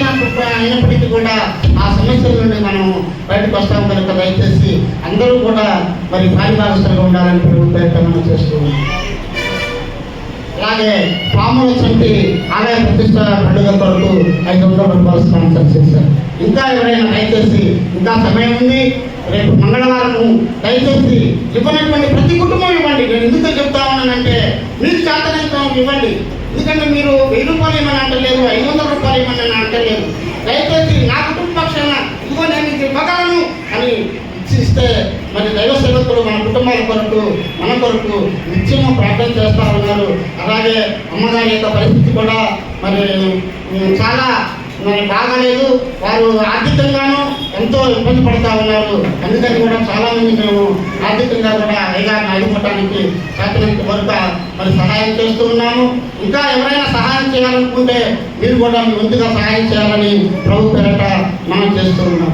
అయినప్పటికీ కూడా ఆ సమస్యల నుండి మనం బయటకు వస్తాం కనుక దయచేసి అందరూ కూడా మరి పారిభాగస్తులుగా ఉండాలని ప్రయత్నం చేస్తూ, అలాగే పాముల సంటి ఆలయ ప్రతిష్ట పండుగ కొరకు 500 రూపాయలు స్పాన్సర్ చేశారు. ఇంకా ఎవరైనా దయచేసి, ఇంకా సమయం ఉంది, రేపు మంగళవారము దయచేసి ఇవ్వనటువంటి ప్రతి కుటుంబం ఇవ్వండి. నేను ఎందుకు చెప్తా ఉన్నానంటే, మీరు చేతనంతో ఇవ్వండి. ఎందుకంటే మీరు 1000 రూపాయలు ఇవ్వని అంటలేదు, 500 రూపాయలు ఇవ్వని అంటలేదు. దయచేసి నా కుటుంబ పక్షాన ఇదిగో నేను ఇది ఇవ్వగలను అని ఇస్తే మరి దైవ సేవకులు మన కుటుంబాల కొరకు, మన కొరకు నిత్యము ప్రార్థన చేస్తూ ఉన్నారు. అలాగే అమ్మగారి యొక్క పరిస్థితి కూడా మరి చాలా మరి బాగాలేదు. వారు ఆర్థికంగాను ఎంతో ఇబ్బంది పడుతూ ఉన్నారు. అందుకని కూడా చాలామంది మేము ఆర్థికంగా కూడా అయ్యగారిని ఆదుకోవడానికి సాధ్యమైనంత వరకు మరి సహాయం చేస్తూ ఉన్నాము. ఇంకా ఎవరైనా సహాయం చేయాలనుకుంటే మీరు కూడా మీ వంతుగా సహాయం చేయాలని ప్రభు పేరట మనం చేస్తూ ఉన్నాం.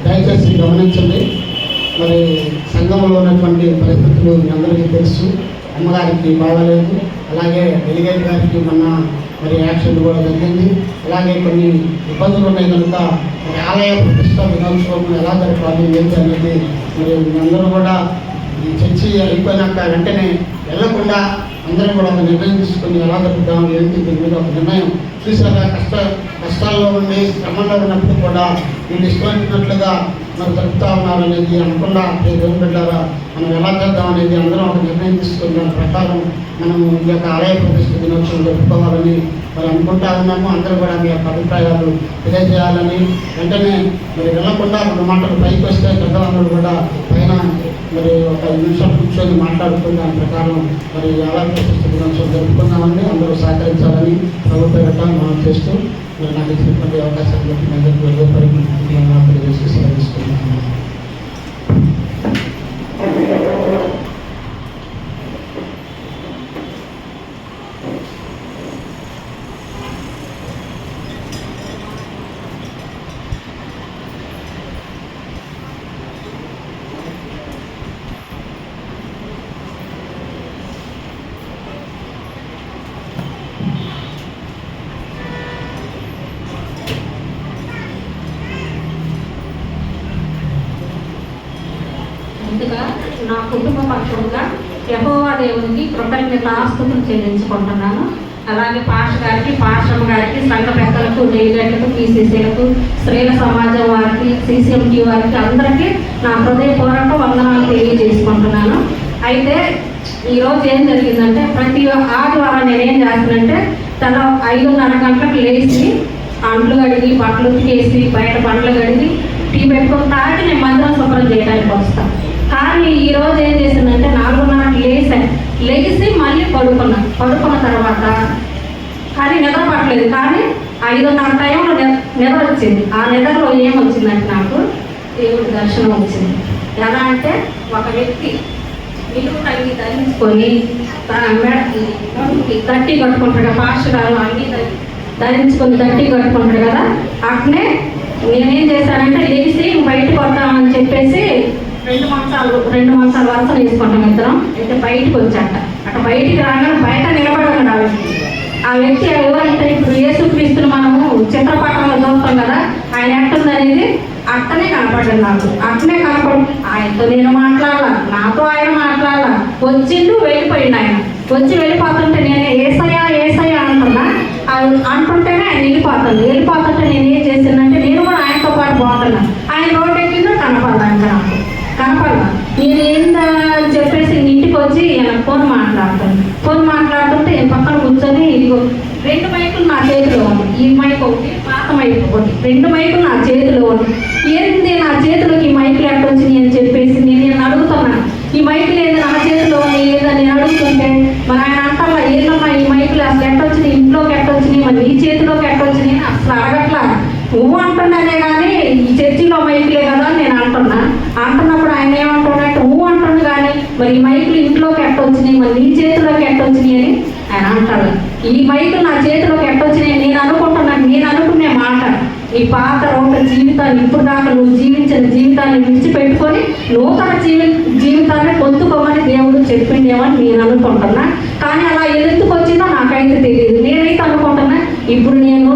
దయచేసి గమనించండి, మరి సంఘంలో ఉన్నటువంటి పరిస్థితులు మీ అందరికీ తెలుసు. అమ్మగారికి బాగాలేదు, అలాగే డెలిగేట్ గారికి మొన్న మరి యాక్సిడెంట్ కూడా జరిగింది. అలాగే కొన్ని ఇబ్బందులు ఉన్నాయి కనుక మరి ఆలయ ప్రతిష్ట దినోత్సవం ఎలా జరపాలి ఏంటి అనేది మరి మీ అందరూ కూడా ఈ చర్చి అయిపోయినాక వెంటనే వెళ్ళకుండా అందరూ కూడా ఒక నిర్ణయం తీసుకుని ఎలా జరుపుతాం ఏంటి దీని మీద ఒక నిర్ణయం చూసాక కష్టాల్లో ఉండి శ్రమంలో ఉన్నప్పుడు కూడా వీళ్ళు ఇష్టమైనట్లుగా మరి జరుపుతా ఉన్నారు అనేది అనుకున్నా దేవుని బిడ్డారా, మనం ఎలా చేద్దాం అనేది అందరం ఒక నిర్ణయం తీసుకుని దాని ప్రకారం మనం ఈ యొక్క ఆలయ ప్రతిష్ఠ దినోత్సవం జరుపుకోవాలని మరి అనుకుంటా ఉన్నాము. అందరూ కూడా మీ యొక్క అభిప్రాయాలు తెలియజేయాలని, వెంటనే మరి వెళ్ళకుండా 2 మాటలు పైకి వస్తే పెద్దలందరూ కూడా పైన మరి ఒక 5 నిమిషాలు కూర్చొని మాట్లాడుకుని దాని ప్రకారం మరి ఆలయ ప్రతిష్ఠ దినోత్సవం జరుపుకున్నామని అందరూ సహకరించాలని ప్రభు పేరట మనం చేస్తూ మరి నాకు ఇచ్చినటువంటి అవకాశాన్ని బట్టి అందరికీ తెలియజేసి సెలవిస్తున్నాను. ముందుగా నా కుటుంబ పక్షంగా యెహోవా దేవునికి కృతజ్ఞతాస్తుతులు చెల్లించుకుంటున్నాను. అలాగే పాస్టర్ గారికి, పాస్టమ్మ గారికి, సంఘ పెద్దలకు, డెలిగేట్లకు, పీసీసీలకు, స్త్రీల సమాజం వారికి, CCMT వారికి అందరికీ నా హృదయపూర్వక వందనాలు తెలియజేసుకుంటున్నాను. అయితే ఈరోజు ఏం జరిగిందంటే, ప్రతి ఆదివారం నేనేం చేస్తానంటే తన 5:30 గంటలకు లేచి అంట్లు కడిగి, బట్టలు ఉతికేసి, బయట పండ్లు కడిగి, టీ పెట్టుకొని తాగి నేను మందిరం శుభ్రం చేయడానికి వస్తాను. కానీ ఈరోజు ఏం చేసిందంటే 4:30 లేచి మళ్ళీ పడుకున్న తర్వాత కానీ నిద్ర పట్టలేదు. కానీ 5:30 టైంలో నిద్ర వచ్చింది. ఆ నిద్రలో ఏమొచ్చిందంటే నాకు దేవుడి దర్శనం వచ్చింది. ఎలా అంటే, ఒక వ్యక్తి నిలువు అన్ని ధరించుకొని దట్టి కట్టుకుంటారు కదా, పాస్టర్ గారు అన్ని ధరించుకొని దట్టి కట్టుకుంటారు కదా. అట్నే నేనేం చేశానంటే లేచి బయటకు వద్దామని చెప్పేసి 2 మంచాలు వరుస వేసుకుంటాం ఇద్దరం. అయితే బయటకు వచ్చాట. అక్కడ బయటికి రాగానే బయట నిలబడన్నాడు ఆ వ్యక్తి ఎవరంటే ఇప్పుడు యేసుక్రీస్తుని మనము చిత్రపటంలో చూస్తాం కదా, ఆయన ఎట్టుందనేది అట్టనే కనపడ్డాడు నాకు. అట్టనే కనపడి ఆయనతో నేను మాట్లాడాల, నాతో ఆయన మాట్లాడాల. వచ్చిండు వెళ్ళిపోయిండు. ఆయన వచ్చి వెళ్ళిపోతుంటే నేను ఏసయ్యా ఏసయ్యా అంటుంటేనే ఆయన వెళ్ళిపోతుంటే నేను ఏం చేసిందంటే నేను కూడా ఆయనతో పాటు పోతున్నా. ఆయన రోడ్డు ఎక్కిందో కనపడాలి. ఇంకా నాకు కనపడాల. నేను ఏందని చెప్పేసి ఇంటికి వచ్చి ఫోన్ మాట్లాడుతుంటే పక్కన కూర్చొని ఇదిగో 2 మైకులు నా చేతిలో ఉంది. ఈ మైక్ ఒకటి, పాత మైక్ ఒకటి, 2 మైకులు నా చేతిలో ఉంది. ఏంది నా చేతిలోకి ఈ మైకులు ఎట్టొచ్చినాయి అని చెప్పేసి నేను అడుగుతున్నాను. ఈ మైకులు ఏది నా చేతిలో ఉంది ఏదని నేను అడుగుతుంటే మరి ఆయన అంటారా ఏంటమ్మా ఈ మైకులు అసలు ఎట్టొచ్చినాయి, ఇంట్లోకి ఎట్టొచ్చినాయి, మరి నీ చేతిలోకి ఎట్టొచ్చినాయి అసలు అడగట్లా. నువ్వు అంటున్నానే కానీ ఈ చర్చిలో మైకులే కదా అని నేను అంటున్నప్పుడు ఆయన ఏమంటున్నాడంటే నువ్వు అంటుండు కానీ మరి ఈ మైకులు ఇంట్లోకి ఎట్టొచ్చినాయి, మరి నీ చేతిలోకి ఎట్టొచ్చినాయి అని ఆయన అంటాడు. ఈ మైకులు నా చేతిలోకి ఎట్టొచ్చినాయి నేను అనుకునే మాట ఈ పాత రోగ జీవితాన్ని ఇప్పుడు దాకా నువ్వు జీవించిన జీవితాన్ని విడిచిపెట్టుకొని నూతన జీవితాన్ని పొందుకోమని దేవుడు చెప్పిండేమని నేను అనుకుంటున్నా. కానీ అలా ఎందుకు వచ్చిందో నాకైతే తెలియదు. నేనైతే అనుకుంటున్నా ఇప్పుడు నేను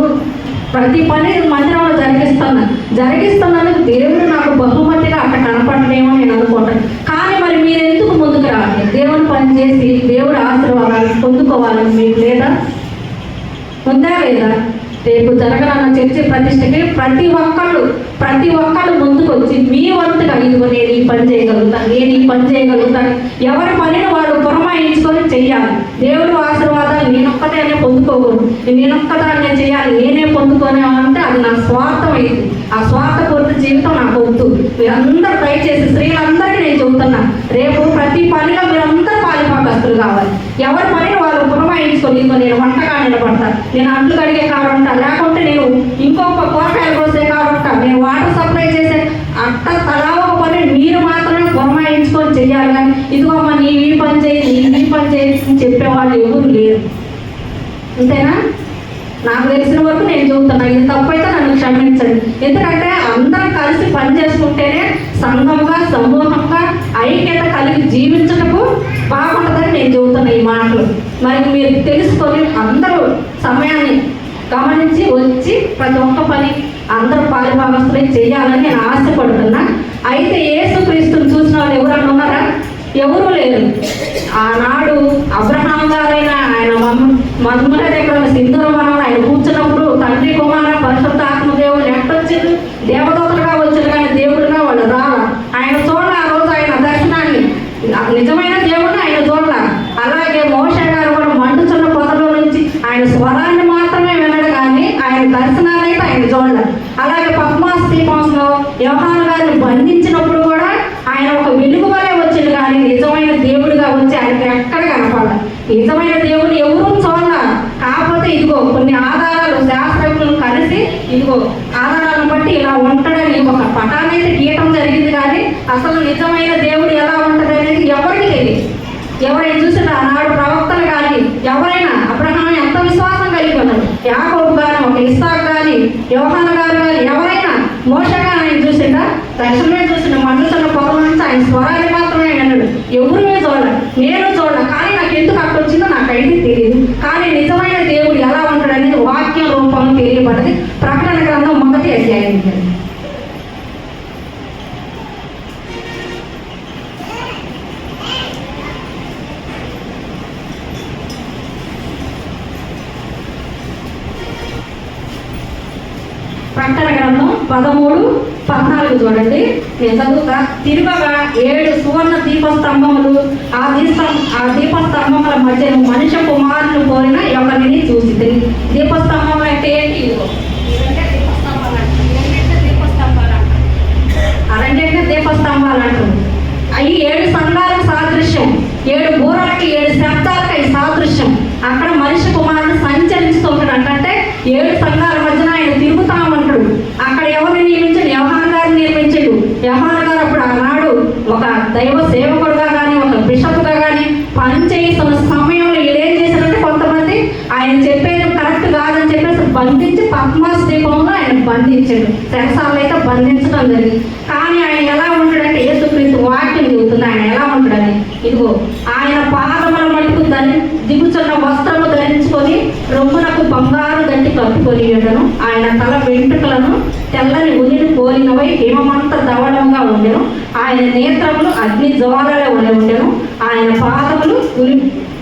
ప్రతి పని మందిరంలో జరిగిస్తున్నాను దేవుడు నాకు బహుమతిగా అక్కడ కనపడలేమో నేను అనుకుంటాను. కానీ మరి మీరు ఎందుకు ముందుకు రావాలి? దేవుని పని చేసి దేవుడు ఆశీర్వాదాలు పొందుకోవాలని మీకు లేదా? ఉందా లేదా? రేపు జరగనున్న చర్చి ప్రతిష్టకి ప్రతి ఒక్కళ్ళు ముందుకు వచ్చి మీ వంతుగా ఇదిగో నేను ఈ పని చేయగలుగుతాను, ఎవరి పనిని వాడు పురమాయించుకొని చెయ్యాలి. దేవుడు ఆశీర్వాదాలు నేనొక్కదాన్నే పొందుకోకూడదు, నేనొక్కదాన్నే చేయాలి, నేనే పొందుకోనే అంటే అది నా స్వార్థం అయింది. ఆ స్వార్థపూర్తి జీవితం నాకు వద్దు. మీరందరూ దయచేసి స్త్రీలందరికీ నేను చెబుతున్నా, రేపు ప్రతి పనిలో మీరందరూ పాలిపాకస్తులు కావాలి. ఎవరి పనిని వాళ్ళు పురమాయించుకొని ఇదిగో నేను వంటగా నిలబడతాను, నేను అంట్లు కడిగే కావాలంటా, లేకుంటే నేను ఇంకొక కూరగాయలు కోసే కావాలంటా, నేను వాటర్ సప్లై చేసే అట్ట తలా ఒక పని మీరు మాత్రమే పురమాయించుకొని చెయ్యాలి. కానీ ఇదిగో అమ్మ నీ ఈ పని చేయి చెప్పేవాళ్ళు ఎవరు లేరు. అంతేనా? నాకు తెలిసిన వరకు నేను చెబుతున్నా. ఇది తప్పైతే నన్ను క్షమించండి. ఎందుకంటే అందరం కలిసి పని చేసుకుంటేనే సంఘంగా సమూహంగా ఐక్యత కలిగి జీవించటకు బాగుంటుందని నేను చెబుతున్నా ఈ మాటలు. మరి మీరు తెలుసుకొని అందరూ సమయాన్ని గమనించి వచ్చి ప్రతి ఒక్క పని అందరూ పాలిభాగస్తులై చేయాలని నేను ఆశపడుతున్నా. అయితే యేసుక్రీస్తుని చూసిన వాళ్ళు ఎవరన్నా ఉన్నారా? ఎవరూ లేరు. ఆనాడు అబ్రహాం గారైనా ఆయన మధుమల దగ్గర సింధూరవనంలో ఆయన కూర్చున్నప్పుడు తండ్రి కుమార పరిశుద్ధ ఆత్మదేవులు ఎట్టొచ్చింది? దేవదూతలుగా వచ్చారు కానీ దేవుడుగా వాళ్ళు రాలా. ఆయన చూడాల ఆ రోజు ఆయన దర్శనాన్ని, నిజమైన దేవుడిని ఆయన చూడాల. అలాగే మోషే గారు కూడా మండుచున్న పొదలో నుంచి ఆయన స్వరాన్ని మాత్రమే వినడు కానీ ఆయన దర్శనాన్ని అయితే ఆయన చూడాలి. అలాగే పద్మాస్ దీపంలో యోహాను గారిని బంధించినప్పుడు కూడా ఆయన ఒక వెలుగు వలె వచ్చింది కానీ నిజమైన దేవుడిగా వచ్చి ఆయనకి ఎక్కడ కనపడాలి. నిజమైన దేవుడు ఎవరూ చూడాలి. కాకపోతే ఇదిగో కొన్ని ఆధారాలు శాస్త్రజ్ఞులు కలిసి ఇదిగో ఆధారాలను బట్టి ఇలా ఉంటాడని ఒక పటాన్ని అయితే గీయటం జరిగింది కానీ అసలు నిజమైన దేవుడు ఎలా ఉంటుంది అనేది ఎవరికి తెలియదు. ఎవరైనా చూసినా ఆనాడు ప్రవక్తలు కానీ ఎవరైనా అబ్రహాం ఎంత విశ్వాసం కలిగి ఉన్నారు, యాకోబు కానీ ఒక ఇస్సాకు కానీ యోహాను గారు కానీ ఎవరైనా మోషే గారిని చూసిందా? దర్శనమే చూసిన మండుతున్న పొగల నుంచి ఆయన స్వరాన్ని మాత్రమే విన్నాడు. ఎవరుమే చూడాలి, నేను చూడాలి. కానీ నాకు ఎందుకు అక్కడ వచ్చిందో నాకైతే తెలియదు. కానీ నిజమైన దేవుడు ఎలా ఉంటాడు అనేది వాక్యం రూపంలో తెలియబడ్డది. ప్రకటన గ్రంథం 1వ అధ్యాయం. ప్రకటన గ్రంథం 13:14 చూడండి. నేను చదువుతా. తిరుగగా 7 సువర్ణ దీపస్తంభములు, ఆ దీపస్తంభముల మధ్యను మనుష్య కుమారుని కోరిన ఎవరిని చూసి. దీపస్తంభములు అంటే ఏంటి? దీపస్తంభాలు అంటారు. అవి 7 సంఘాలకు సాదృశ్యం, 7 బూరలకి 7 శబ్దాలకి అవి సాదృశ్యం. అక్కడ మనిషి కుమారుడు సంచరిస్తుంటాడు. అంటే 7 సంఘాల మధ్యన ఆయన తిరుగుతామంటాడు. అక్కడ ఎవరిని నియమించాడు? యోహాను గారిని నియమించాడు. యోహాను గారు అప్పుడు ఆనాడు ఒక దైవ సేవకుడుగా కానీ ఒక బిషప్ బంధించాడు, చెరసాలలో అయితే బంధించడం జరిగింది. కానీ ఆయన ఎలా ఉంటాడంటే యేసుక్రీస్తు వాక్యం చెబుతుంది ఆయన ఎలా ఉంటాడని. ఇదిగో ఆయన పాదముల మటుకు దిగుచున్న వస్త్రము ధరించుకొని రొమ్మునకు బంగారు గంటి కట్టుకొని ఉండను. ఆయన తల వెంట్రుకలను తెల్లని ఉనిని పోలినవై హిమమంత ధవళంగా ఉండెను. ఆయన నేత్రములు అగ్ని జ్వాలలే ఉండెను. ఆయన పాదములు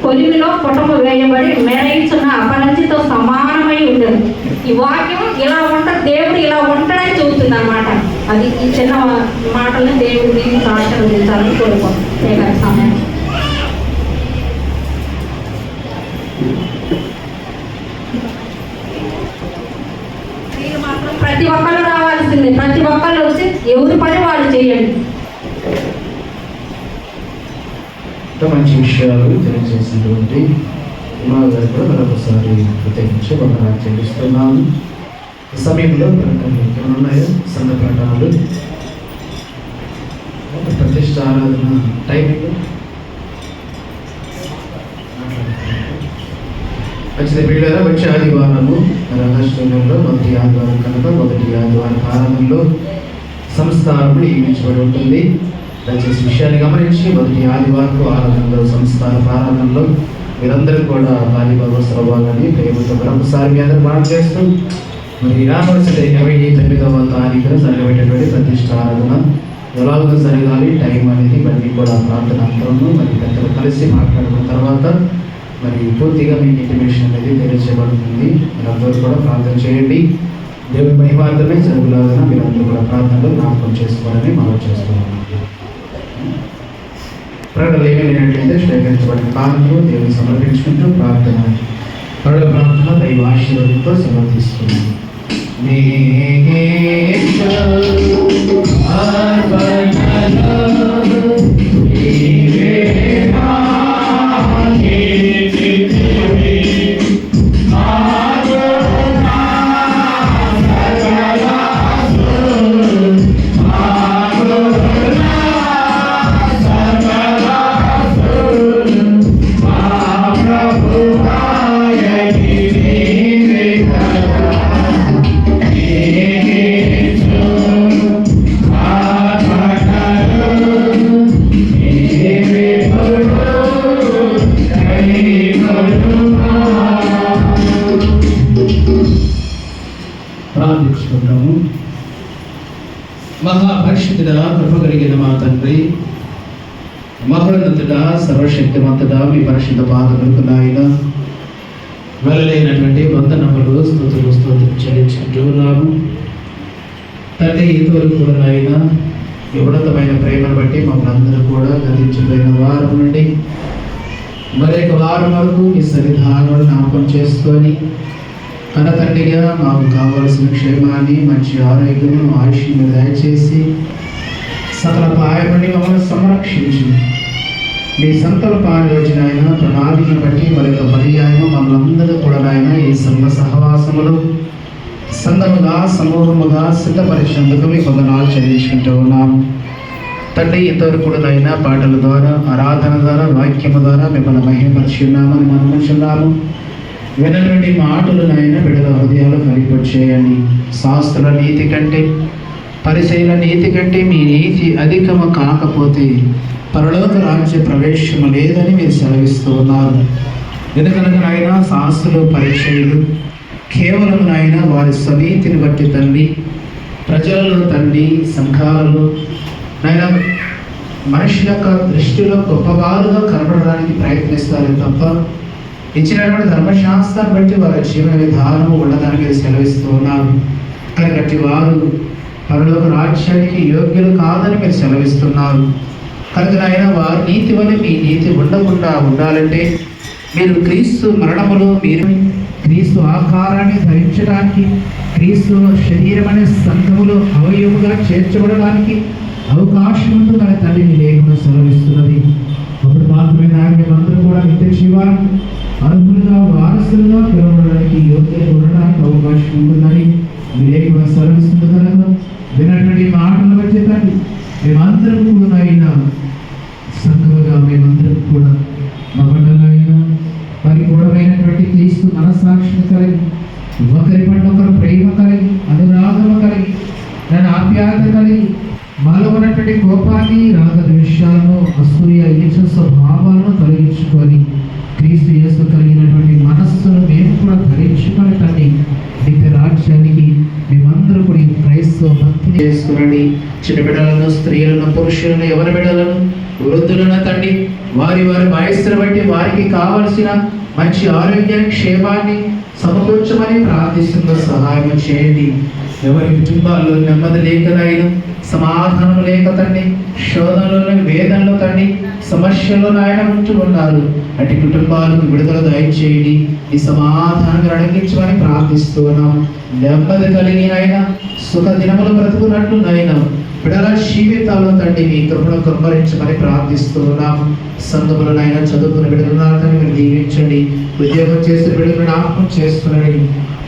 కొలిమిలో పుటము వేయబడి మెరయించున్న అపరంజితో సమానమై ఉండదు. ఈ వాక్యం ఇలా ఉంటుంది, దేవుడు ఇలా ఉంటాడని చెబుతుంది అన్నమాట. అది ఈ చిన్న మాటల్ని దేవుడు దీనికి ఆశీర్వదించాలని కోరుకుంటున్నాను. సమయం మీరు మాత్రం ప్రతి ఒక్కళ్ళు రావాల్సిందే. ప్రతి ఒక్కళ్ళు వచ్చి ఎవరి పని వాళ్ళు చేయండి. మంచి విషయాలు తెలియజేసినటువంటి మా గారు కూడా మరొకసారి ప్రత్యేకించి వందనాలు చెల్లిస్తున్నాను. ఈ సమయంలో ప్రకటనలు ఉన్నాయో సంఘ ప్రకటనలు ప్రతిష్ట ఆరాధన టైంలో వచ్చిన పిల్లల వచ్చే ఆదివారము ఆగస్టు నెలలో మొదటి ఆదివారం కనుక మొదటి ఆదివారం ఆరాధనలో సంస్థానములు నియమించబడి ఉంటుంది. దయచేసి విషయాన్ని గమనించి మొదటి ఆదివారం ఆరాధనలో సంస్థాన ఆరాధనలో మీరందరూ కూడా బాలిబాబు సభాగాన్ని ప్రేమతో మరొకసారి మీ అందరూ బాగా చేస్తూ మరి రావాల్సిన 29వ తారీఖున జరగబెట్టేటువంటి ప్రతిష్ట ఆరాధన ఎలాగో జరగాలి టైం అనేది ఇవన్నీ కూడా ప్రార్థన అంతరము మరి పెద్దలు కలిసి మాట్లాడుకున్న తర్వాత మరి పూర్తిగా మీకు ఇంటిమేషన్ అనేది తెలియజేయబడుతుంది. మీరందరూ కూడా ప్రార్థన చేయండి. దేవుని మహిమార్థమే జరుగులాగా మీరందరూ కూడా ప్రార్థనలో జ్ఞాపకం చేసుకోవాలని మనం చేస్తున్నాము. ప్రకటనలు ఏమీ లేనట్లయితే స్వీకరించబడిన కాలంలో దేవుని సమర్పించుకుంటూ ప్రార్థన దైవ ఆశీర్వాదంతో సమర్పిస్తున్నాము. ప్రార్థించుకుంటాము. మహాపరిశుద్ధుడా, కృప కలిగిన మా తండ్రి, మహోన్నతుడా, సర్వశక్తిమంతుడా, మీ పరిశుద్ధ పాదములకు నాయన వెళ్ళలేనటువంటి వందనములు స్తుతులు చెల్లించుకుంటున్నాము. తండ్రి ఇంతవరకు కూడా నాయన ఈ ఉన్నతమైన ప్రేమను బట్టి మమ్మల్ని అందరూ కూడా గతించిపోయిన వారం నుండి మరొక వారం వరకు మీ సన్నిధానాలు జ్ఞాపకం చేసుకొని కనతండ్రిగా మాకు కావలసిన క్షేమాన్ని మంచి ఆరోగ్యము ఆయుష్ను దయచేసి సకల పాయమని మమ్మల్ని సంరక్షించి మీ సంకల్ప ఆలోచన అయిన ప్రణాళికను బట్టి మరొక పర్యాయం మమ్మల్ందరూ కూడా నాయన ఈ సంఘ సహవాసములు సంఘముగా సమూహముగా సిద్ధపరిచినందుకు మీకు వందనాలు చెల్లించుకుంటూ ఉన్నాము. తండ్రి ఇంతవరకు కూడా నాయన పాటల ద్వారా ఆరాధన ద్వారా వాక్యము ద్వారా మిమ్మల్ని మహిమపరిచి ఉన్నామని మనముచున్నాము. వినటువంటి మాటలు నాయన బిడ్డల హృదయాలు కలిపొచ్చేయండి. శాస్త్రుల నీతి కంటే పరిసయ్యుల నీతి కంటే మీ నీతి అధికము కాకపోతే పరలోక రాజ్య ప్రవేశము లేదని మీరు సెలవిస్తూ ఉన్నారు. ఎందుకనగా నాయన శాస్త్రులు పరిచయులు కేవలం నాయన వారి స్వనీతిని బట్టి తండ్రి ప్రజలలో తండ్రి సంఘాలలో నాయన మనిషి యొక్క దృష్టిలో గొప్పవారుగా కనబడడానికి ప్రయత్నిస్తారు తప్ప ఇచ్చినటువంటి ధర్మశాస్త్రాన్ని బట్టి వారి జీవన విధానం ఉండడానికి సెలవిస్తూ ఉన్నారు. కాబట్టి వారు పరలోక రాజ్యానికి యోగ్యులు కాదని మీరు సెలవిస్తున్నారు. కనుక నాయన వారి నీతి వల్ల మీ నీతి ఉండకుండా ఉండాలంటే మీరు క్రీస్తు మరణములో మీరు క్రీస్తు ఆకారాన్ని ధరించడానికి క్రీస్తు శరీరం అనే సంఘములో అవయవముగా చేర్చబడడానికి అవకాశం ఉంటుందని తల్లి మీ లేఖను సెలవిస్తున్నది. అప్పుడు మాత్రమే మేమందరూ కూడా నిత్య జీవాన్ని అర్హులుగా వారసులుగా పిలువడానికి యోగ్యత ఉండడానికి అవకాశం ఉంటుందని మీ లేఖను సెలవిస్తుంది కనుక వినటువంటి మాటలు వచ్చే తండ్రి మేమందరం కూడా అయినా సంఘముగా మేమందరం కూడా మగడలైనా పరిపూర్ణమైనటువంటి క్రీస్తు మనస్సాక్షిని కలిగి ఒకరి పట్ల ఒకరు ప్రేమ కలిగి అనురాగము అపవాది రాగద్వేషాలను అసూయ ఈర్ష స్వభావాలను తొలగించుకొని క్రీస్తు యేసు కలిగినటువంటి మనస్సును మేము కూడా ధరించుకొని తండ్రి నిత్య రాజ్యానికి మేమందరూ కూడా ఈ క్రైస్తవ భక్తిని చేసుకునండి. చిన్న బిడ్డలను, స్త్రీలను, పురుషులను, ఎవరి బిడ్డలను, వృద్ధులను తండ్రి వారి వయస్సును బట్టి వారికి కావలసిన మంచి ఆరోగ్యాన్ని, క్షేమాన్ని సమకూర్చమని ప్రార్థిస్తున్న సహాయం చేయండి. ఎవరి కుటుంబాల్లో నెమ్మది లేకనైనా, సమాధానం లేక తండ్రి శోధనలో, వేదనలో తండ్రి సమస్యల్లో ఆయన ఉంటూ ఉన్నారు. అటు కుటుంబాలకు విడుదల దయచేయండి. ఈ సమాధానాన్ని అణగించమని ప్రార్థిస్తున్నాం. నెమ్మది కలిగిన ఆయన సుఖ దినములు బ్రతుకున్నట్లు నాయన బిడ్డల జీవితాల్లో తండ్రి మీ కృపను కృపరించమని ప్రార్థిస్తున్నాం. సంఘములనైనా చదువుకున్న బిడ్డలను మీరు దీవించండి. ఉద్యోగం చేసిన బిడ్డలను జ్ఞాపకం చేసుకునండి.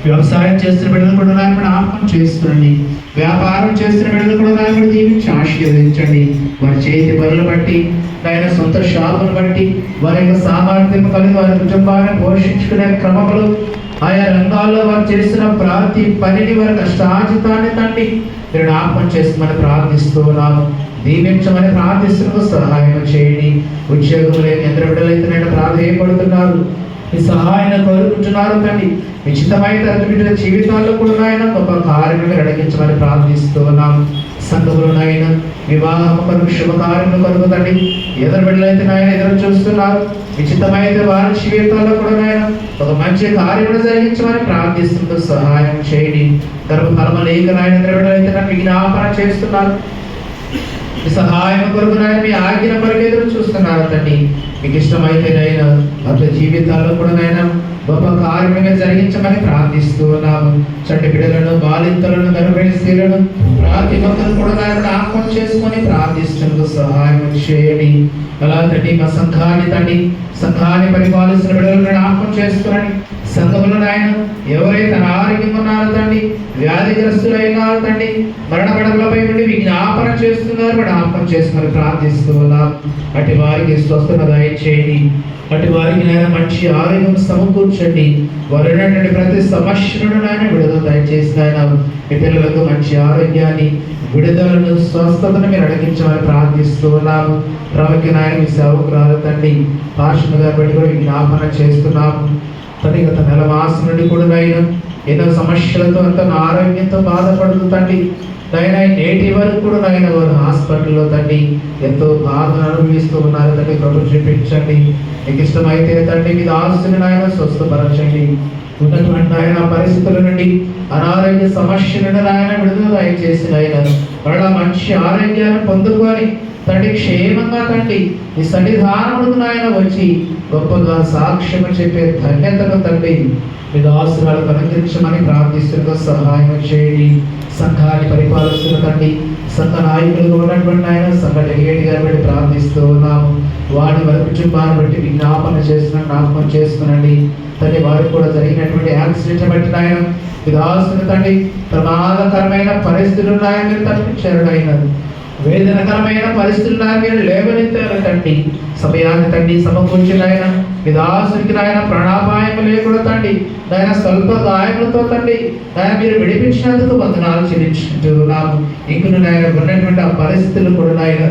వ్యవసాయం చేస్తున్న బిడ్డలు కూడా నాయన జ్ఞాపకం చేసుకునండి. వ్యాపారం చేస్తున్న బిడ్డలు కూడా నాయన దీవించి ఆశీర్వదించండి. వారి చేతి పనులు బట్టి, ఆయన సొంత షాపును బట్టి, వారి యొక్క సామర్థ్యం కలిగి వారి కుటుంబాన్ని పోషించుకునే క్రమంలో ఆయా రంగాల్లో వారు చేసిన ప్రతి పనిని, వారి కష్టార్జితాన్ని తండ్రి మీరు జ్ఞాపకం చేసుకోమని ప్రార్థిస్తున్నాము. దీవించమని ప్రార్థిస్తున్న సహాయం చేయండి. ఉద్యోగం లేని ఎందరు బిడ్డలైతే నేను ప్రాధాన్యపడుతున్నారు, మీ సహాయాన్ని కోరుకుంటున్నారు తండ్రి. నిశ్చితమైన బిడ్డల జీవితాల్లో కూడా ఆయన గొప్ప కార్యక్రమం అడిగించమని ప్రార్థిస్తున్నాం. సంఘములనైనా వివాహం కొరకు శుభకార్యములు కొరకు తండ్రి ఎదురు బిడ్డలైతే నాయన ఎదురు చూస్తున్నారు. నిశ్చితమైన వారి జీవితాల్లో కూడా నాయన ఒక మంచి కార్యములు జరిగించమని ప్రార్థిస్తూ సహాయం చేయండి. గర్భఫలమ లేక నాయన ఎదురు బిడ్డలైతే నన్ను విజ్ఞాపన చేస్తున్నారు. మీ సహాయం కొరకు నాయన మీ ఆజ్ఞ కొరకు ఎదురు చూస్తున్నారు తండ్రి. మీకు ఇష్టమైతే నైనా అట్లా జీవితాల్లో కూడా నైనా గొప్ప కార్యక్రమంగా జరిగించమని ప్రార్థిస్తున్నాము. చంటి బిడ్డలను, బాలింతలను, గర్భిణీ స్త్రీలను, ప్రతి ఒక్కరు కూడా జ్ఞాపకం చేసుకొని ప్రార్థిస్తున్నందుకు సహాయం చేయండి. అలా తండ్రి మా సంఘాన్ని పరిపాలిస్తున్న బిడ్డలను జ్ఞాపకం చేసుకుని సంఘంలో ఆయన ఎవరైతే అనారోగ్యంగా ఉన్నారో తండ్రి, వ్యాధిగ్రస్తులైనారో తండ్రి, మరణ పడకలపై నుండి విజ్ఞాపన చేస్తున్నారు, జ్ఞాపకం చేసుకుని ప్రార్థిస్తున్నాం. అటు వారికి స్వస్థత దయచేయండి. అటు వారికి నాయన మంచి ఆరోగ్యం సమకూర్చండి. వారు ప్రతి సమస్యను నాయన విడుదల దయచేసి నాయన మీ పిల్లలకు మంచి ఆరోగ్యాన్ని, విడుదలను, స్వస్థతను మీరు అడిగించమని ప్రార్థిస్తున్నాము. ప్రవక్త నాయన మీ సేవకురాలు తండ్రి పార్షణ గారు బట్టి కూడా విజ్ఞాపన చేస్తున్నాము. తండ్రి గత నెల మాసం నుండి కూడా నాయన ఎన్నో సమస్యలతో అంత ఆరోగ్యంతో బాధపడుతూ తండ్రి నాయన నేటి వరకు కూడా నాయన వారు హాస్పిటల్లో తండ్రి ఎంతో బాధను అనుభవిస్తూ ఉన్నారు తండ్రి. కృప చూపించండి. మీకు ఇష్టమైతే తండ్రి మీ దాసుని నాయన స్వస్థపరచండి. ఉన్నటువంటి ఆయన పరిస్థితుల నుండి, అనారోగ్య సమస్యలను నాయన విడుదల దయచేసి నాయన మరలా మంచి ఆరోగ్యాన్ని పొందుకొని తండ్రి క్షేమంగా తండ్రి ఈ సన్నిధానములకు నాయన వచ్చి గొప్పగా సాక్ష్యం చెప్పే ధన్యతను తండ్రి మీ దాసురాలకు అనుగ్రహించమని ప్రార్థిస్తున్న సహాయం చేయండి. సంఘాన్ని పరిపాలిస్తున్న తండ్రి, సంఘ నాయకులుగా ఉన్నటువంటి ఆయన సంఘ డెలిగేట్ గారి బట్టి ప్రార్థిస్తూ ఉన్నాము. వారి వారి కుటుంబాన్ని బట్టి జ్ఞాపకం చేసుకునండి తండ్రి. వారికి కూడా జరిగినటువంటి యాక్సిడెంట్ బట్టి ఆయన విదాసుని తండ్రి ప్రమాదకరమైన పరిస్థితులు ఉన్నాయని మీరు తప్పించారు ఆయన. వేదనకరమైన పరిస్థితులు మీరు లేవనెత్తారు తండ్రి. సమయాన్ని తండ్రి సమకూర్చిన ఆయన విదాసునికి నాయన ప్రాణాపాయం లేకుండా తండ్రి నాయన స్వల్ప గాయములతో తండ్రి నాయన మీరు విడిపించినందుకు వందనాలు చెల్లించుకుంటున్నాము. ఇంకును నాయన ఉన్నటువంటి ఆ పరిస్థితులు కూడా నాయన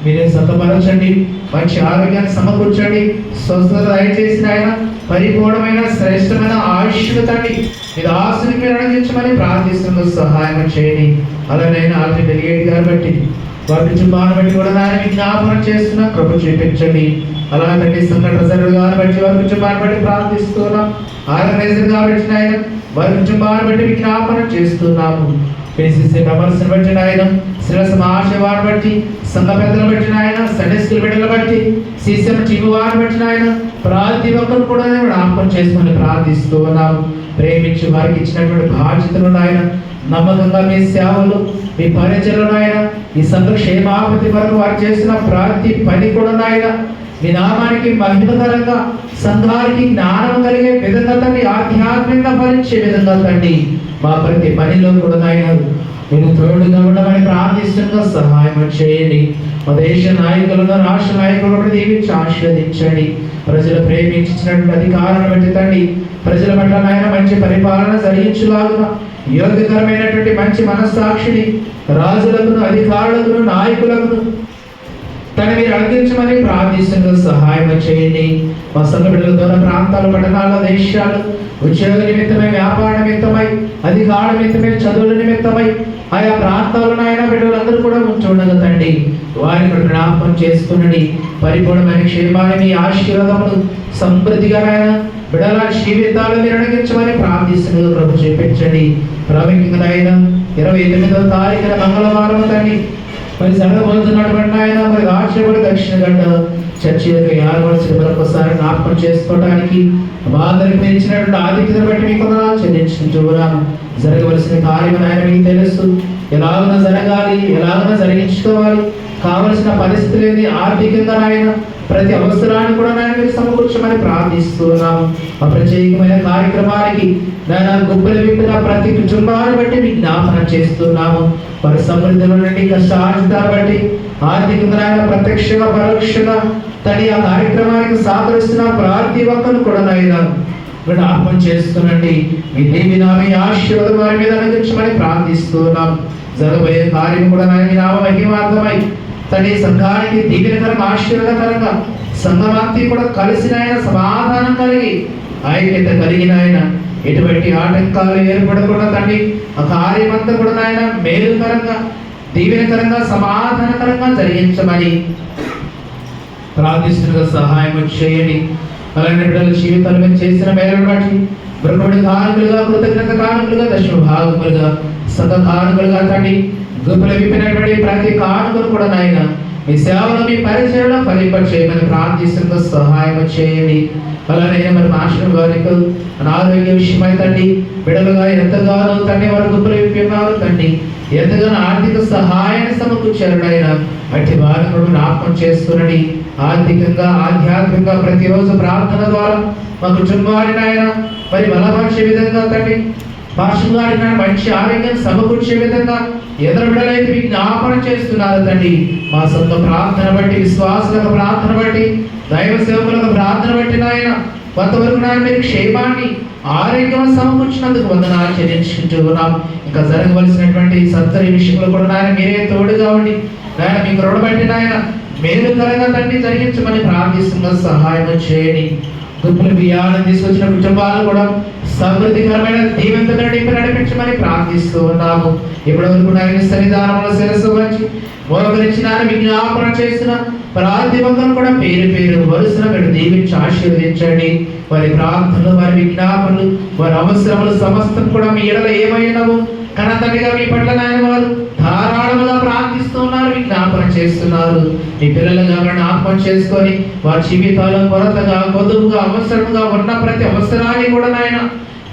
మీరే సతపరచండి. మంచి ఆరోగ్యాన్ని సమకూర్చండి. స్వస్థత దయచేసిన ఆయన పరిపూర్ణమైన శ్రేష్టమైన ఆయుష్ను తండ్రి మీ దాసునికి మీరు అందించమని ప్రార్థిస్తున్న సహాయం చేయండి. అలానైనా ఆల్రెడీ డెలిగేట్ గారు బట్టి వారి కుటుంబాన్ని బట్టి కూడా నాయన విజ్ఞాపన చేస్తున్నా కృప చూపించండి. అలాగే సంఘ ట్రెజరర్ గారిని బట్టి వారి కుటుంబాన్ని బట్టి ప్రార్థిస్తున్నాం. ఆర్గనైజర్ గారు బట్టి ఆయన వారి కుటుంబాన్ని బట్టి విజ్ఞాపన చేస్తున్నాము. PCC మెంబర్స్ని బట్టి ఆయన శ్రీ సమాజ వారిని బట్టి సంఘ పెద్దలు బట్టి ఆయన సండే స్కూల్ బిడ్డలు బట్టి CCM టీం వారిని బట్టి ఆయన ప్రతి ఒక్కరు కూడా జ్ఞాపకం చేసుకుని ప్రార్థిస్తూ ఉన్నాము. ప్రేమించి వారికి ఇచ్చినటువంటి బాధ్యతలు ఆయన నమ్మకంగా మీ సేవలు, మీ పరిచయలు ఆయన ఈ సంఘ క్షేమాభివృద్ధి వరకు వారు చేసిన ప్రతి పని కూడా ఆయన మీ నామానికి మహిమకరంగా సంఘానికి జ్ఞానం కలిగే విధంగా తండ్రి, ఆధ్యాత్మికంగా ఫలించే విధంగా తండ్రి మా ప్రతి పనిలో కూడా నాయన మీరు తోడుగా ఉండమని ప్రార్థిస్తున్న సహాయం చేయండి. మా దేశ నాయకులను, రాష్ట్ర నాయకులను దీవించి ఆశీర్వదించండి. ప్రజలు ప్రేమించినటువంటి అధికారాన్ని బట్టి తండ్రి ప్రజల పట్ల నాయన మంచి పరిపాలన జరిగించులాగున యోగ్యకరమైనటువంటి మంచి మనస్సాక్షిని రాజులకు, అధికారులకు, నాయకులకు తను మీరు అందించమని ప్రార్థిస్తున్న సహాయం చేయండి. మా సంఘ బిడ్డల ద్వారా ప్రాంతాలు, పట్టణాలు, దేశాలు, ఉద్యోగ నిమిత్తమై, వ్యాపార నిమిత్తమై, అధికార నిమిత్తమై, చదువుల నిమిత్తమై ఆయా ప్రాంతాలను ఆయన బిడ్డలందరూ కూడా ఉంచుండగా తండ్రి వారిని కూడా జ్ఞాపకం చేసుకునండి. పరిపూర్ణమైన క్షేమాన్ని, మీ ఆశీర్వాదములు సమృద్ధిగా ఆయన బిడ్డల జీవితాలు మీరు అణగించమని ప్రార్థిస్తున్నది ప్రభు చేపించండి. ప్రాముఖ్యంగా ఆయన 29వ తారీఖున మంగళవారం తండ్రి మరి జరగబోతున్నటువంటి ఆయన మరి రాష్ట్రపతి దక్షిణ గంట చర్చి యొక్క 6వ వరుస మరొకసారి జ్ఞాపకం చేసుకోవడానికి అందరికి మీరు ఇచ్చినటువంటి ఆధిక్యతను బట్టి మీకు చెల్లించుకుంటున్నాము. జరగవలసిన కార్యం ఆయన మీకు తెలుసు. ఎలాగైనా జరగాలి, ఎలాగైనా జరిగించుకోవాలి, కావలసిన పరిస్థితులు ఏంది, ఆర్థికంగా ఆయన ప్రతి అవసరాన్ని కూడా నేను మీరు సమకూర్చమని ప్రార్థిస్తున్నాము. ఆ ప్రత్యేకమైన కార్యక్రమానికి నేను గుబ్బలు విప్పిన ప్రతి కుటుంబాన్ని బట్టి మీకు జ్ఞాపనం చేస్తున్నాము. వారి సమృద్ధిలో నుండి కష్టార్జితాన్ని బట్టి ఆర్థికంగా ప్రత్యక్షంగా పరోక్షంగా తడి ఆ కార్యక్రమానికి సహకరిస్తున్న ప్రతి ఒక్కరు కూడా నాయన జ్ఞాపకం చేస్తున్నండి. మీ దీవెన, మీ ఆశీర్వాదం వారి మీద అనుగ్రహించమని ప్రార్థిస్తున్నాం. జరగబోయే కార్యం కూడా నాయన నామ మహిమార్థమై తన సంఘానికి దీవెనకరంగా, ఆశీర్వాదకరంగా సంఘమంతి కూడా కలిసిన ఆయన సమాధానం కలిగి ఐక్యత కలిగిన ఆయన ఎటువంటి ఆటంకాలు ఏర్పడకుండా తండ్రి ఆ కార్యమంతా కూడా ఆయన మేలుకరంగా, దీవెనకరంగా, సమాధానకరంగా జరిగించమని ప్రార్థిస్తున్న సహాయం చేయండి. అలాంటి బిడ్డల జీవితాలు మేము చేసిన మేలను బట్టి బ్రహ్మడి కానుకలుగా, కృతజ్ఞత కానుకలుగా, దశమ భాగములుగా, సత కానుకలుగా తండ్రి గుంపులు విప్పినటువంటి ప్రతి కానుకలు కూడా నాయన మీ సేవలో, మీ పరిచయంలో ఫలింప చేయమని ప్రార్థిస్తున్న సహాయం చేయండి. అలానే మరి మాస్టర్ గారికి ఆరోగ్య విషయమై తండ్రి బిడలుగా ఎంతగానో తండ్రి వారు గుంపులు విప్పినారు తండ్రి, ఎంతగానో ఆర్థిక సహాయాన్ని సమకూర్చారుడైన అట్టి వారిని జ్ఞాపకం చేస్తున్నది. ఆర్థికంగా, ఆధ్యాత్మికంగా ప్రతిరోజు ప్రార్థన ద్వారా మా కుటుంబాన్ని ఆయన మరి బలపరిచే విధంగా తండ్రి, పాస్టర్ గారిని మంచి ఆరోగ్యం సమకూర్చే విధంగా ఎదురు బిడ్డలైతే మీకు జ్ఞాపన చేస్తున్నారు తండ్రి. మా సొంత ప్రార్థన బట్టి, విశ్వాసులకు ప్రార్థన బట్టి, దైవ సేవకులకు ప్రార్థన బట్టి నాయన కొంతవరకు నాయన మీరు క్షేమాన్ని, ఆరోగ్యం సమకూర్చినందుకు వందనాలు చెల్లించుకుంటూ ఉన్నాం. ఇంకా జరగవలసినటువంటి సత్తరి విషయంలో కూడా నాయన మీరే తోడుగా ఉండి నాయన మీకు రుణబట్టి నాయన మేలుకరంగా తండ్రి జరిగించమని ప్రార్థిస్తున్న సహాయం చేయండి. గుంపులు బియ్యాలను తీసుకొచ్చిన కుటుంబాలను కూడా సమృద్ధికరమైన దీవెనతో నడిపించమని ప్రార్థిస్తూ ఉన్నాము. ఇప్పటివరకు నాయన సన్నిధానంలో శిరస్సు వచ్చి మోకరించిన విజ్ఞాపన చేసిన ప్రతి ఒక్కరు కూడా పేరు పేరు వరుసన మీరు దీవించి ఆశీర్వదించండి. వారి ప్రార్థనలు, వారి విజ్ఞాపనలు, వారి అవసరములు సమస్తం కూడా మీ ఎడల ఏమైనవు కనతనిగా మీ పట్ల నాయన వారు ధారాళముగా ప్రార్థిస్తున్నారు, విజ్ఞాపన చేస్తున్నారు. మీ పిల్లలుగా జ్ఞాపకం చేసుకొని వారి జీవితాల్లో కొరతగా, కొదువుగా, అవసరముగా ఉన్న ప్రతి అవసరాన్ని కూడా నాయన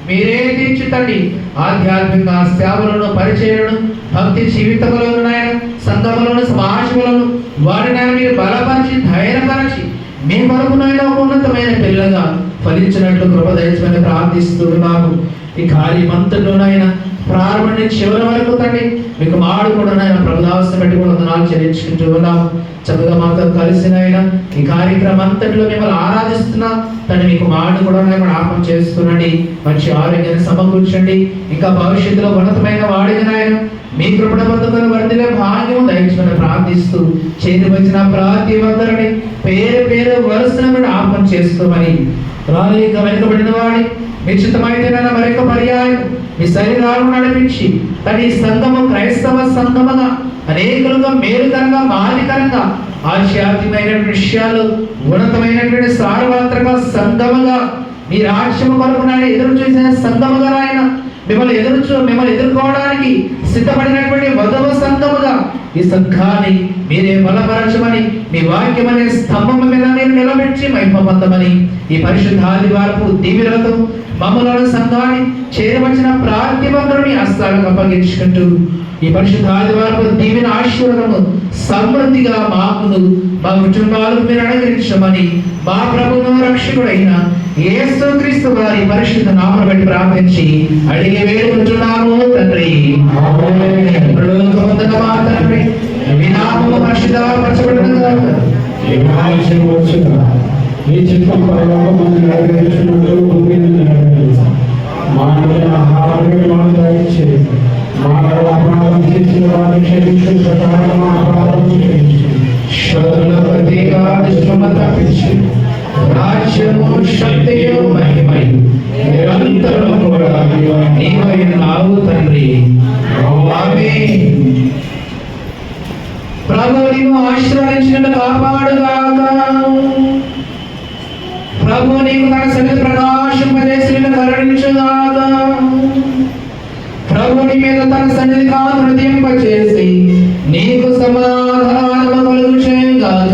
మీరే తీర్చుతండి. ఆధ్యాత్మిక సేవలను, పరిచయలను, భక్తి జీవితములను నాయన సంఘములను, సమాజములను వారిని మీరు బలపరిచి, ధైర్యపరిచి మీ కొరకు నాయన ఒక ఉన్నతమైన పిల్లగా ఫలించినట్లు కృప దయచేయమని ప్రార్థిస్తున్నాము. ఈ కార్యమంతలోనైనా ప్రారంభం నుంచి చివరి వరకు తండ్రి మీకు మాడు కూడా నాయన ప్రభుదావస్థ బట్టి కూడా వందనాలు చెల్లించుకుంటూ ఉన్నాము. చక్కగా మాతో కలిసిన ఆయన ఈ కార్యక్రమం అంతటిలో మిమ్మల్ని ఆరాధిస్తున్నా తండ్రి మీకు మాడు కూడా జ్ఞాపకం చేసుకునండి. మంచి ఆరోగ్యాన్ని సమకూర్చండి. ఇంకా భవిష్యత్తులో ఉన్నతమైన వాడిగా ఆయన మీ కృపణ పొందుకొని వర్ధిల్లే భాగ్యం దయచేయమని ప్రార్థిస్తూ చేతి వచ్చిన ప్రతి ఒక్కరిని పేరు పేరు వరుసను జ్ఞాపకం చేసుకోమని రాలేక వెనుకబడిన వాడి నిశ్చితమైతే మరొక పర్యాయం మీ శరీరాలను నడిపించి తన ఈ సంఘము క్రైస్తవ సంఘముగా అనేకులుగా మేలుకరంగా, మాదికరంగా, ఆధ్యాత్మికమైన విషయాలు ఉన్నతమైనటువంటి సార్వత్రిక సంఘముగా మీ రాజ్యము కొరకు ఎదురు చూసిన సంఘముగా ఆయన మిమ్మల్ని ఎదుర్కోవడానికి సిద్ధపడినటువంటి వధువు సంఘముగా ఈ సంఘాన్ని మీరే బలపరచమని, మీ వాక్యం అనే స్తంభం మీద మీరు నిలబెట్టి మహిమ పొందమని ఈ పరిశుద్ధాదివారపు దీవెనలతో మమ్మలను సంఘాన్ని చేరవచ్చిన ప్రతి ఒక్కరిని హస్తాలకు అప్పగించుకుంటూ ఈ పరిశుద్ధాదివారపు దీవెన ఆశీర్వాదము సమృద్ధిగా మాకును, మా కుటుంబాలకు మీరు అనుగ్రహించమని మా ప్రభువును రక్షకుడైన యేసుక్రీస్తు వారి పరిశుద్ధ నామమును బట్టి ప్రార్థించి అడిగి వేడుకుంటున్నాము తండ్రి. తండ్రి మీ నామము పరిశుద్ధపరచబడునుగాక. ఈ చిత్రం పరలోకమందు నెరవేర్చున్నట్లు భూమి మీద నెరవేర్చు. మా ఆహారం దయచే, మా అపరాధం చేసిన వారిని క్షమించు, ప్రకారం మా అపరాధం క్షమించు. శక్తియు మహిమయు నిరంతరం కూడా నీవై ఉన్నావు తండ్రి. ఆమేన్. ప్రభు నీవు ఆశీర్వదించినట్టు కాపాడుగాక. ప్రభు నీకు తన సన్నిధి ప్రకాశింపజేసినట్టు కరుణించుగాక. ప్రభు నీ మీద తన సన్నిధి కాంతును దింపచేసి నీకు సమాధానము కలుగు చేయగాక.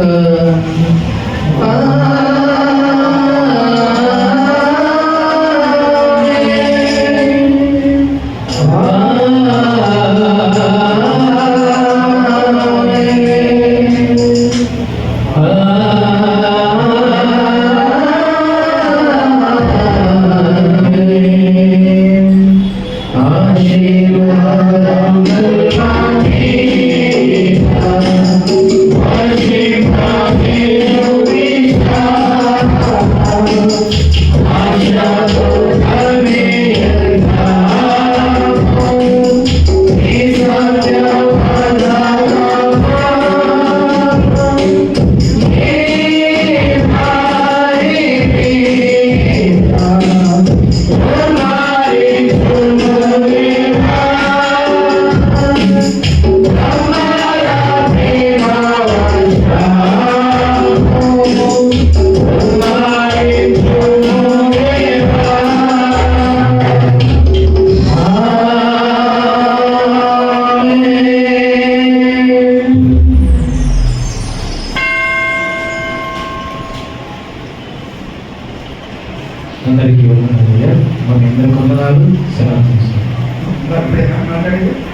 అందరికీ వందనాలు. మన అందరికి వందనాలు. సెలవు తీసుకుంటాం.